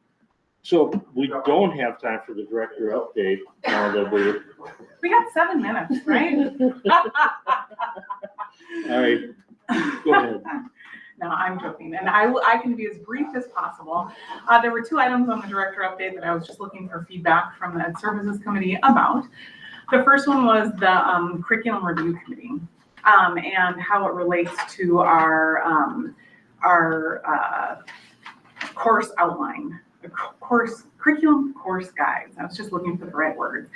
So we don't have time for the director update now that we're, We got 7 minutes, right? all right, go ahead. No, I'm joking, and I can be as brief as possible. There were 2 items on the director update that I was just looking for feedback from the Ed Services Committee about. The first one was the Curriculum Review Committee and how it relates to our course outline, curriculum course guides. I was just looking for the right words.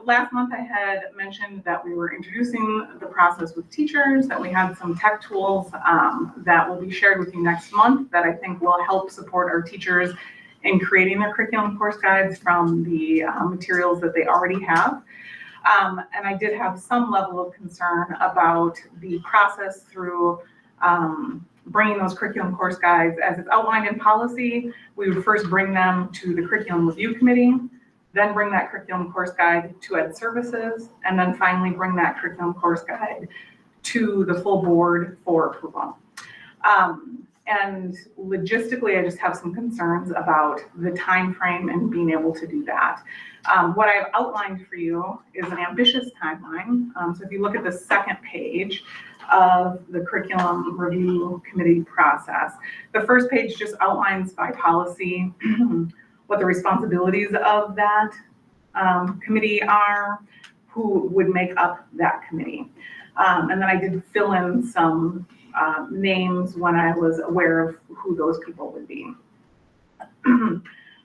Last month I had mentioned that we were introducing the process with teachers, that we had some tech tools that will be shared with you next month that I think will help support our teachers in creating their curriculum course guides from the materials that they already have. And I did have some level of concern about the process through bringing those curriculum course guides as it's outlined in policy. We would first bring them to the Curriculum Review Committee, then bring that curriculum course guide to Ed Services, and then finally bring that curriculum course guide to the full board for approval. And logistically, I just have some concerns about the time frame and being able to do that. What I've outlined for you is an ambitious timeline. So if you look at the second page of the Curriculum Review Committee process, the first page just outlines by policy what the responsibilities of that committee are, who would make up that committee. And then I did fill in some names when I was aware of who those people would be.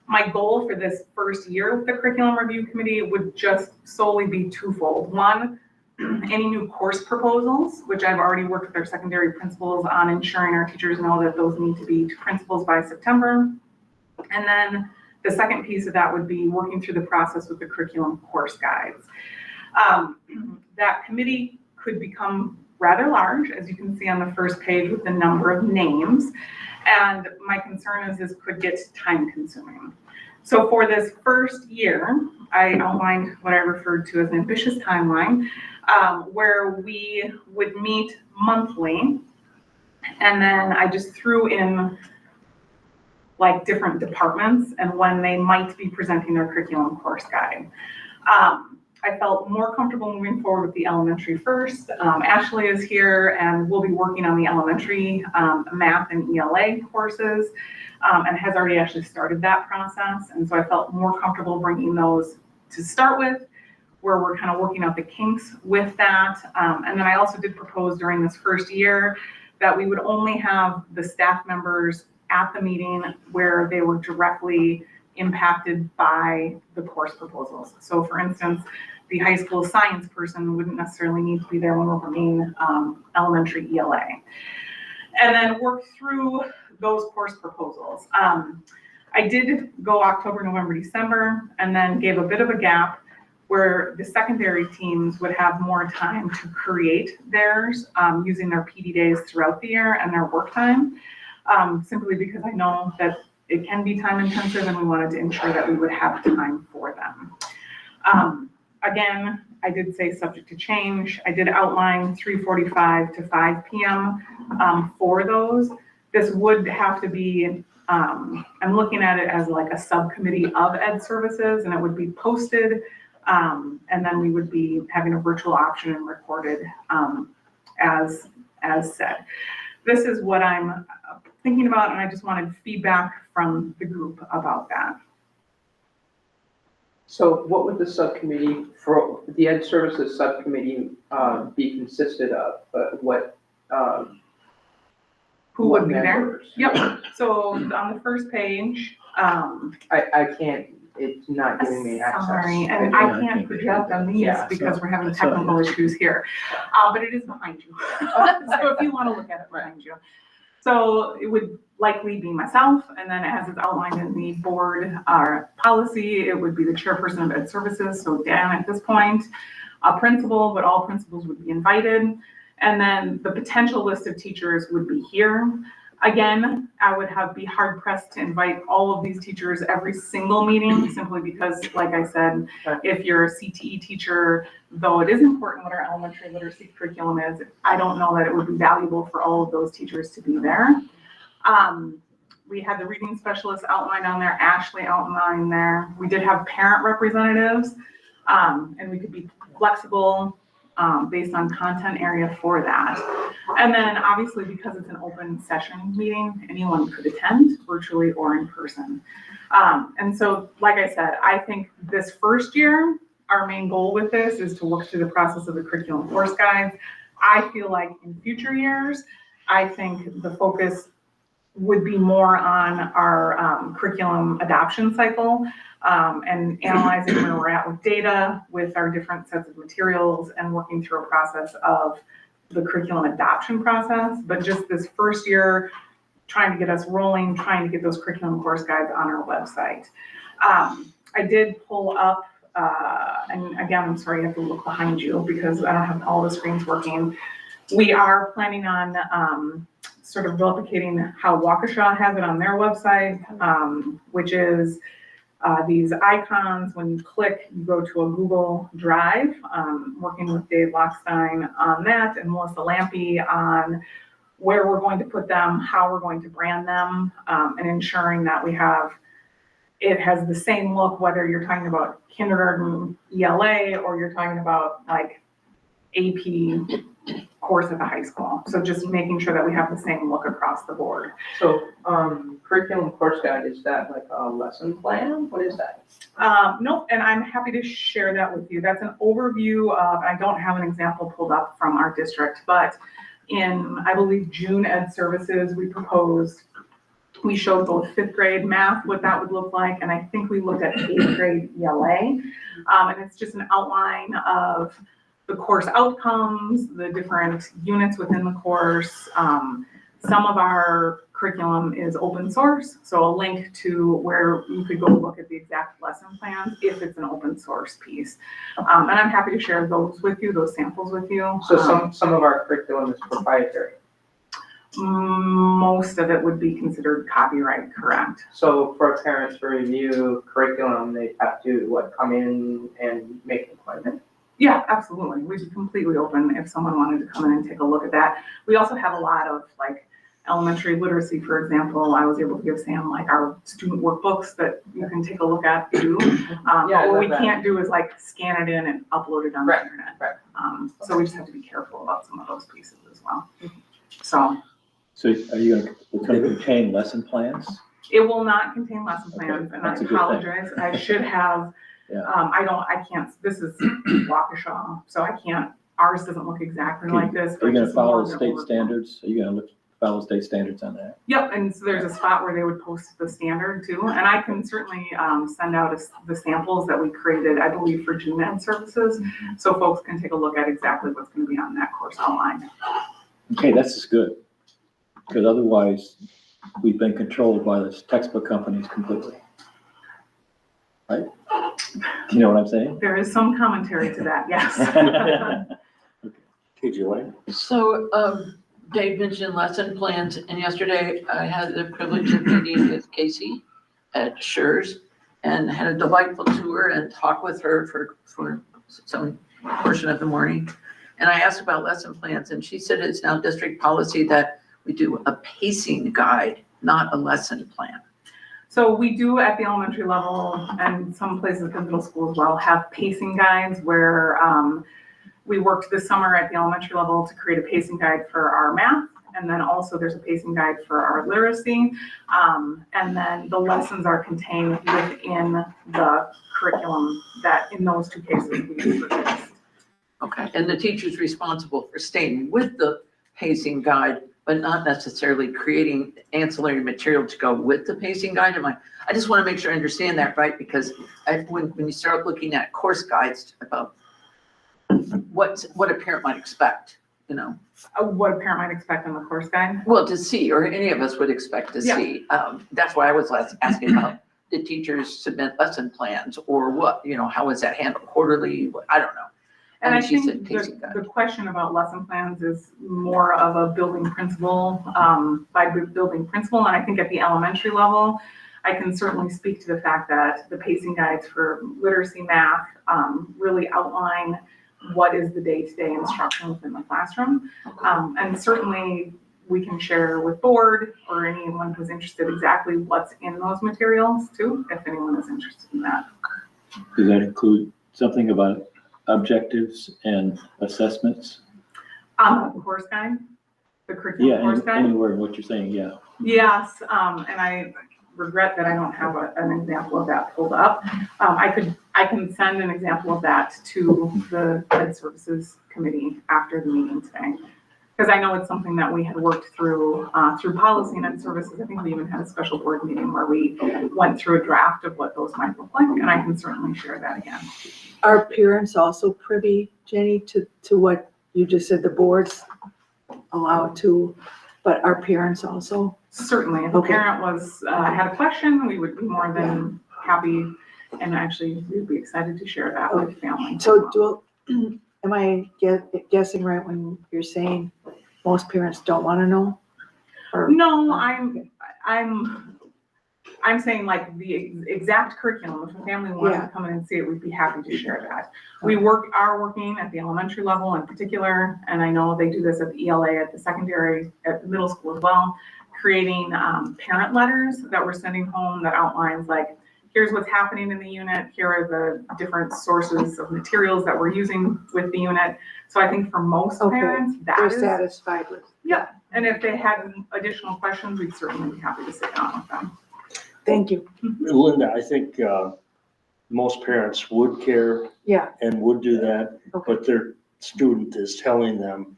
My goal for this first year with the Curriculum Review Committee would just solely be twofold. One, any new course proposals, which I've already worked with our secondary principals on ensuring our teachers know that those need to be to principals by September. And then the second piece of that would be working through the process with the curriculum course guides. That committee could become rather large, as you can see on the first page with the number of names. And my concern is this could get time consuming. So for this first year, I outlined what I referred to as an ambitious timeline, where we would meet monthly. And then I just threw in like different departments and when they might be presenting their curriculum course guide. I felt more comfortable moving forward with the elementary first. Ashley is here and we'll be working on the elementary math and ELA courses and has already actually started that process. And so I felt more comfortable bringing those to start with, where we're kind of working out the kinks with that. And then I also did propose during this first year that we would only have the staff members at the meeting where they were directly impacted by the course proposals. So for instance, the high school science person wouldn't necessarily need to be there when we're bringing elementary ELA. And then work through those course proposals. I did go October, November, December, and then gave a bit of a gap where the secondary teams would have more time to create theirs using their PD days throughout the year and their work time, simply because I know that it can be time intensive and we wanted to ensure that we would have time for them. Again, I did say subject to change. I did outline 3:45 to 5 p.m. For those. This would have to be, I'm looking at it as like a subcommittee of ed services, and it would be posted, and then we would be having a virtual option and recorded as said. This is what I'm thinking about, and I just wanted feedback from the group about that. So what would the subcommittee, for the Ed Services Subcommittee, be consisted of? Who would be there? members? Yep, so on the first page, I can't, it's not giving me access. sorry, and I can't project on these Yeah, because we're having so- technical issues here. But it is behind you. So if you want to look at it behind you. So it would likely be myself, and then as it's outlined in the board policy, it would be the chairperson of Ed Services, so Dan at this point, a principal, but all principals would be invited. And then the potential list of teachers would be here. Again, I would be hard pressed to invite all of these teachers every single meeting, simply because, like I said, if you're a CTE teacher, though it is important what our elementary literacy curriculum is, I don't know that it would be valuable for all of those teachers to be there. We had the reading specialist outlined on there, Ashley outlined there. We did have parent representatives, and we could be flexible based on content area for that. And then obviously, because it's an open session meeting, anyone could attend virtually or in person. And so, like I said, I think this first year, our main goal with this is to work through the process of the curriculum course guides. I feel like in future years, I think the focus would be more on our curriculum adoption cycle and analyzing where we're at with data, with our different sets of materials, and working through a process of the curriculum adoption process. But just this first year, trying to get us rolling, trying to get those curriculum course guides on our website. I did pull up, and again, I'm sorry, I have to look behind you because I don't have all the screens working. We are planning on sort of replicating how Waukesha has it on their website, which is these icons. When you click, you go to a Google Drive, working with Dave Lockstein on that and Melissa Lampe on where we're going to put them, how we're going to brand them, and ensuring that it has the same look, whether you're talking about kindergarten ELA or you're talking about like AP course at the high school. So just making sure that we have the same look across the board. So, curriculum course guide, is that like a lesson plan? What is that? Nope, and I'm happy to share that with you. That's an overview of, I don't have an example pulled up from our district, but in, I believe, June Ed Services, we showed both 5th grade math, what that would look like, and I think we looked at 8th grade ELA. And it's just an outline of the course outcomes, the different units within the course. Some of our curriculum is open source, so a link to where you could go look at the exact lesson plans if it's an open source piece. And I'm happy to share those with you, those samples with you. So some of our curriculum is proprietary. Most of it would be considered copyright, correct? So for parents to review curriculum, they have to, come in and make an appointment? Yeah, absolutely. We'd be completely open if someone wanted to come in and take a look at that. We also have a lot of elementary literacy, for example. I was able to give Sam our student workbooks that you can take a look at too. Yeah, But what we that. can't do is scan it in and upload it on the internet. Right. So we just have to be careful about some of those pieces as well. So So are you gonna contain lesson plans? it will not contain lesson plans, and I That's a good thing. apologize. I should have, Yeah. I can't, this is Waukesha, so I can't, ours doesn't look exactly like this. Are but you gonna just more follow of the state overview. standards? Are you gonna follow state standards on that? Yep, and so there's a spot where they would post the standard too, and I can certainly send out the samples that we created, I believe, for June Ed services, so folks can take a look at exactly what's gonna be on that course outline. Okay, that's just good. Because otherwise, we've been controlled by the textbook companies completely. Right? You know what I'm saying? There is some commentary to that, yes. Okay, Joanne? So, Dave mentioned lesson plans, and yesterday I had the privilege of meeting with Casey at Schurz and had a delightful tour and talk with her for some portion of the morning. And I asked about lesson plans, and she said it's now district policy that we do a pacing guide, not a lesson plan. So we do at the elementary level and some places at the middle school as well have pacing guides where we worked this summer at the elementary level to create a pacing guide for our math. And then also there's a pacing guide for our literacy. And then the lessons are contained within the curriculum that in those two cases we use for kids. Okay, and the teacher's responsible for staying with the pacing guide, but not necessarily creating ancillary material to go with the pacing guide. I just want to make sure I understand that, right? Because when you start looking at course guides about what a parent might expect, What a parent might expect in the course guide. well, to see, or any of us would expect to Yeah. see. That's why I was asking about, did teachers submit lesson plans or what, how is that handled quarterly? I don't know. And I she think said pacing guide. the question about lesson plans is more of a building principle, by building principle. And I think at the elementary level, I can certainly speak to the fact that the pacing guides for literacy math really outline what is the day-to-day instruction within the classroom. And certainly we can share with board or anyone who's interested exactly what's in those materials too, if anyone is interested in that. Does that include something about objectives and assessments? The course guide, the curriculum course guide. Anywhere in what you're saying, yeah. Yes, and I regret that I don't have an example of that pulled up. I can send an example of that to the Ed Services Committee after the meeting today. Because I know it's something that we had worked through policy and Ed Services. I think we even had a special board meeting where we went through a draft of what those might look like, and I can certainly share that again. Are parents also privy, Jenny, to what you just said, the board's allowed to, but are parents also? Certainly, if a Okay. parent had a question, we would be more than happy, and actually, we'd be excited to share that with family. So am I guessing right when you're saying most parents don't want to know? Or- No, I'm saying the exact curriculum, if a family wanted Yeah. to come in and see it, we'd be happy to share that. We are working at the elementary level in particular, and I know they do this at the ELA, at the secondary, at the middle school as well, creating parent letters that we're sending home that outlines here's what's happening in the unit, here are the different sources of materials that we're using with the unit. So I think for most Okay. parents, that They're is. satisfied with? Yeah, and if they had additional questions, we'd certainly be happy to sit down with them. Thank you. Linda, I think most parents would care Yeah, and would do that, okay. but their student is telling them,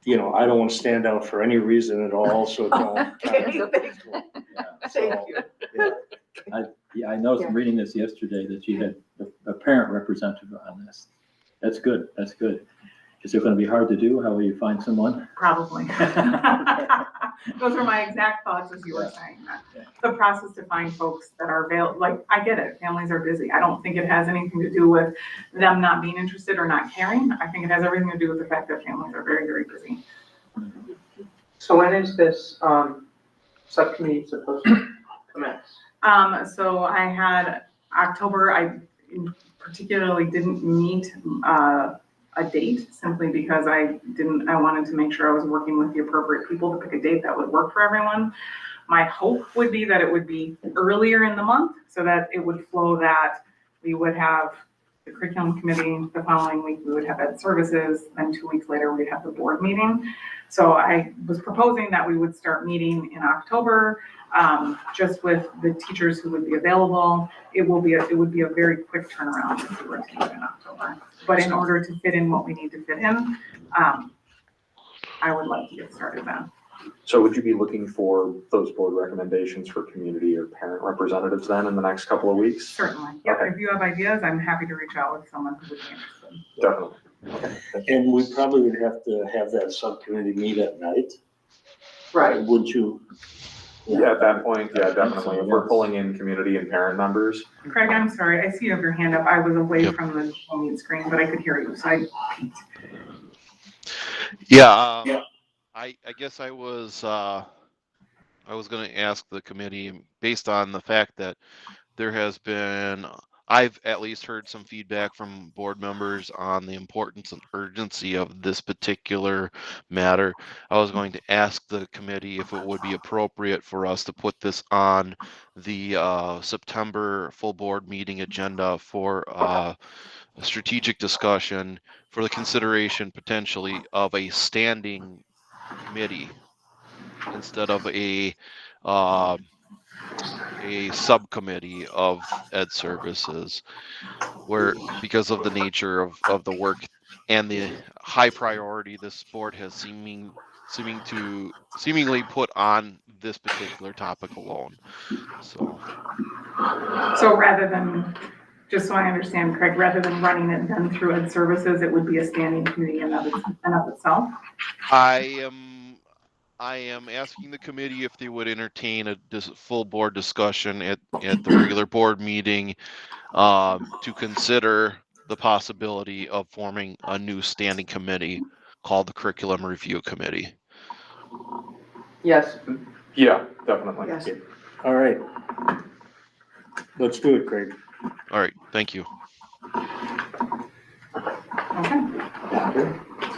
I don't want to stand out for any reason at all, so don't. Okay, Thank you. I noticed from reading this yesterday that you had a parent representative on this. That's good, that's good. Is it gonna be hard to do? How will you find someone? Probably. Those are my exact thoughts as you were saying that. The process to find folks that are available, like, I get it, families are busy. I don't think it has anything to do with them not being interested or not caring. I think it has everything to do with the fact that families are very, very busy. So when is this, subcommittee supposed to commence? So I had October, I particularly didn't meet, a date simply because I wanted to make sure I was working with the appropriate people to pick a date that would work for everyone. My hope would be that it would be earlier in the month so that it would flow that we would have the curriculum committee, the following week we would have ed services, then 2 weeks later we'd have the board meeting. So I was proposing that we would start meeting in October, just with the teachers who would be available. It would be a very quick turnaround if we were to do it in October. But in order to fit in what we need to fit in, I would like to get started then. So would you be looking for those board recommendations for community or parent representatives then in the next couple of weeks? Certainly. Yep. Okay. If you have ideas, I'm happy to reach out with someone who would be interested. Definitely. And we probably would have to have that subcommittee meet at night, Right. wouldn't you? Yeah, at that point, yeah, definitely. If we're pulling in community and parent members. Craig, I'm sorry. I see you have your hand up. I was away from the meet screen, but I could hear you, so I peeked. Yeah, I guess I was gonna ask the committee, based on the fact that there has been, I've at least heard some feedback from board members on the importance and urgency of this particular matter. I was going to ask the committee if it would be appropriate for us to put this on the September full board meeting agenda for a strategic discussion for the consideration potentially of a standing committee instead of a subcommittee of ed services, where because of the nature of the work and the high priority this board has seemingly put on this particular topic alone. So rather than, just so I understand, Craig, rather than running it then through ed services, it would be a standing committee in of itself? I am asking the committee if they would entertain a full board discussion at the regular board meeting to consider the possibility of forming a new standing committee called the Curriculum Review Committee. Yes. Yeah, definitely. Yes. All right. Let's do it, Craig. All right, thank you. Okay.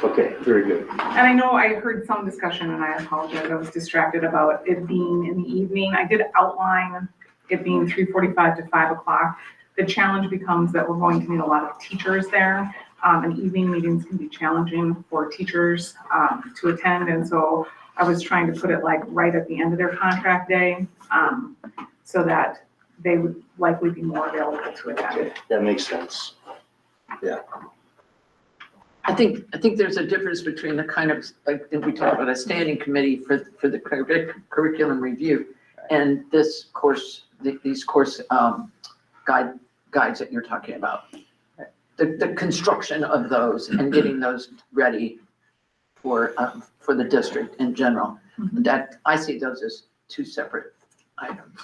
Okay, very good. And I know I heard some discussion, and I apologize, I was distracted about it being in the evening. I did outline it being 3:45 to 5 o'clock. The challenge becomes that we're going to need a lot of teachers there. And evening meetings can be challenging for teachers to attend. And so I was trying to put it like right at the end of their contract day, so that they would likely be more available to attend. That makes sense. Yeah. I think there's a difference between the kind of, like, if we talk about a standing committee for the curriculum review and this course, these course guides that you're talking about. The construction of those and getting those ready for the district in general. That, I see those as two separate items.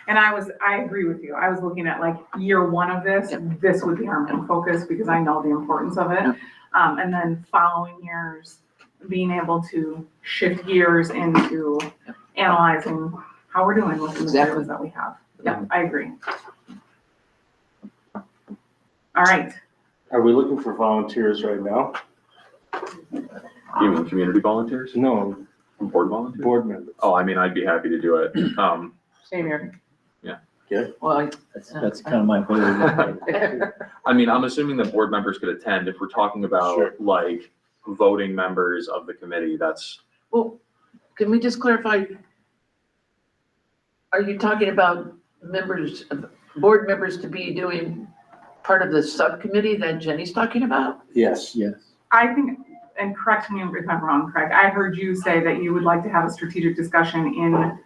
And I agree with you. I was looking at like year one of this, this would be our main focus because I know the importance of it. And then following years, being able to shift gears into analyzing how we're doing with the materials that we have. Yeah, I agree. All right. Are we looking for volunteers right now? You mean community volunteers? No, Board volunteers? board members. Oh, I mean, I'd be happy to do it. Same here. Well, That's kind of my point. I mean, I'm assuming that board members could attend. If we're talking about Sure. like voting members of the committee, that's, well, can we just clarify? Are you talking about members, board members to be doing part of the subcommittee that Jenny's talking about? Yes. Yes. I think, and correct me if I'm wrong, Craig, I heard you say that you would like to have a strategic discussion in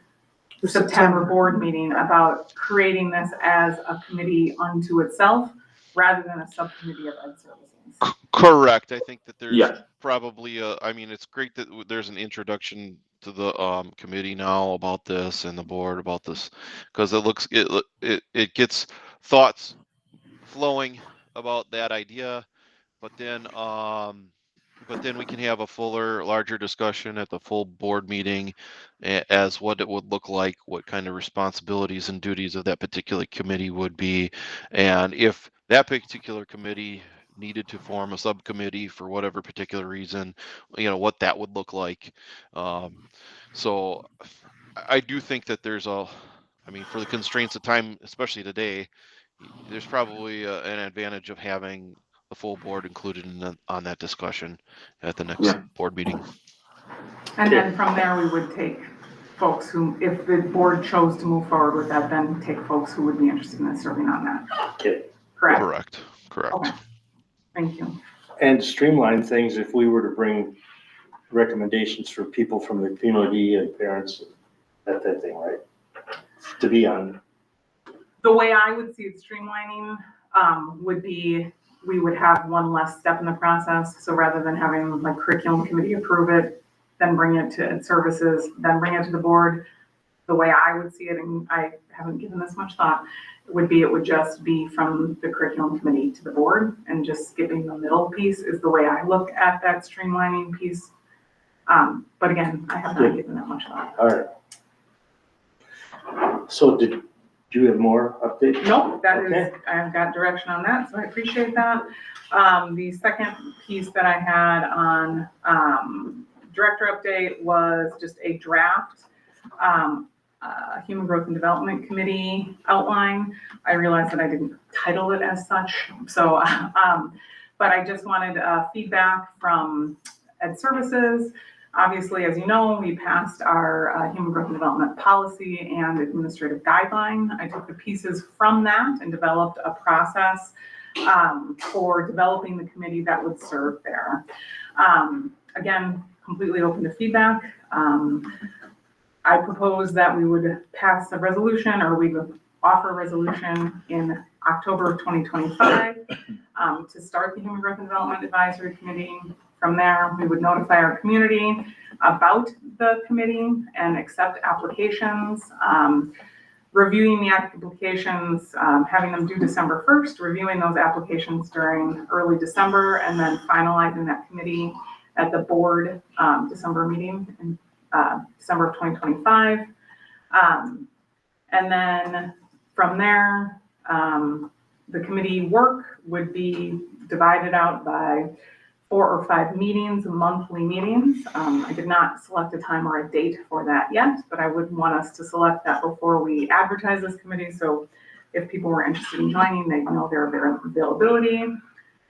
the September board meeting about creating this as a committee unto itself rather than a subcommittee of ed services. Correct. I think that there's Yeah. probably I mean, it's great that there's an introduction to the committee now about this and the board about this, because it gets thoughts flowing about that idea, but then we can have a fuller, larger discussion at the full board meeting as what it would look like, what kind of responsibilities and duties of that particular committee would be, and if that particular committee needed to form a subcommittee for whatever particular reason, what that would look like. So I do think that I mean, for the constraints of time, especially today, there's probably an advantage of having the full board included on that discussion at the next board meeting. And then from there, we would take folks who, if the board chose to move forward with that, then take folks who would be interested in serving on that. Okay. Correct? Correct. Okay. Thank you. And streamline things, if we were to bring recommendations for people from the community and parents, that thing, right? To be on. The way I would see it streamlining would be, we would have one less step in the process. So rather than having like curriculum committee approve it, then bring it to Ed Services, then bring it to the board, the way I would see it, and I haven't given this much thought, it would just be from the curriculum committee to the board, and just skipping the middle piece is the way I look at that streamlining piece. But again, I have not given that much thought. All right. So do you have more updates? Nope, I've got direction on that, so I appreciate that. The second piece that I had on director update was just a draft Human Growth and Development Committee outline. I realized that I didn't title it as such, so but I just wanted feedback from Ed Services. Obviously, as you know, we passed our Human Growth and Development Policy and Administrative Guideline. I took the pieces from that and developed a process for developing the committee that would serve there. Again, completely open to feedback. I propose that we would pass a resolution, or we would offer a resolution in October of 2025 to start the Human Growth and Development Advisory Committee. From there, we would notify our community about the committee and accept applications, reviewing the applications, having them due December 1st, reviewing those applications during early December, and then finalizing that committee at the board December meeting in December of 2025. And then from there, the committee work would be divided out by 4 or 5 meetings, monthly meetings. I did not select a time or a date for that yet, but I would want us to select that before we advertise this committee. So if people were interested in joining, they know their availability.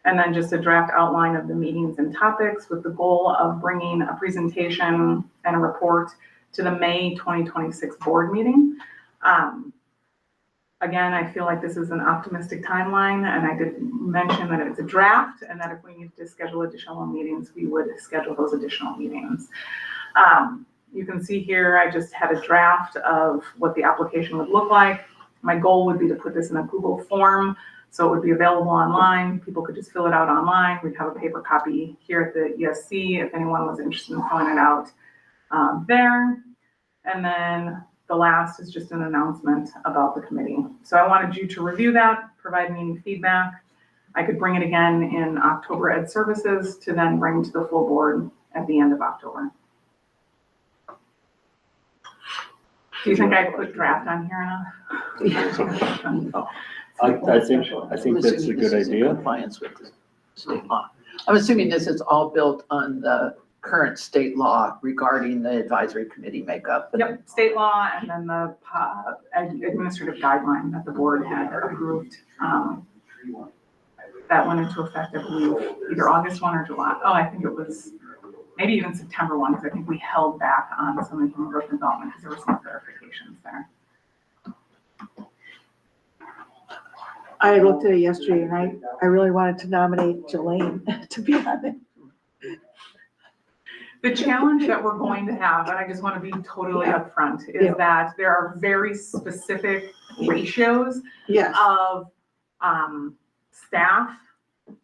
And then just a draft outline of the meetings and topics with the goal of bringing a presentation and a report to the May 2026 board meeting. Again, I feel like this is an optimistic timeline, and I did mention that it's a draft, and that if we need to schedule additional meetings, we would schedule those additional meetings. You can see here, I just had a draft of what the application would look like. My goal would be to put this in a Google form, so it would be available online. People could just fill it out online. We'd have a paper copy here at the ESC if anyone was interested in filling it out there. And then the last is just an announcement about the committee. So I wanted you to review that, provide me any feedback. I could bring it again in October Ed Services to then bring to the full board at the end of October. Do you think I put draft on here enough? I think that's a good idea. Compliance with the state law. I'm assuming this is all built on the current state law regarding the advisory committee makeup. Yep, state law, and then the administrative guideline that the board had approved. That went into effect, I believe, either August 1 or July. Oh, I think it was maybe even September 1, because I think we held back on some of the human growth and development because there were some clarifications there. I looked at it yesterday, and I really wanted to nominate Jelaine to be on it. The challenge that we're going to have, and I just want to be totally upfront, is that there are very specific ratios of staff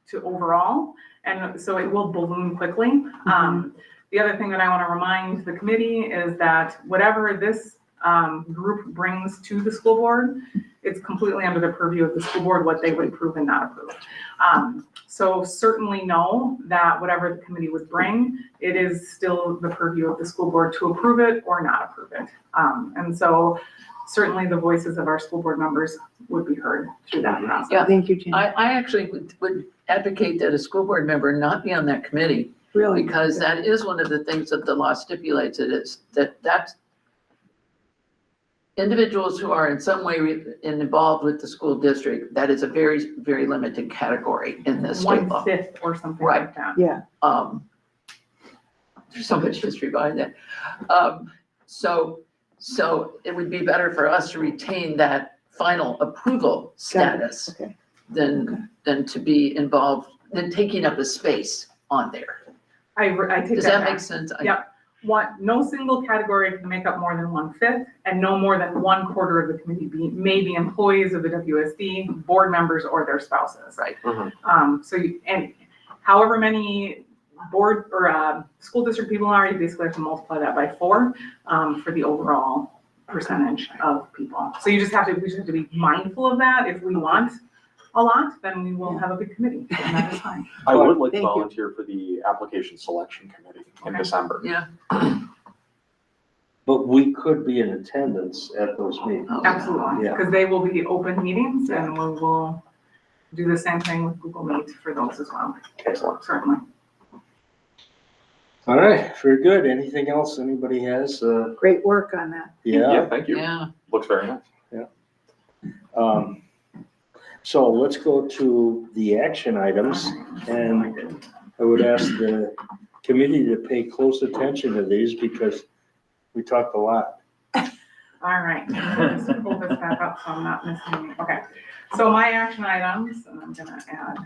to overall, and so it will balloon quickly. The other thing that I want to remind the committee is that whatever this group brings to the school board, it's completely under the purview of the school board, what they would approve and not approve. So certainly know that whatever the committee would bring, it is still the purview of the school board to approve it or not approve it. And so certainly the voices of our school board members would be heard through that process. Yeah. Thank you, Jen. I actually would advocate that a school board member not be on that committee, Really? because that is one of the things that the law stipulates, it is that's individuals who are in some way involved with the school district, that is a very, very limited category in this state law. 1/5 or something Right. like that. Yeah. There's so much history behind that. So it would be better for us to retain that final approval status Okay. Mm-hmm. than to be involved, than taking up a space on there. I take Does that that back. make sense? Yep. No single category can make up more than 1/5, and no more than 1/4 of the committee may be employees of the WSD, board members, or their spouses. Right. And however many board or school district people are, you basically have to multiply that by 4 for the overall percentage of people. So we just have to be mindful of that. If we want a lot, then we will have a big committee, and that is fine. I would like to Thank you. volunteer for the application selection committee in Okay. December. Yeah. But we could be in attendance at those meetings. Absolutely, Yeah. because they will be open meetings, and we will do the same thing with Google Meet for those as well. Excellent. Certainly. All right, very good. Anything else anybody has? Great work on that. Yeah. Thank you. Yeah. Looks very nice. So let's go to the action items, and I would ask the committee to pay close attention to these because we talked a lot. All right, let's pull this back up so I'm not missing any. Okay, so my action items, and I'm gonna add.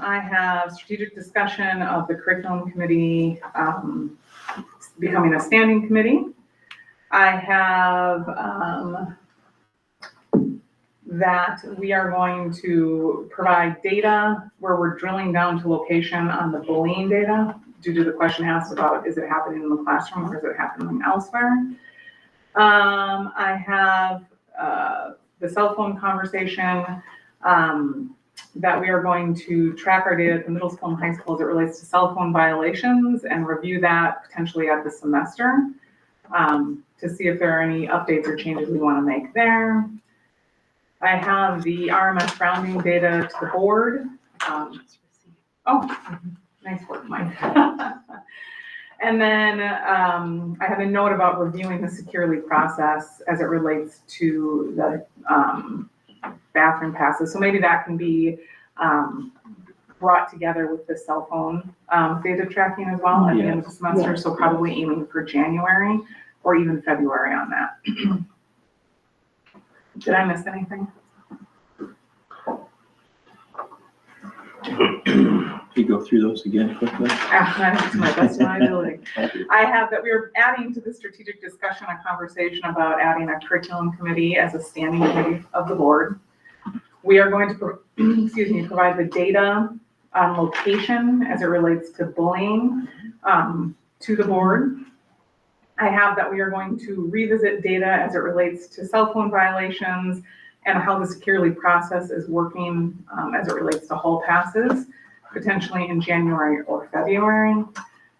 I have strategic discussion of the curriculum committee becoming a standing committee. I have that we are going to provide data where we're drilling down to location on the bullying data due to the question asked about, is it happening in the classroom or is it happening elsewhere? I have the cell phone conversation that we are going to track our data at the middle school and high school as it relates to cell phone violations and review that potentially at the semester to see if there are any updates or changes we want to make there. I have the RMS rounding data to the board. Nice work, Mike. And then I have a note about reviewing the Securely process as it relates to the bathroom passes. So maybe that can be brought together with the cell phone data tracking as well at the end of the semester. Yeah. So probably aiming for January or even February on that. Did I miss anything? You go through those again quickly. To my best of my ability. I have that we're adding to the strategic discussion a conversation about adding a curriculum committee as a standing committee of the board. We are going to, provide the data on location as it relates to bullying to the board. I have that we are going to revisit data as it relates to cell phone violations and how the Securely process is working as it relates to hall passes, potentially in January or February.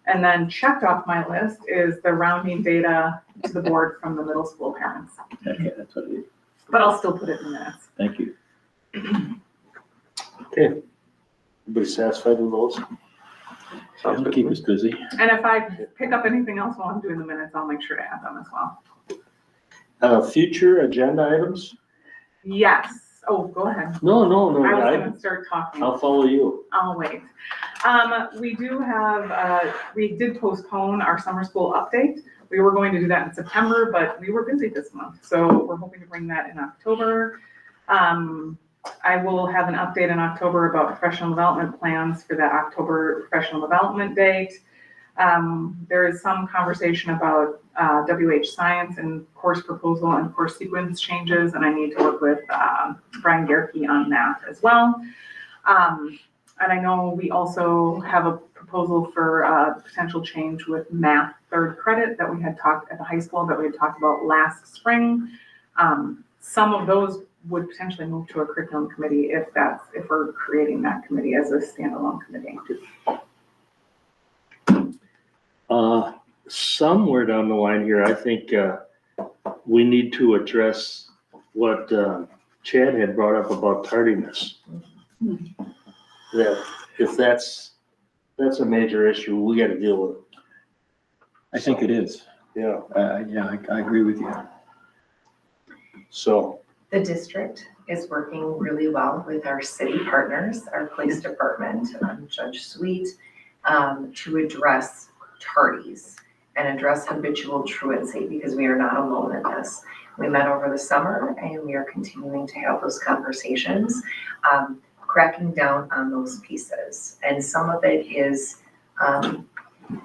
And then checked off my list is the rounding data to the board from the middle school parents. Okay, that's what it is. But I'll still put it in the minutes. Thank you. Okay. Everybody satisfied with those? Sounds It'll good. keep us busy. And if I pick up anything else while I'm doing the minutes, I'll make sure to add them as well. Future agenda items? Yes. Oh, go ahead. No, I was gonna start talking. I'll follow you. I'll wait. We do have, we did postpone our summer school update. We were going to do that in September, but we were busy this month. So we're hoping to bring that in October. I will have an update in October about professional development plans for that October professional development date. There is some conversation about WH Science and course proposal and course sequence changes, and I need to work with Brian Gerke on that as well. And I know we also have a proposal for potential change with math third credit that we had talked at the high school that we had talked about last spring. Some of those would potentially move to a curriculum committee if we're creating that committee as a standalone committee. Somewhere down the line here, I think, we need to address what, Chad had brought up about tardiness. That if that's a major issue, we gotta deal with it. I think it is. Yeah. Yeah, I agree with you. So, The district is working really well with our city partners, our police department, Judge Sweet, to address tardies and address habitual truancy, because we are not alone in this. We met over the summer and we are continuing to have those conversations, cracking down on those pieces. And some of it is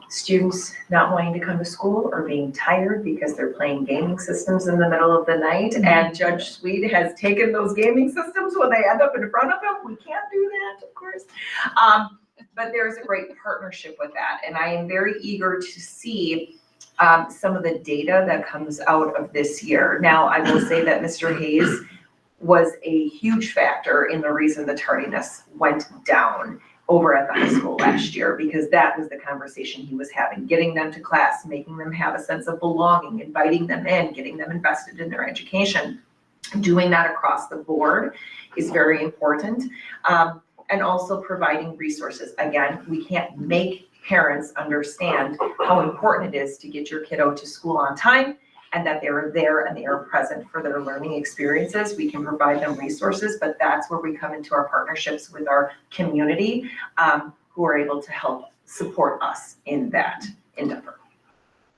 students not wanting to come to school or being tired because they're playing gaming systems in the middle of the night. And Judge Sweet has taken those gaming systems when they end up in front of him. We can't do that, of course. But there's a great partnership with that. And I am very eager to see some of the data that comes out of this year. Now, I will say that Mr. Hayes was a huge factor in the reason the tardiness went down over at the high school last year, because that was the conversation he was having, getting them to class, making them have a sense of belonging, inviting them in, getting them invested in their education. Doing that across the board is very important. And also providing resources. Again, we can't make parents understand how important it is to get your kiddo to school on time and that they're there and they are present for their learning experiences. We can provide them resources, but that's where we come into our partnerships with our community, who are able to help support us in that endeavor.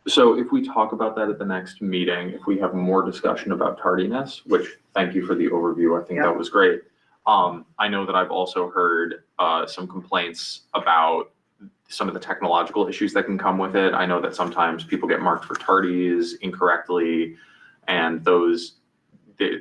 So if we talk about that at the next meeting, if we have more discussion about tardiness, which thank you for the overview, I think that was great. I know that I've also heard some complaints about some of the technological issues that can come with it. I know that sometimes people get marked for tardies incorrectly, and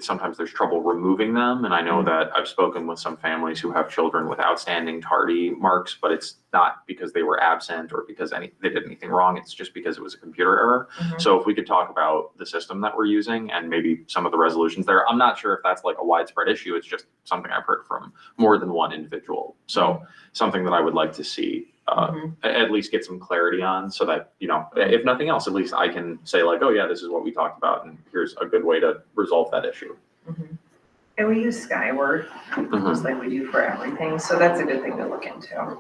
sometimes there's trouble removing them. And I know that I've spoken with some families who have children with outstanding tardy marks, but it's not because they were absent or because they did anything wrong. It's just because it was a computer error. So if we could talk about the system that we're using and maybe some of the resolutions there, I'm not sure if that's like a widespread issue. It's just something I've heard from more than one individual. So something that I would like to see at least get some clarity on, so that, you know, if nothing else, at least I can say like, oh yeah, this is what we talked about and here's a good way to resolve that issue. And we use Skyward, just like we do for everything. So that's a good thing to look into.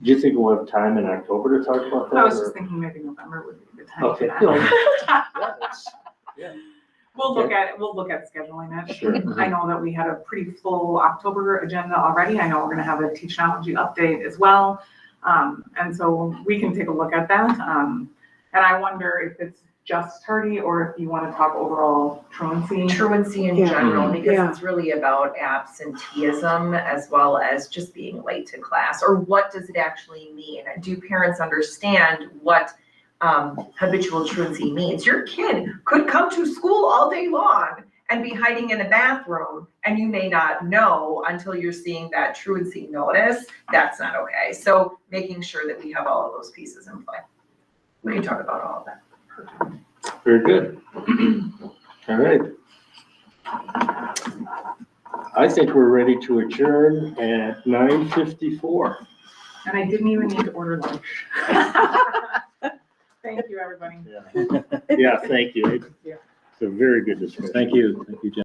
do you think we'll have time in October to talk about that? I was just thinking maybe November would be a good time Okay. for that. Yeah. We'll look at scheduling it. Sure. I know that we had a pretty full October agenda already. I know we're gonna have a Teachnology update as well. And so we can take a look at that. And I wonder if it's just tardy or if you want to talk overall truancy. Truancy in general, because it's really about absenteeism as well as just being late to class, or what does it actually mean? Do parents understand what habitual truancy means? Your kid could come to school all day long and be hiding in a bathroom, and you may not know until you're seeing that truancy notice. That's not okay. So making sure that we have all of those pieces in play. We can talk about all of that. Very good. All right. I think we're ready to adjourn at 9:54. And I didn't even need to order lunch. Thank you, everybody. Yeah, thank you. It's a very good discussion. Thank you, Jen.